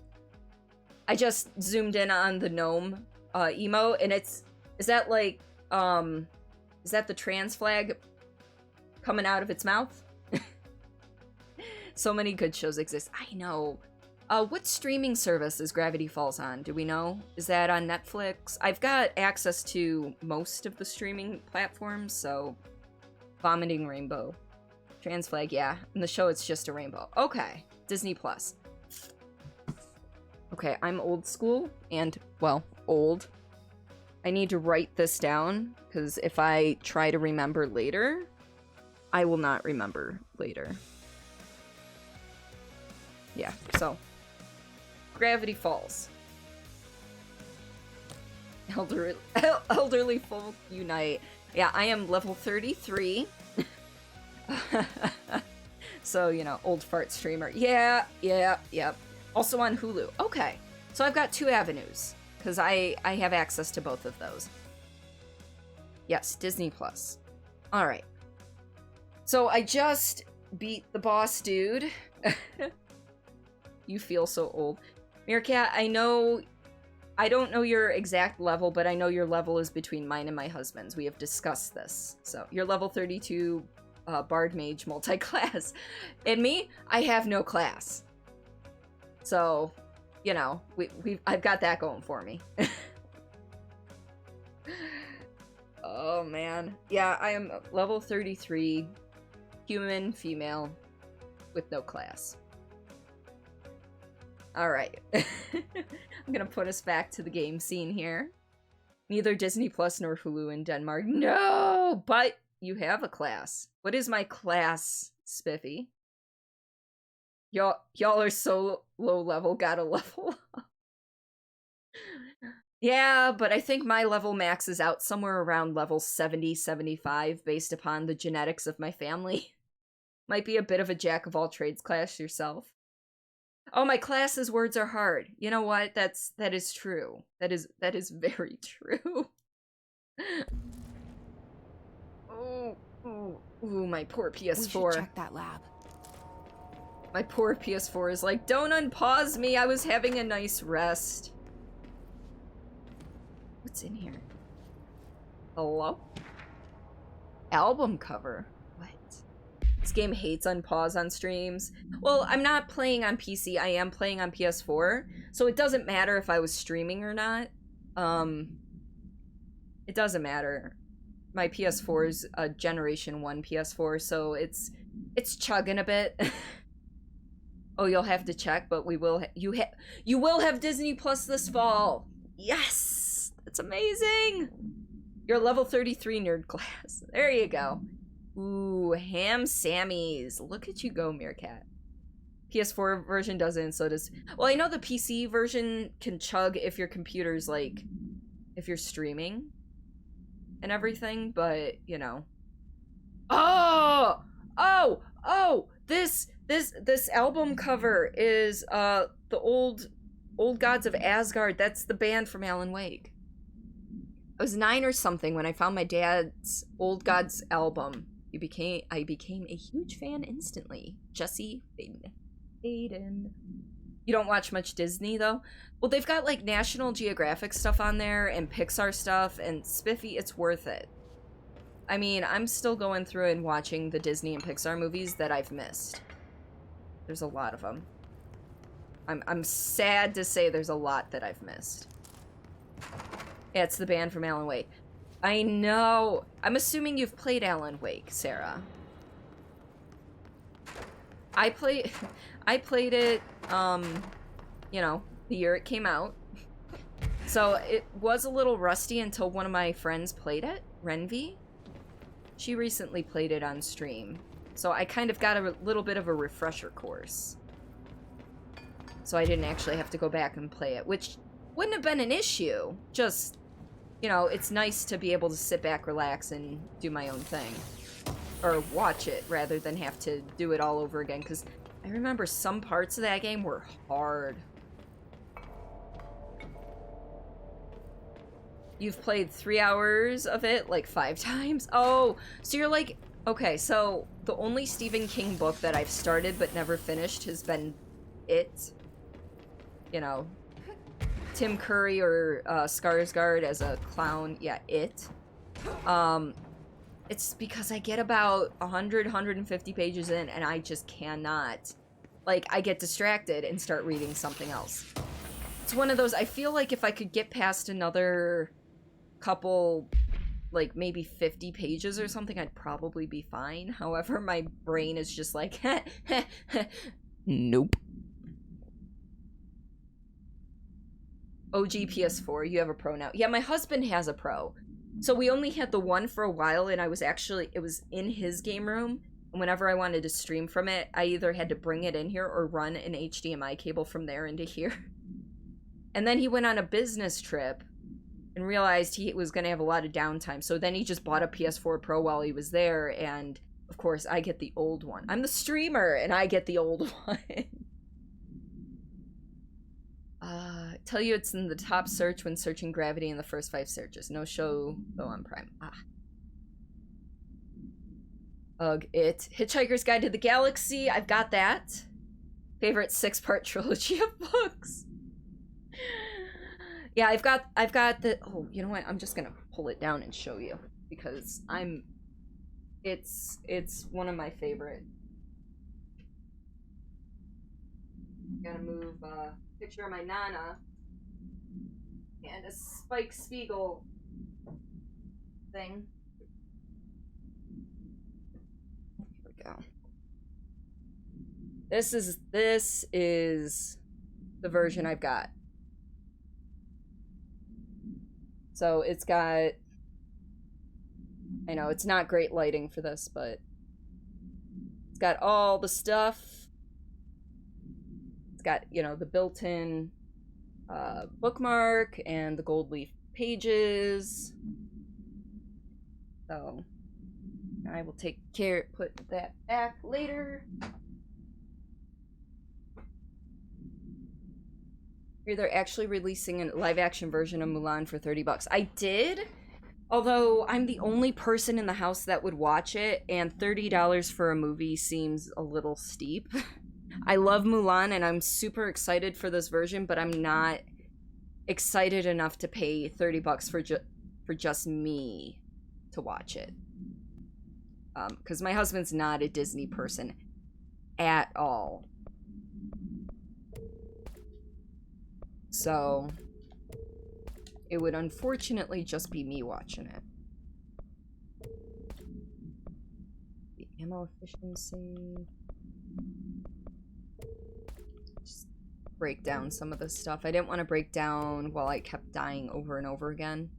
I just zoomed in on the gnome emote, and it's... Is that like... Is that the trans flag coming out of its mouth? So many good shows exist. I know. What streaming service is Gravity Falls on? Do we know? Is that on Netflix? I've got access to most of the streaming platforms, so... Vomiting Rainbow. Trans flag, yeah. In the show, it's just a rainbow. Okay. Disney Plus. Okay, I'm old school, and, well, old. I need to write this down, because if I try to remember later, I will not remember later. Yeah, so. Gravity Falls. Elderly folk unite. Yeah, I am level 33. So, you know, old fart streamer. Yeah. Also on Hulu. Okay. So I've got 2 avenues, because I have access to both of those. Yes, Disney Plus. All right. So I just beat the boss dude. You feel so old. Meerkat, I don't know your exact level, but I know your level is between mine and my husband's. We have discussed this. So you're level 32 Bard Mage multi-class. And me, I have no class. So, you know, I've got that going for me. Oh, man. Yeah, I am level 33, human, female, with no class. Alright. I'm gonna put us back to the game scene here. Neither Disney Plus nor Hulu in Denmark. No! But you have a class. What is my class, Spiffy? Y'all are so low level, gotta level up. Yeah, but I think my level maxes out somewhere around level 70, 75 based upon the genetics of my family. Might be a bit of a jack of all trades class yourself. Oh, my class's words are hard. You know what? That is true. That is very true. Ooh, my poor PS4. We should check that lab. My poor PS4 is like, don't unpause me, I was having a nice rest. What's in here? Hello? Album cover? What? This game hates unpause on streams. Well, I'm not playing on PC, I am playing on PS4, so it doesn't matter if I was streaming or not. It doesn't matter. My PS4 is a Generation 1 PS4, so it's chugging a bit. Oh, you'll have to check, but we will. You will have Disney Plus this fall. Yes, that's amazing. You're level 33 nerd class. There you go. Ooh, Ham Sammies. Look at you go, Meerkat. PS4 version doesn't, so does. Well, I know the PC version can chug if your computer's like, if you're streaming and everything, but you know. Oh! This album cover is the old Gods of Asgard. That's the band from Alan Wake. I was 9 or something when I found my dad's Old Gods album. I became a huge fan instantly. Jesse Faden. You don't watch much Disney though? Well, they've got like National Geographic stuff on there and Pixar stuff, and Spiffy, it's worth it. I mean, I'm still going through and watching the Disney and Pixar movies that I've missed. There's a lot of them. I'm sad to say there's a lot that I've missed. Yeah, it's the band from Alan Wake. I know. I'm assuming you've played Alan Wake, Sarah. I played it, you know, the year it came out. So it was a little rusty until one of my friends played it, Renvi. She recently played it on stream. So I kind of got a little bit of a refresher course. So I didn't actually have to go back and play it, which wouldn't have been an issue. Just, you know, it's nice to be able to sit back, relax, and do my own thing. Or watch it, rather than have to do it all over again, because I remember some parts of that game were hard. You've played 3 hours of it, like 5 times? Oh, so you're like... Okay, so the only Stephen King book that I've started but never finished has been It. You know, Tim Curry or Skarsgård as a clown. Yeah, It. It's because I get about 100, 150 pages in and I just cannot. Like, I get distracted and start reading something else. It's one of those, I feel like if I could get past another couple, like maybe 50 pages or something, I'd probably be fine. However, my brain is just like, nope. OG PS4, you have a Pro now. Yeah, my husband has a Pro. So we only had the one for a while, and it was in his game room. And whenever I wanted to stream from it, I either had to bring it in here or run an HDMI cable from there into here. And then he went on a business trip and realized he was going to have a lot of downtime. So then he just bought a PS4 Pro while he was there, and Of course, I get the old one. I'm the streamer, and I get the old one. Tell you it's in the top search when searching Gravity in the first 5 searches. No show, though, on Prime. Ugh, it. Hitchhiker's Guide to the Galaxy. I've got that. Favorite 6-part trilogy of books. Yeah, I've got the... Oh, you know what? I'm just gonna pull it down and show you. Because It's one of my favorite. Gotta move a picture of my Nana. And a Spike Spiegel thing. Here we go. This is the version I've got. So it's got, I know it's not great lighting for this, but it's got all the stuff. It's got, you know, the built-in bookmark and the gold leaf pages. So I will take care, put that back later. They're actually releasing a live-action version of Mulan for $30. I did, although I'm the only person in the house that would watch it, and $30 for a movie seems a little steep. I love Mulan, and I'm super excited for this version, but I'm not excited enough to pay $30 for just me to watch it. Because my husband's not a Disney person at all. So it would unfortunately just be me watching it. The ammo efficiency. Just break down some of this stuff. I didn't want to break down while I kept dying over and over again.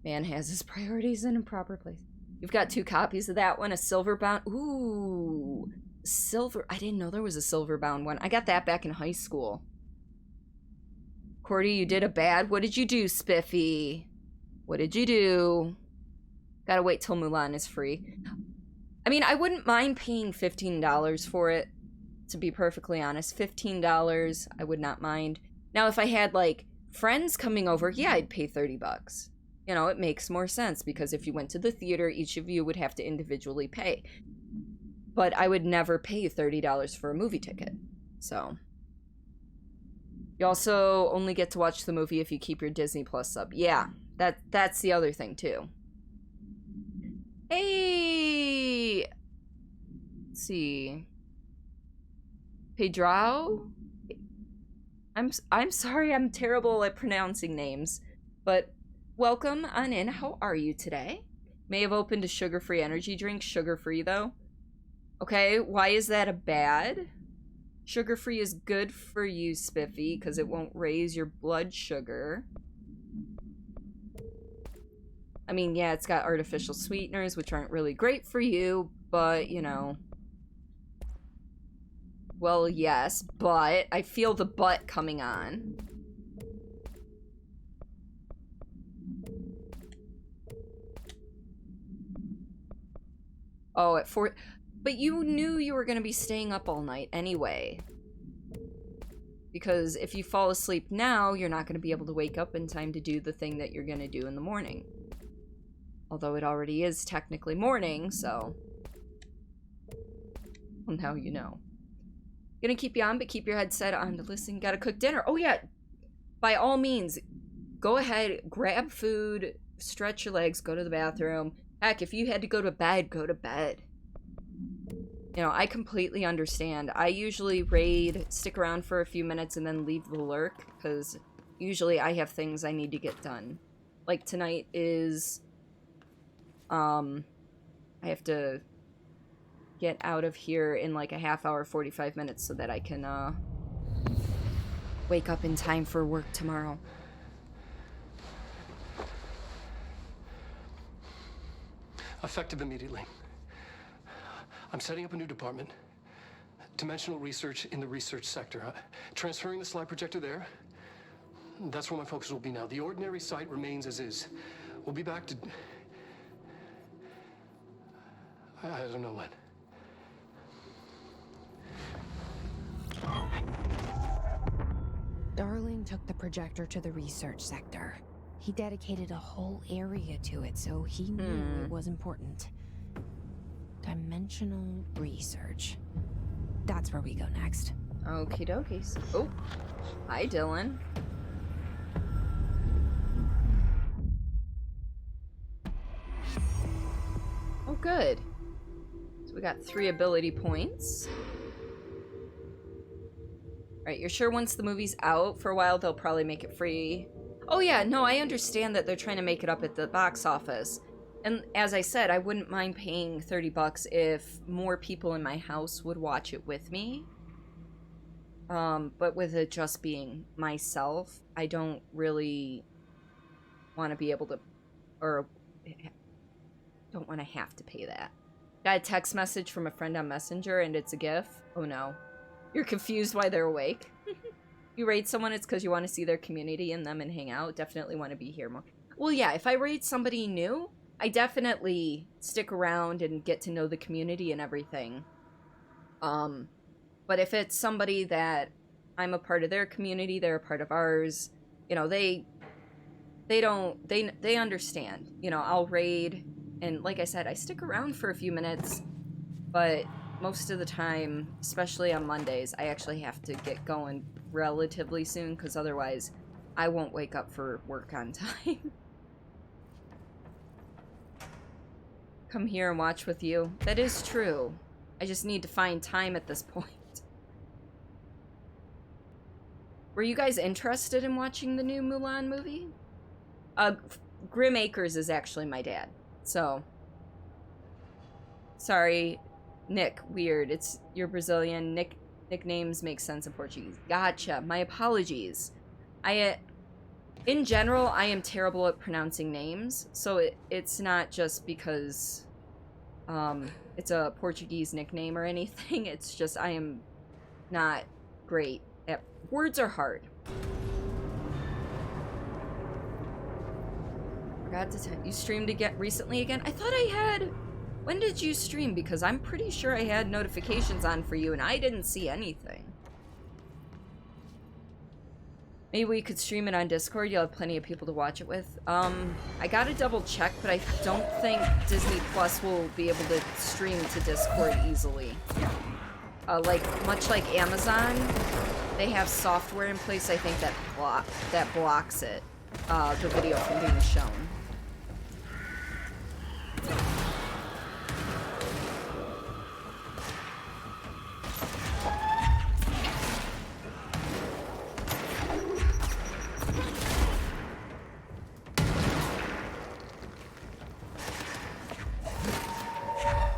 Man has his priorities in a proper place. You've got 2 copies of that one, a silver bound. Ooh, silver. I didn't know there was a silver bound one. I got that back in high school. Cordy, you did a bad. What did you do, Spiffy? What did you do? Gotta wait till Mulan is free. I mean, I wouldn't mind paying $15 for it, to be perfectly honest. $15, I would not mind. Now, if I had, like, friends coming over, yeah, I'd pay $30. You know, it makes more sense because if you went to the theater, each of you would have to individually pay. But I would never pay $30 for a movie ticket. So. You also only get to watch the movie if you keep your Disney Plus sub. Yeah, that's the other thing too. Hey! Let's see. Pedro? I'm sorry, I'm terrible at pronouncing names. But welcome on in. How are you today? May have opened a sugar-free energy drink. Sugar-free, though. Okay, why is that a bad? Sugar-free is good for you, Spiffy, because it won't raise your blood sugar. I mean, yeah, it's got artificial sweeteners, which aren't really great for you, but, you know. Well, yes, but I feel the but coming on. Oh, at 4... But you knew you were going to be staying up all night anyway. Because if you fall asleep now, you're not going to be able to wake up in time to do the thing that you're going to do in the morning. Although it already is technically morning, so... Well, now you know. Gonna keep you on, but keep your headset on to listen. Gotta cook dinner. Oh, yeah. By all means, go ahead, grab food, stretch your legs, go to the bathroom. Heck, if you had to go to bed, go to bed. You know, I completely understand. I usually raid, stick around for a few minutes, and then leave the lurk, because usually I have things I need to get done. Like tonight is, I have to get out of here in like a half hour, 45 minutes, so that I can, wake up in time for work tomorrow. Effective immediately. I'm setting up a new department. Dimensional research in the research sector. Transferring the slide projector there. That's where my focus will be now. The ordinary site remains as is. We'll be back to... I don't know when. Darling took the projector to the research sector. He dedicated a whole area to it, so he knew it was important. Dimensional research. That's where we go next. Okie dokies. Oh, hi, Dylan. Oh, good. So we got 3 ability points. Right, you're sure once the movie's out for a while, they'll probably make it free? Oh yeah, no, I understand that they're trying to make it up at the box office. And as I said, I wouldn't mind paying $30 if more people in my house would watch it with me. But with it just being myself, I don't really want to be able to, or don't want to have to pay that. Got a text message from a friend on Messenger and it's a GIF. Oh no. You're confused why they're awake. You raid someone, it's because you want to see their community and them and hang out. Definitely want to be here more. Well, yeah, if I raid somebody new, I definitely stick around and get to know the community and everything. But if it's somebody that I'm a part of their community, they're a part of ours, you know, they understand. You know, I'll raid, and like I said, I stick around for a few minutes, but most of the time, especially on Mondays, I actually have to get going relatively soon, because otherwise I won't wake up for work on time. Come here and watch with you. That is true. I just need to find time at this point. Were you guys interested in watching the new Mulan movie? Grim Acres is actually my dad, so... Sorry, Nick, weird. It's you're Brazilian. Nicknames make sense in Portuguese. Gotcha. My apologies. In general, I am terrible at pronouncing names, so it's not just because it's a Portuguese nickname or anything. It's just I am not great at words are hard. Forgot to tell you streamed again recently again. I thought I had. When did you stream? Because I'm pretty sure I had notifications on for you and I didn't see anything. Maybe we could stream it on Discord. You'll have plenty of people to watch it with. I gotta double check, but I don't think Disney Plus will be able to stream to Discord easily. Much like Amazon, they have software in place, I think, that blocks it, the video from being shown.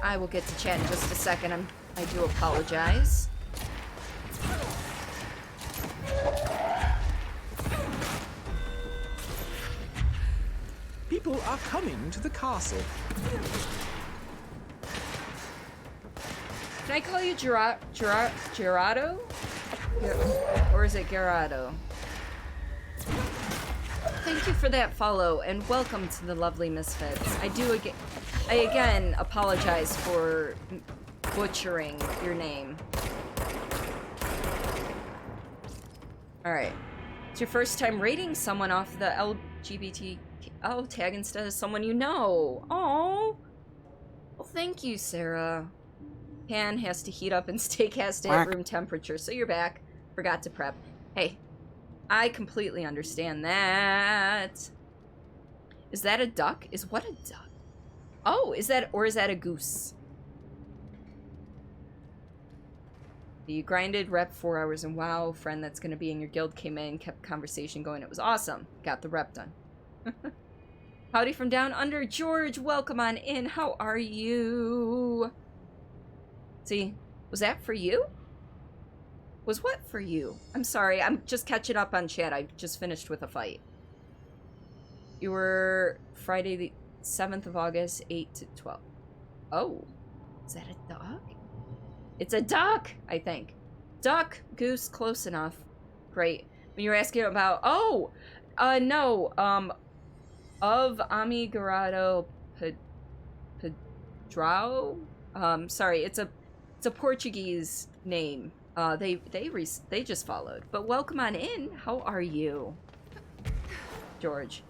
I will get to chat in just a second. I do apologize. People are coming to the castle. Can I call you Gerardo? Or is it Gerardo? Thank you for that follow, and welcome to the lovely Misfits. I again apologize for butchering your name. Alright. It's your first time rating someone off the LGBT... Oh, tag instead of someone you know. Oh. Well, thank you, Sarah. Pan has to heat up and steak has to hit room temperature, so you're back. Forgot to prep. Hey, I completely understand that. Is that a duck? Is what a duck? Oh, is that a goose? You grinded, rep 4 hours, and wow, friend that's gonna be in your guild came in, kept conversation going. It was awesome. Got the rep done. Howdy from down under. George, welcome on in. How are you? See, was that for you? Was what for you? I'm sorry, I'm just catching up on chat. I just finished with a fight. You were Friday the 7th of August, 8 to 12. Oh, is that a duck? It's a duck, I think. Duck, goose, close enough. Great. When you were asking about, no, of Amigarado Pedrao. Sorry, it's a Portuguese name. They just followed. But welcome on in. How are you, George?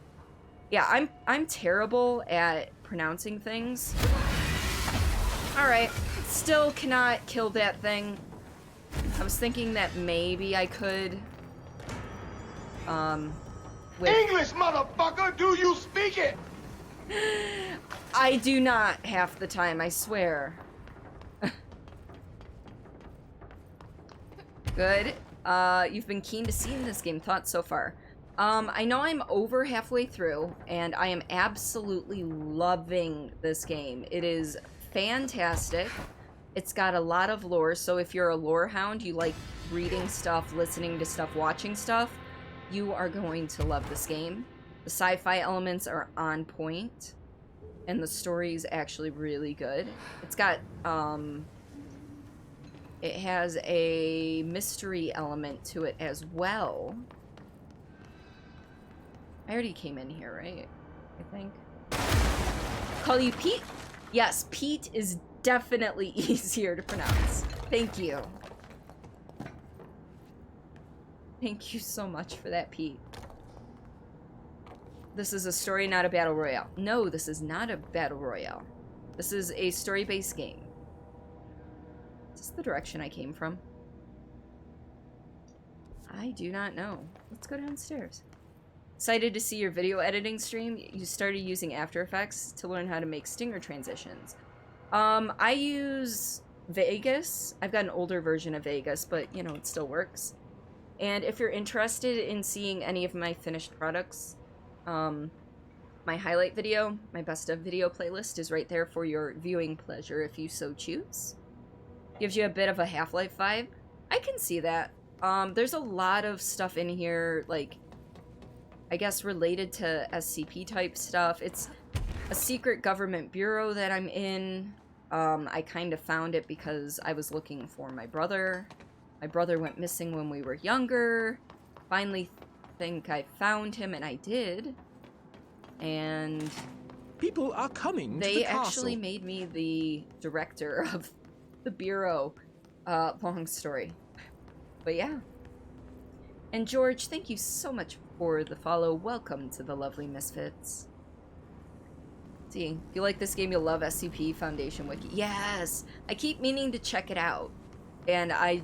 Yeah, I'm terrible at pronouncing things. All right, still cannot kill that thing. I was thinking that maybe I could. English, motherfucker! Do you speak it? I do not half the time, I swear. Good. You've been keen to see in this game. Thoughts so far? I know I'm over halfway through, and I am absolutely loving this game. It is fantastic. It's got a lot of lore, so if you're a lore hound, you like reading stuff, listening to stuff, watching stuff, you are going to love this game. The sci-fi elements are on point, and the story is actually really good. It's got, it has a mystery element to it as well. I already came in here, right? I think. Call you Pete? Yes, Pete is definitely easier to pronounce. Thank you. Thank you so much for that, Pete. This is a story, not a battle royale. No, this is not a battle royale. This is a story-based game. Is this the direction I came from? I do not know. Let's go downstairs. Excited to see your video editing stream. You started using After Effects to learn how to make stinger transitions. I use Vegas. I've got an older version of Vegas, but, you know, it still works. And if you're interested in seeing any of my finished products, my highlight video, my best of video playlist is right there for your viewing pleasure if you so choose. Gives you a bit of a Half-Life vibe. I can see that. There's a lot of stuff in here, like, I guess related to SCP type stuff. It's a secret government bureau that I'm in. I kind of found it because I was looking for my brother. My brother went missing when we were younger. Finally think I found him, and I did. And People are coming to they the castle. actually made me the director of the bureau. Long story. But yeah. And George, thank you so much for the follow. Welcome to the lovely Misfits. See, if you like this game, you'll love SCP Foundation Wiki. Yes! I keep meaning to check it out. And I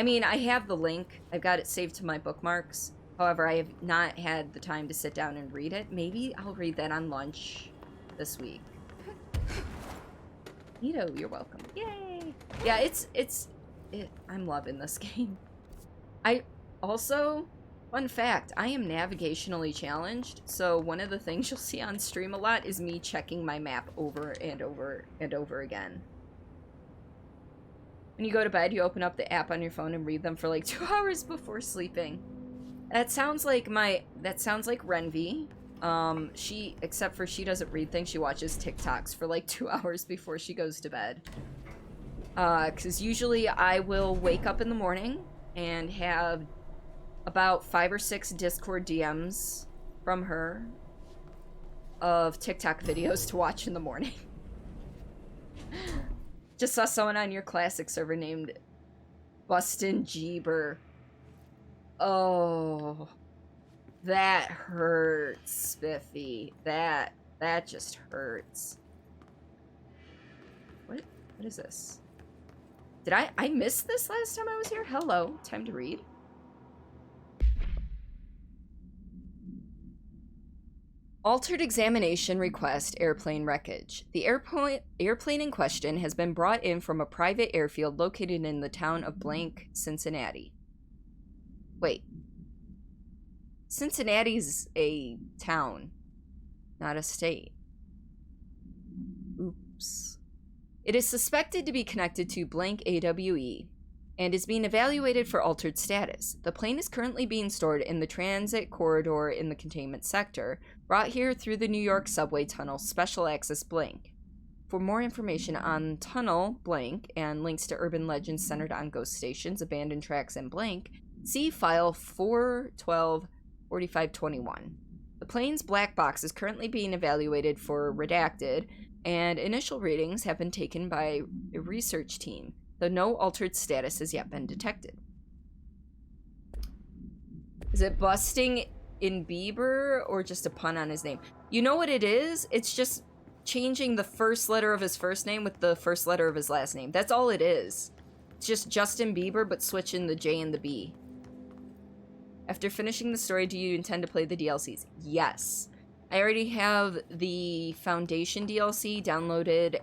mean, I have the link. I've got it saved to my bookmarks. However, I have not had the time to sit down and read it. Maybe I'll read that on lunch this week. Nito, you're welcome. Yay! Yeah, I'm loving this game. Also, fun fact, I am navigationally challenged, so one of the things you'll see on stream a lot is me checking my map over and over and over again. When you go to bed, you open up the app on your phone and read them for like 2 hours before sleeping. That sounds like Renvi. Except for she doesn't read things, she watches TikToks for like 2 hours before she goes to bed. 'Cause usually I will wake up in the morning and have about 5 or 6 Discord DMs from her of TikTok videos to watch in the morning. Just saw someone on your classic server named Bustin' Jeeber. Oh, that hurts, Spiffy. That just hurts. What is this? Did I miss this last time I was here? Hello, time to read. Altered examination request airplane wreckage. The airplane in question has been brought in from a private airfield located in the town of blank, Cincinnati. Wait. Cincinnati's a town, not a state. Oops. It is suspected to be connected to blank AWE and is being evaluated for altered status. The plane is currently being stored in the transit corridor in the containment sector, brought here through the New York subway tunnel Special Access blank. For more information on tunnel blank and links to urban legends centered on ghost stations, abandoned tracks, and blank, See file 412-4521. The plane's black box is currently being evaluated for redacted, and initial readings have been taken by a research team, though no altered status has yet been detected. Is it busting in Bieber or just a pun on his name? You know what it is? It's just changing the first letter of his first name with the first letter of his last name. That's all it is. It's just Justin Bieber, but switching the J and the B. After finishing the story, do you intend to play the DLCs? Yes. I already have the Foundation DLC downloaded,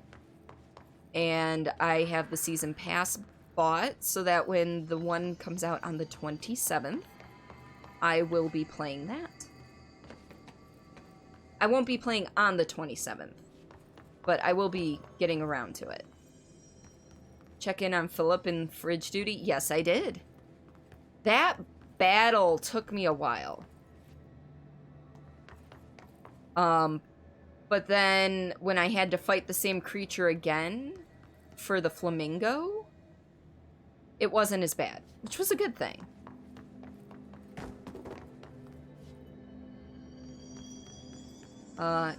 and I have the Season Pass bought, so that when the one comes out on the 27th, I will be playing that. I won't be playing on the 27th, but I will be getting around to it. Check in on Philip in fridge duty? Yes, I did. That battle took me a while. But then when I had to fight the same creature again for the flamingo, it wasn't as bad, which was a good thing.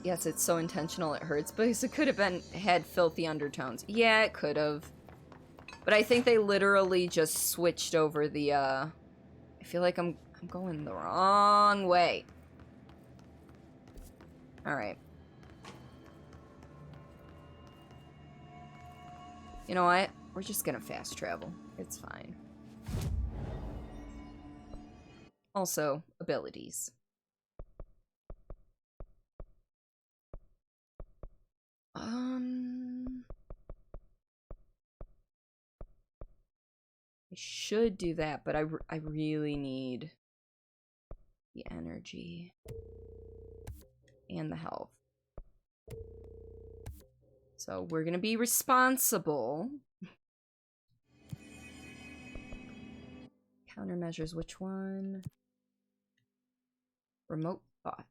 Yes, it's so intentional it hurts, because it could have had filthy undertones. Yeah, it could have. But I think they literally just switched over the, I feel like I'm going the wrong way. Alright. You know what? We're just gonna fast travel. It's fine. Also, abilities. I should do that, but I really need the energy and the health. So we're gonna be responsible. Countermeasures, which one? Remote thought.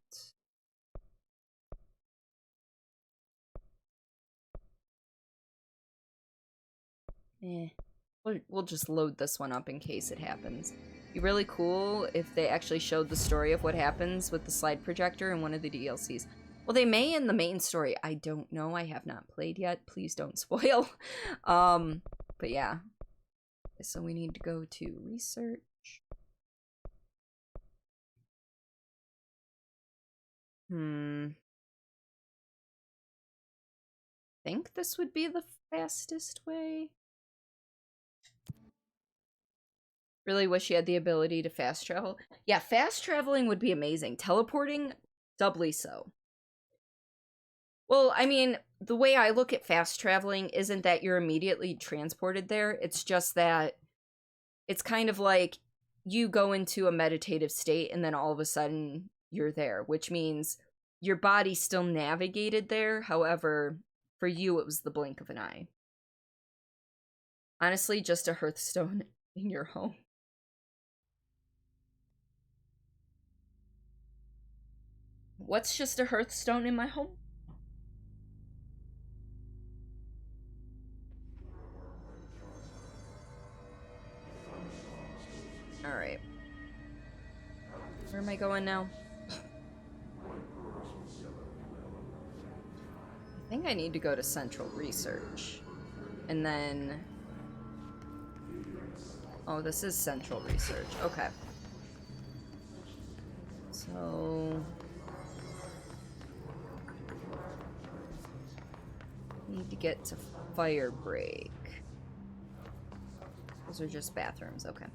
We'll just load this one up in case it happens. It'd be really cool if they actually showed the story of what happens with the slide projector in one of the DLCs. Well, they may in the main story. I don't know. I have not played yet. Please don't spoil. But yeah. So we need to go to research. I think this would be the fastest way. Really wish you had the ability to fast travel. Yeah, fast traveling would be amazing. Teleporting, doubly so. Well, I mean, the way I look at fast traveling isn't that you're immediately transported there. It's just that it's kind of like you go into a meditative state and then all of a sudden you're there, which means your body still navigated there. However, for you, it was the blink of an eye. Honestly, just a Hearthstone in your home. What's just a Hearthstone in my home? Alright. Where am I going now? I think I need to go to Central Research. And then... Oh, this is Central Research. Okay. So... Need to get to Fire Break. Those are just bathrooms, okay.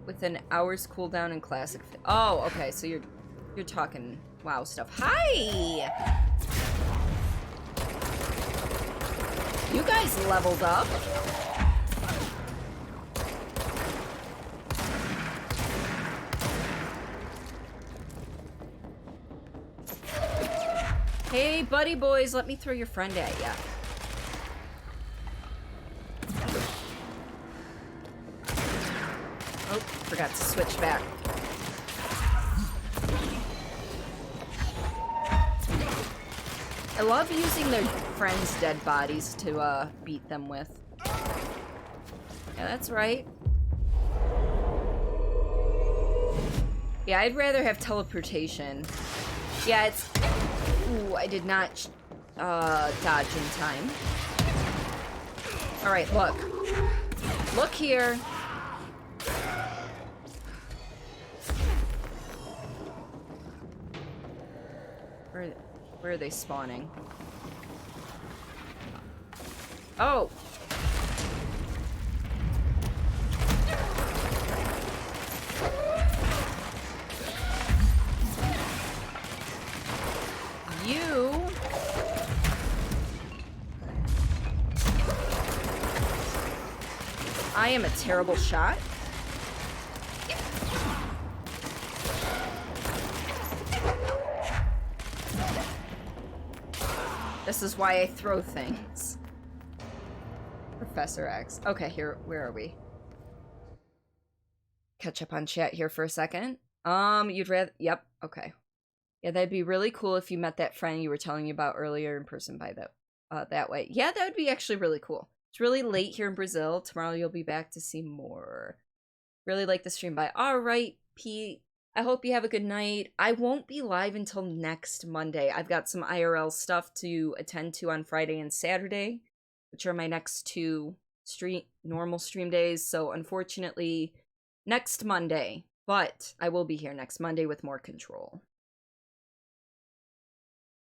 With an hour's cooldown in classic. Oh, okay, so you're talking WoW stuff. Hi! You guys leveled up. Hey, buddy boys, let me throw your friend at ya. Oh, forgot to switch back. I love using their friends' dead bodies to beat them with. Yeah, that's right. Yeah, I'd rather have teleportation. Yeah, it's... Ooh, I did not dodge in time. Alright, look. Look here. Where are they spawning? Oh! You... I am a terrible shot. This is why I throw things. Professor X. Okay, here, where are we? Catch up on chat here for a second. You'd rather... Yep, okay. Yeah, that'd be really cool if you met that friend you were telling me about earlier in person by that way. Yeah, that would be actually really cool. It's really late here in Brazil. Tomorrow you'll be back to see more. Really like the stream by. Alright, Pete. I hope you have a good night. I won't be live until next Monday. I've got some IRL stuff to attend to on Friday and Saturday, which are my next two normal stream days. So unfortunately, next Monday. But I will be here next Monday with more control.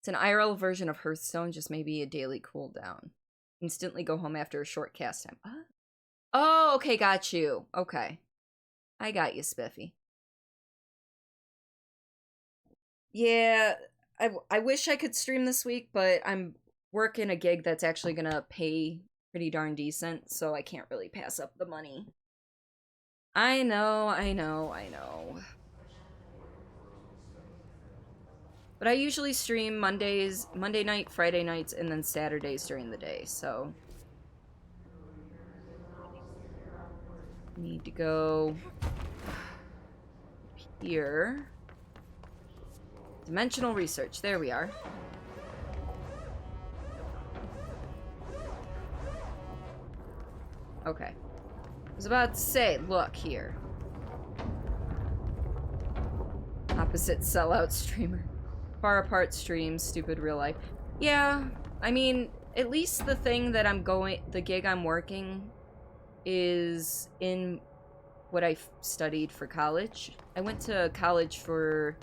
It's an IRL version of Hearthstone, just maybe a daily cooldown. Instantly go home after a short cast time. What? Oh, okay, got you. Okay. I got you, Spiffy. Yeah, I wish I could stream this week, but I'm working a gig that's actually gonna pay pretty darn decent, so I can't really pass up the money. I know. But I usually stream Monday night, Friday nights, and then Saturdays during the day, so... Need to go... here... Dimensional research. There we are. Okay. I was about to say, look here. Opposite sellout streamer. Far apart streams, stupid real life. Yeah, I mean, at least the thing that the gig I'm working is in what I studied for college. I went to college for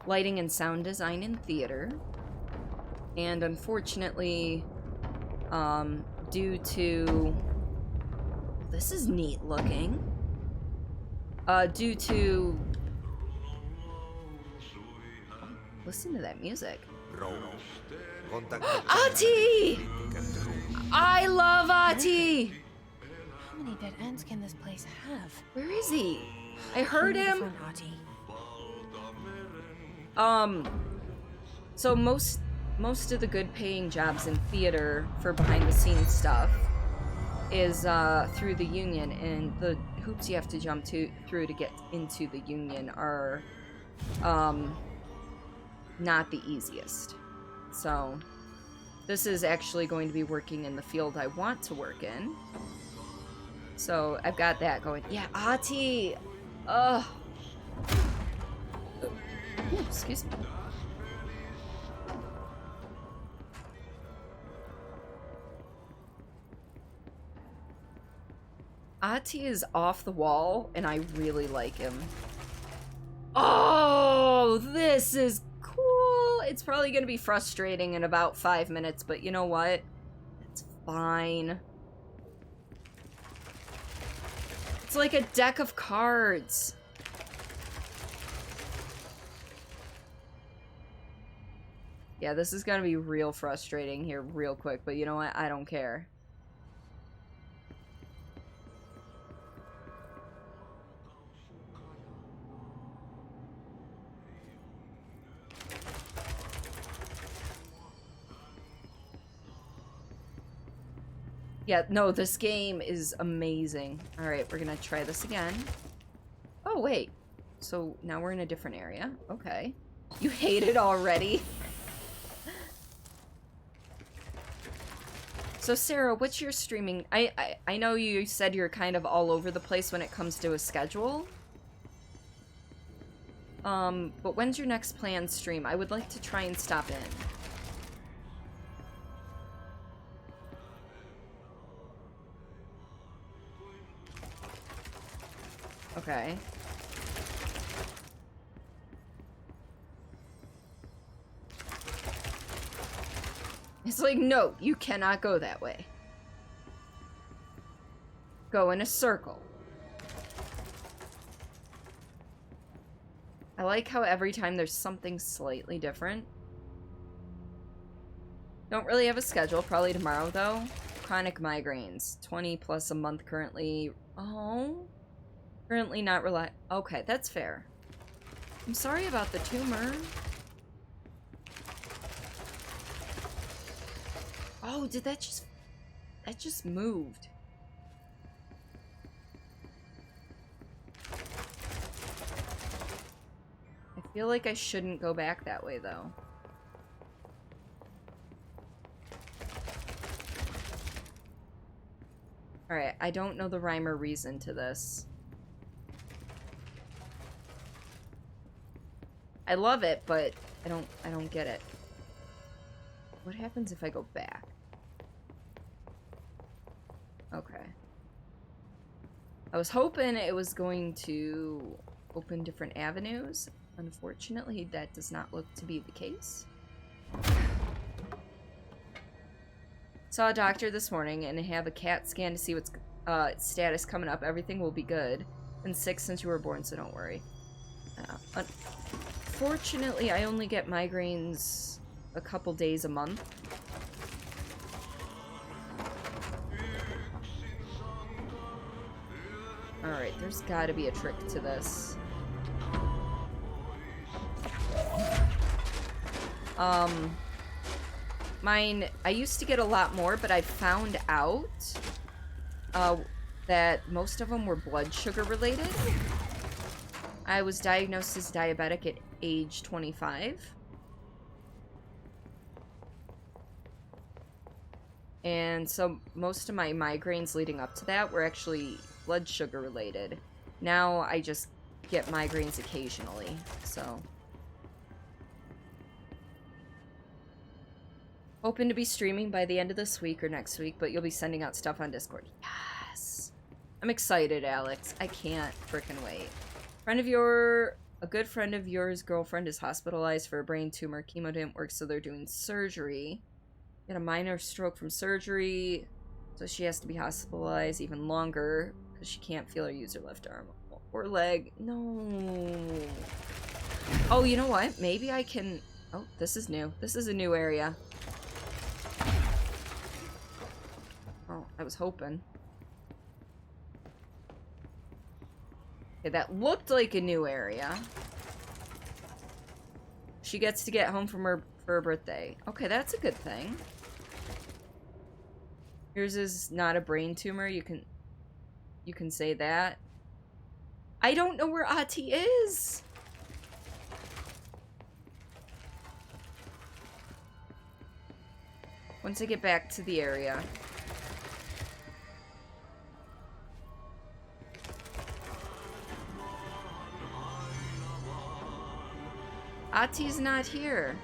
lighting and sound design in theater, and unfortunately, due to... This is neat looking. Due to... Listen to that music. Ati! I love Ati! How many dead ends can this place have? Where is he? I heard him. So most of the good paying jobs in theater for behind the scenes stuff is through the union, and the hoops you have to jump through to get into the union are not the easiest. So this is actually going to be working in the field I want to work in. So I've got that going. Yeah, Ati! Ugh. Ooh, excuse me. Ati is off the wall, and I really like him. Oh, this is cool. It's probably going to be frustrating in about 5 minutes, but you know what? It's fine. It's like a deck of cards. Yeah, this is going to be real frustrating here real quick, but you know what? I don't care. Yeah, no, this game is amazing. Alright, we're gonna try this again. Oh, wait. So, now we're in a different area. Okay. You hate it already? So, Sarah, what's your streaming... I know you said you're kind of all over the place when it comes to a schedule. But when's your next planned stream? I would like to try and stop in. Okay. It's like, no, you cannot go that way. Go in a circle. I like how every time there's something slightly different. Don't really have a schedule. Probably tomorrow, though. Chronic migraines. 20 plus a month currently. Oh. Currently not Okay, that's fair. I'm sorry about the tumor. Oh, did that just... That just moved. I feel like I shouldn't go back that way, though. Alright, I don't know the rhyme or reason to this. I love it, but I don't get it. What happens if I go back? Okay. I was hoping it was going to open different avenues. Unfortunately, that does not look to be the case. Saw a doctor this morning and have a CAT scan to see what's status coming up. Everything will be good. Been sick since you were born, so don't worry. Unfortunately, I only get migraines a couple days a month. Alright, there's gotta be a trick to this. I used to get a lot more, but I found out that most of them were blood sugar related. I was diagnosed as diabetic at age 25. And so most of my migraines leading up to that were actually blood sugar related. Now I just get migraines occasionally, so. Hoping to be streaming by the end of this week or next week, but you'll be sending out stuff on Discord. Yes! I'm excited, Alex. I can't frickin' wait. A good friend of yours' girlfriend is hospitalized for a brain tumor. Chemo didn't work, so they're doing surgery. Got a minor stroke from surgery, so she has to be hospitalized even longer because she can't feel or use her left arm or leg. No. Oh, you know what? Maybe I can... Oh, this is new. This is a new area. Oh, I was hoping. Okay, that looked like a new area. She gets to get home from for her birthday. Okay, that's a good thing. Yours is not a brain tumor. You can say that. I don't know where Ati is. Once I get back to the area. Ati's not here.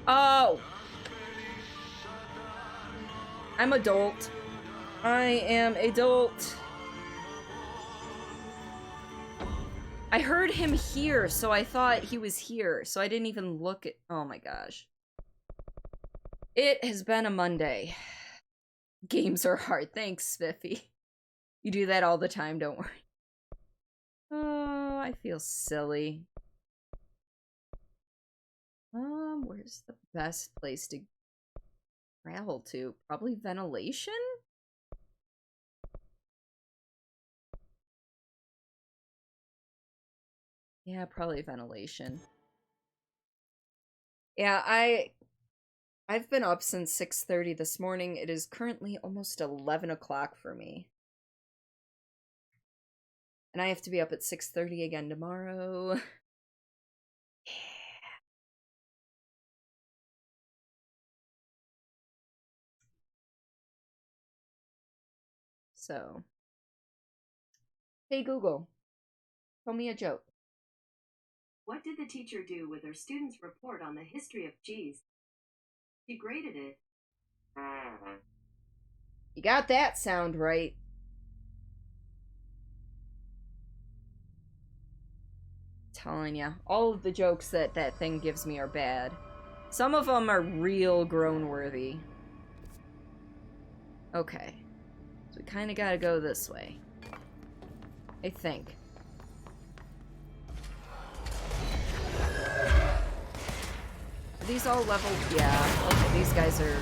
Oh! I'm adult. I am adult. I heard him here, so I thought he was here, so I didn't even look at... Oh my gosh. It has been a Monday. Games are hard. Thanks, Spiffy. You do that all the time, don't worry. Oh, I feel silly. Where's the best place to travel to? Probably ventilation? Yeah, probably ventilation. Yeah, I've been up since 6:30 this morning. It is currently almost 11 o'clock for me. And I have to be up at 6:30 again tomorrow. So, hey Google, tell me a joke. What did the teacher do with her students' report on the history of cheese? She graded it. You got that sound right. Telling ya, all of the jokes that thing gives me are bad. Some of them are real groan-worthy. Okay. So we kind of gotta go this way. I think. Are these all leveled? Yeah. Okay, these guys are...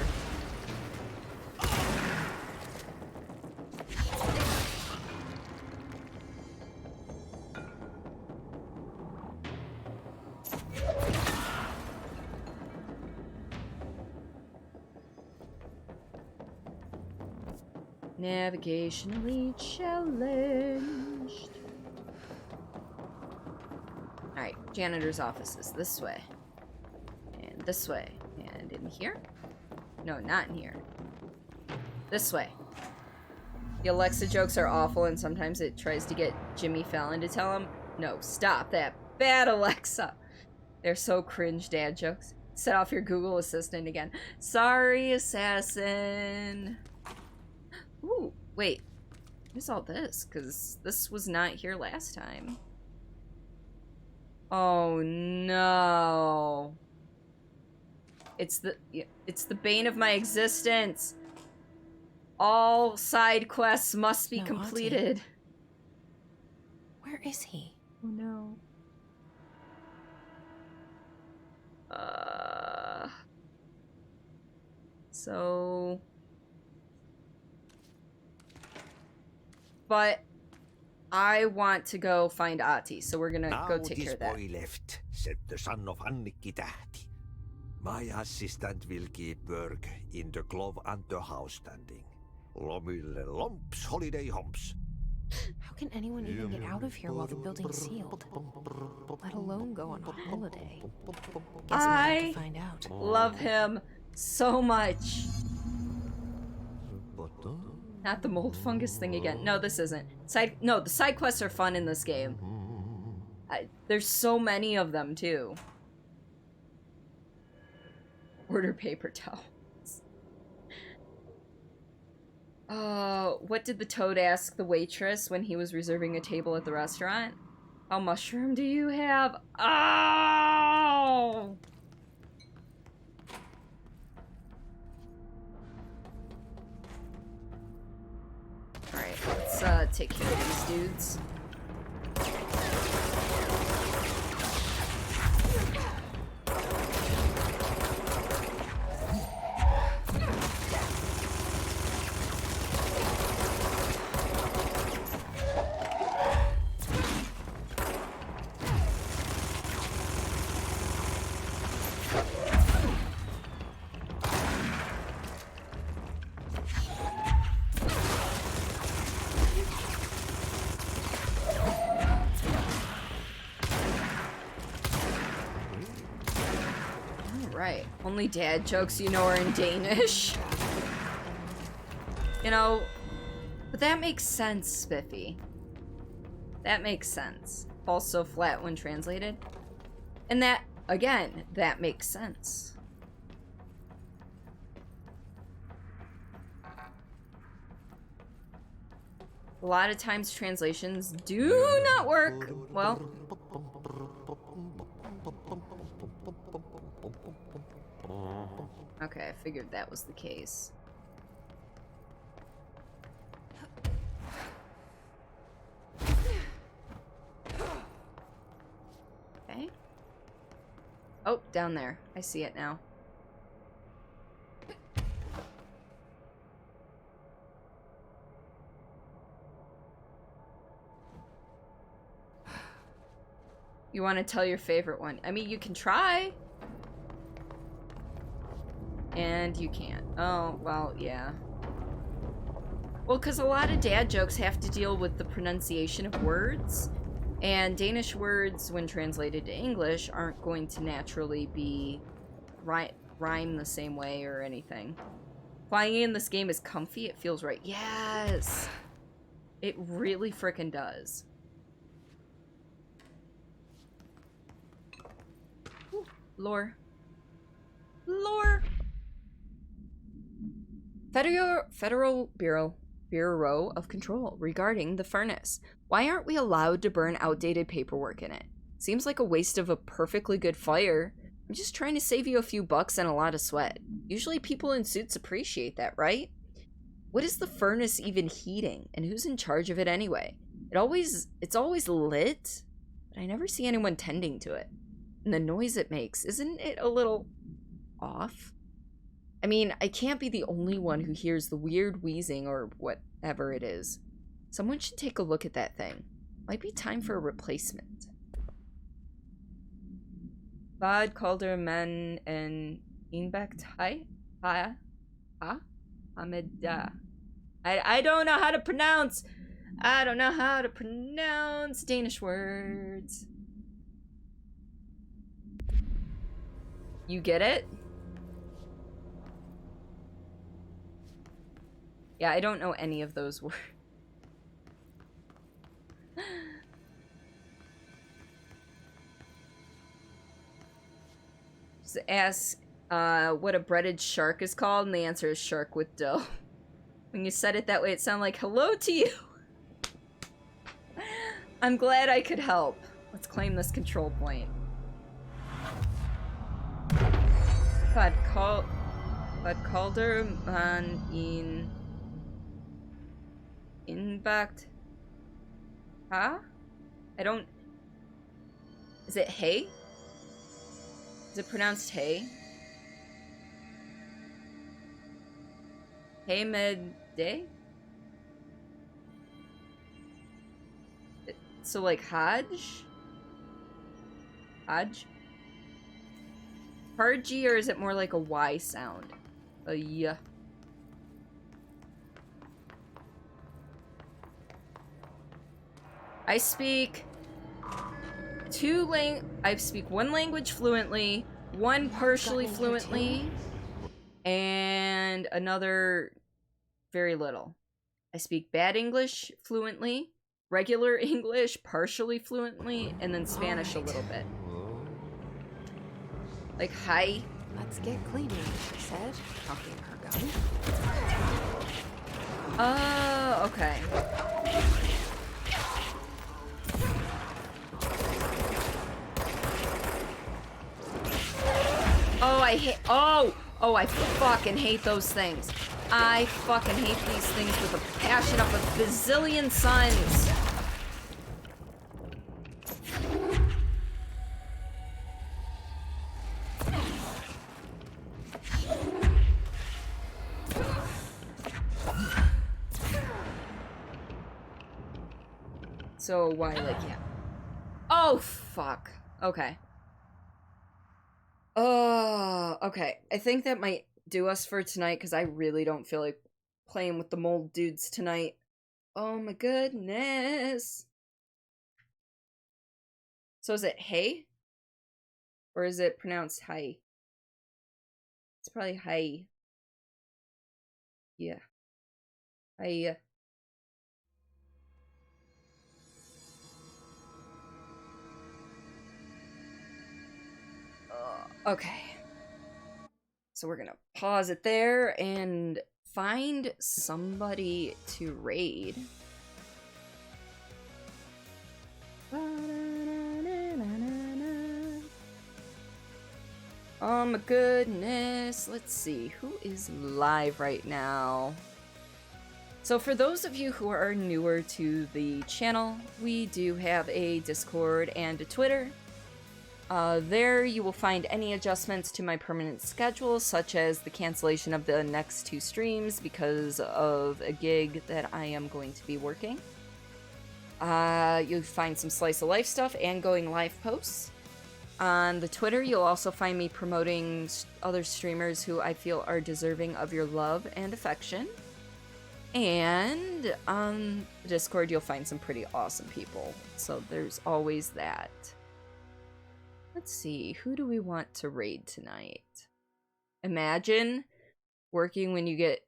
Navigationally challenged. Alright, janitor's office is this way. And this way. And in here? No, not in here. This way. The Alexa jokes are awful, and sometimes it tries to get Jimmy Fallon to tell him, no, stop that. Bad Alexa. They're so cringe dad jokes. Set off your Google Assistant again. Sorry, assassin. Ooh, wait. What's all this? Because this was not here last time. Oh no. It's the bane of my existence. All side quests must be completed. Auntie. Where is he? Oh no. So... But I want to go find Ahti, so we're gonna go take care of that. Now this boy left, said the son of Annikki Tähti. My assistant will keep work in the glove and the house standing. Lomille lomps, holiday humps. How can anyone even get out of here while the building's sealed? Let alone go on a holiday. Guess we'll have to find out. Love him so much. Not the mold fungus thing again. No, this isn't. No, the side quests are fun in this game. There's so many of them, too. Order paper towels. What did the toad ask the waitress when he was reserving a table at the restaurant? How mushroom do you have? Oh! Alright, let's take care of these dudes. Right. Only dad jokes you know are in Danish. You know, but that makes sense, Spiffy. That makes sense. Falls so flat when translated. And that, again, that makes sense. A lot of times translations do not work. Well, okay, I figured that was the case. Okay. Oh, down there. I see it now. You want to tell your favorite one? I mean, you can try. And you can't. Oh, well, yeah. Well, because a lot of dad jokes have to deal with the pronunciation of words. And Danish words, when translated to English, aren't going to naturally be rhyme the same way or anything. Flying in this game is comfy. It feels right. Yes! It really frickin' does. Ooh, lore. Lore! Federal Bureau of Control regarding the furnace. Why aren't we allowed to burn outdated paperwork in it? Seems like a waste of a perfectly good fire. I'm just trying to save you a few bucks and a lot of sweat. Usually people in suits appreciate that, right? What is the furnace even heating? And who's in charge of it anyway? It's always lit, but I never see anyone tending to it. And the noise it makes, isn't it a little off? I mean, I can't be the only one who hears the weird wheezing or whatever it is. Someone should take a look at that thing. Might be time for a replacement. Bad Calderman and Inbact Hamida. I don't know how to pronounce. I don't know how to pronounce Danish words. You get it? Yeah, I don't know any of those words. Just ask what a breaded shark is called, and the answer is shark with dough. When you said it that way, it sounded like hello to you. I'm glad I could help. Let's claim this control point. Vad kalder man inbakt? Huh? I don't... Is it hey? Is it pronounced hey? Hey med day? So like Hajj? Hajj? Harji, or is it more like a Y sound? Yeah. I speak one language fluently, one partially fluently, and another very little. I speak bad English fluently, regular English partially fluently, and then Spanish a little bit. Like, hi. Let's get cleaning, she said, cocking her gun. Okay. Oh, I hate... Oh, I fucking hate those things. I fucking hate these things with a passion of a bazillion suns. So why, like, yeah. Oh, fuck. Okay. Oh, okay. I think that might do us for tonight, because I really don't feel like playing with the mold dudes tonight. Oh my goodness. So is it hey? Or is it pronounced hi? It's probably hi. Yeah. Hi. Okay. So we're gonna pause it there and find somebody to raid. Oh my goodness. Let's see. Who is live right now? So for those of you who are newer to the channel, we do have a Discord and a Twitter. There you will find any adjustments to my permanent schedule, such as the cancellation of the next 2 streams because of a gig that I am going to be working. You'll find some slice of life stuff and going live posts. On the Twitter, you'll also find me promoting other streamers who I feel are deserving of your love and affection. And on the Discord, you'll find some pretty awesome people. So there's always that. Let's see, who do we want to raid tonight? Imagine working when you get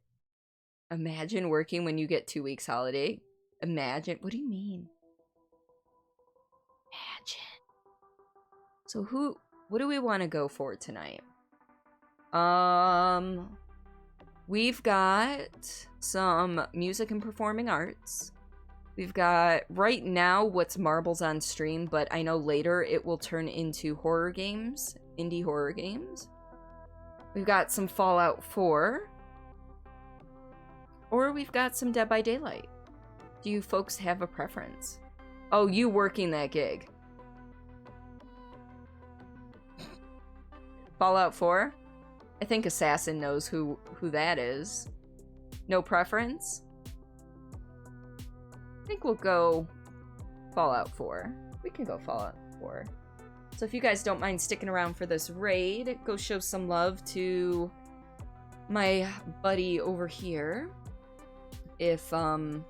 2 weeks holiday. Imagine? What do you mean? Imagine. So what do we want to go for tonight? We've got some music and performing arts. We've got, right now, what's Marbles on stream, but I know later it will turn into horror games, indie horror games. We've got some Fallout 4. Or we've got some Dead by Daylight. Do you folks have a preference? Oh, you working that gig. Fallout 4? I think Assassin knows who that is. No preference? I think we'll go Fallout 4. We can go Fallout 4. So if you guys don't mind sticking around for this raid, go show some love to my buddy over here. If, there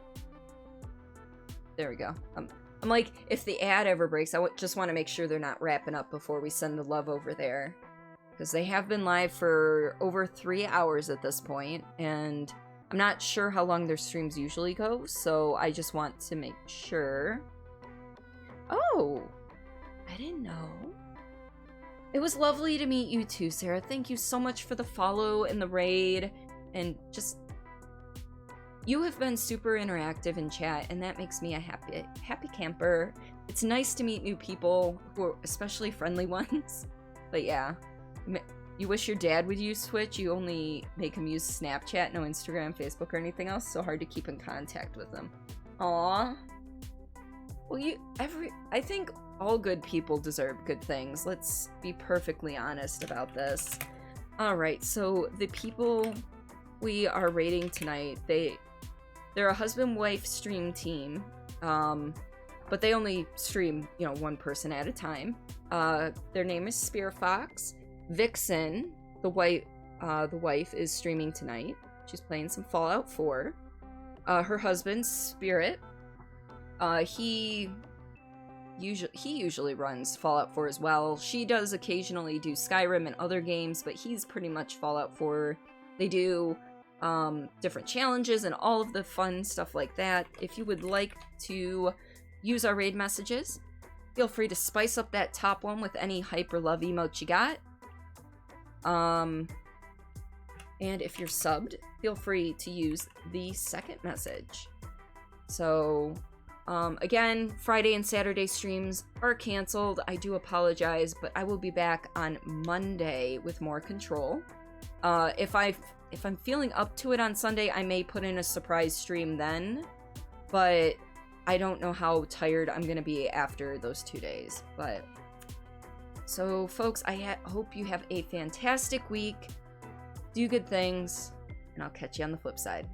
we go. I'm like, if the ad ever breaks, I just want to make sure they're not wrapping up before we send the love over there. Because they have been live for over 3 hours at this point, and I'm not sure how long their streams usually go, so I just want to make sure. Oh, I didn't know. It was lovely to meet you too, Sarah. Thank you so much for the follow and the raid, and just... You have been super interactive in chat, and that makes me a happy camper. It's nice to meet new people, who are especially friendly ones. But yeah. You wish your dad would use Twitch, you only make him use Snapchat, no Instagram, Facebook, or anything else, so hard to keep in contact with him. Aww. Well, I think all good people deserve good things. Let's be perfectly honest about this. Alright, so the people we are rating tonight, they're a husband-wife stream team, but they only stream, one person at a time. Their name is Spear Fox. Vixen, the wife, is streaming tonight. She's playing some Fallout 4. Her husband, Spirit, he usually runs Fallout 4 as well. She does occasionally do Skyrim and other games, but he's pretty much Fallout 4. They do different challenges and all of the fun stuff like that. If you would like to use our raid messages, feel free to spice up that top one with any hype or love emote you got. And if you're subbed, feel free to use the second message. So, again, Friday and Saturday streams are canceled. I do apologize, but I will be back on Monday with more control. If I'm feeling up to it on Sunday, I may put in a surprise stream then, but I don't know how tired I'm gonna be after those 2 days, but... So, folks, I hope you have a fantastic week, do good things, and I'll catch you on the flip side.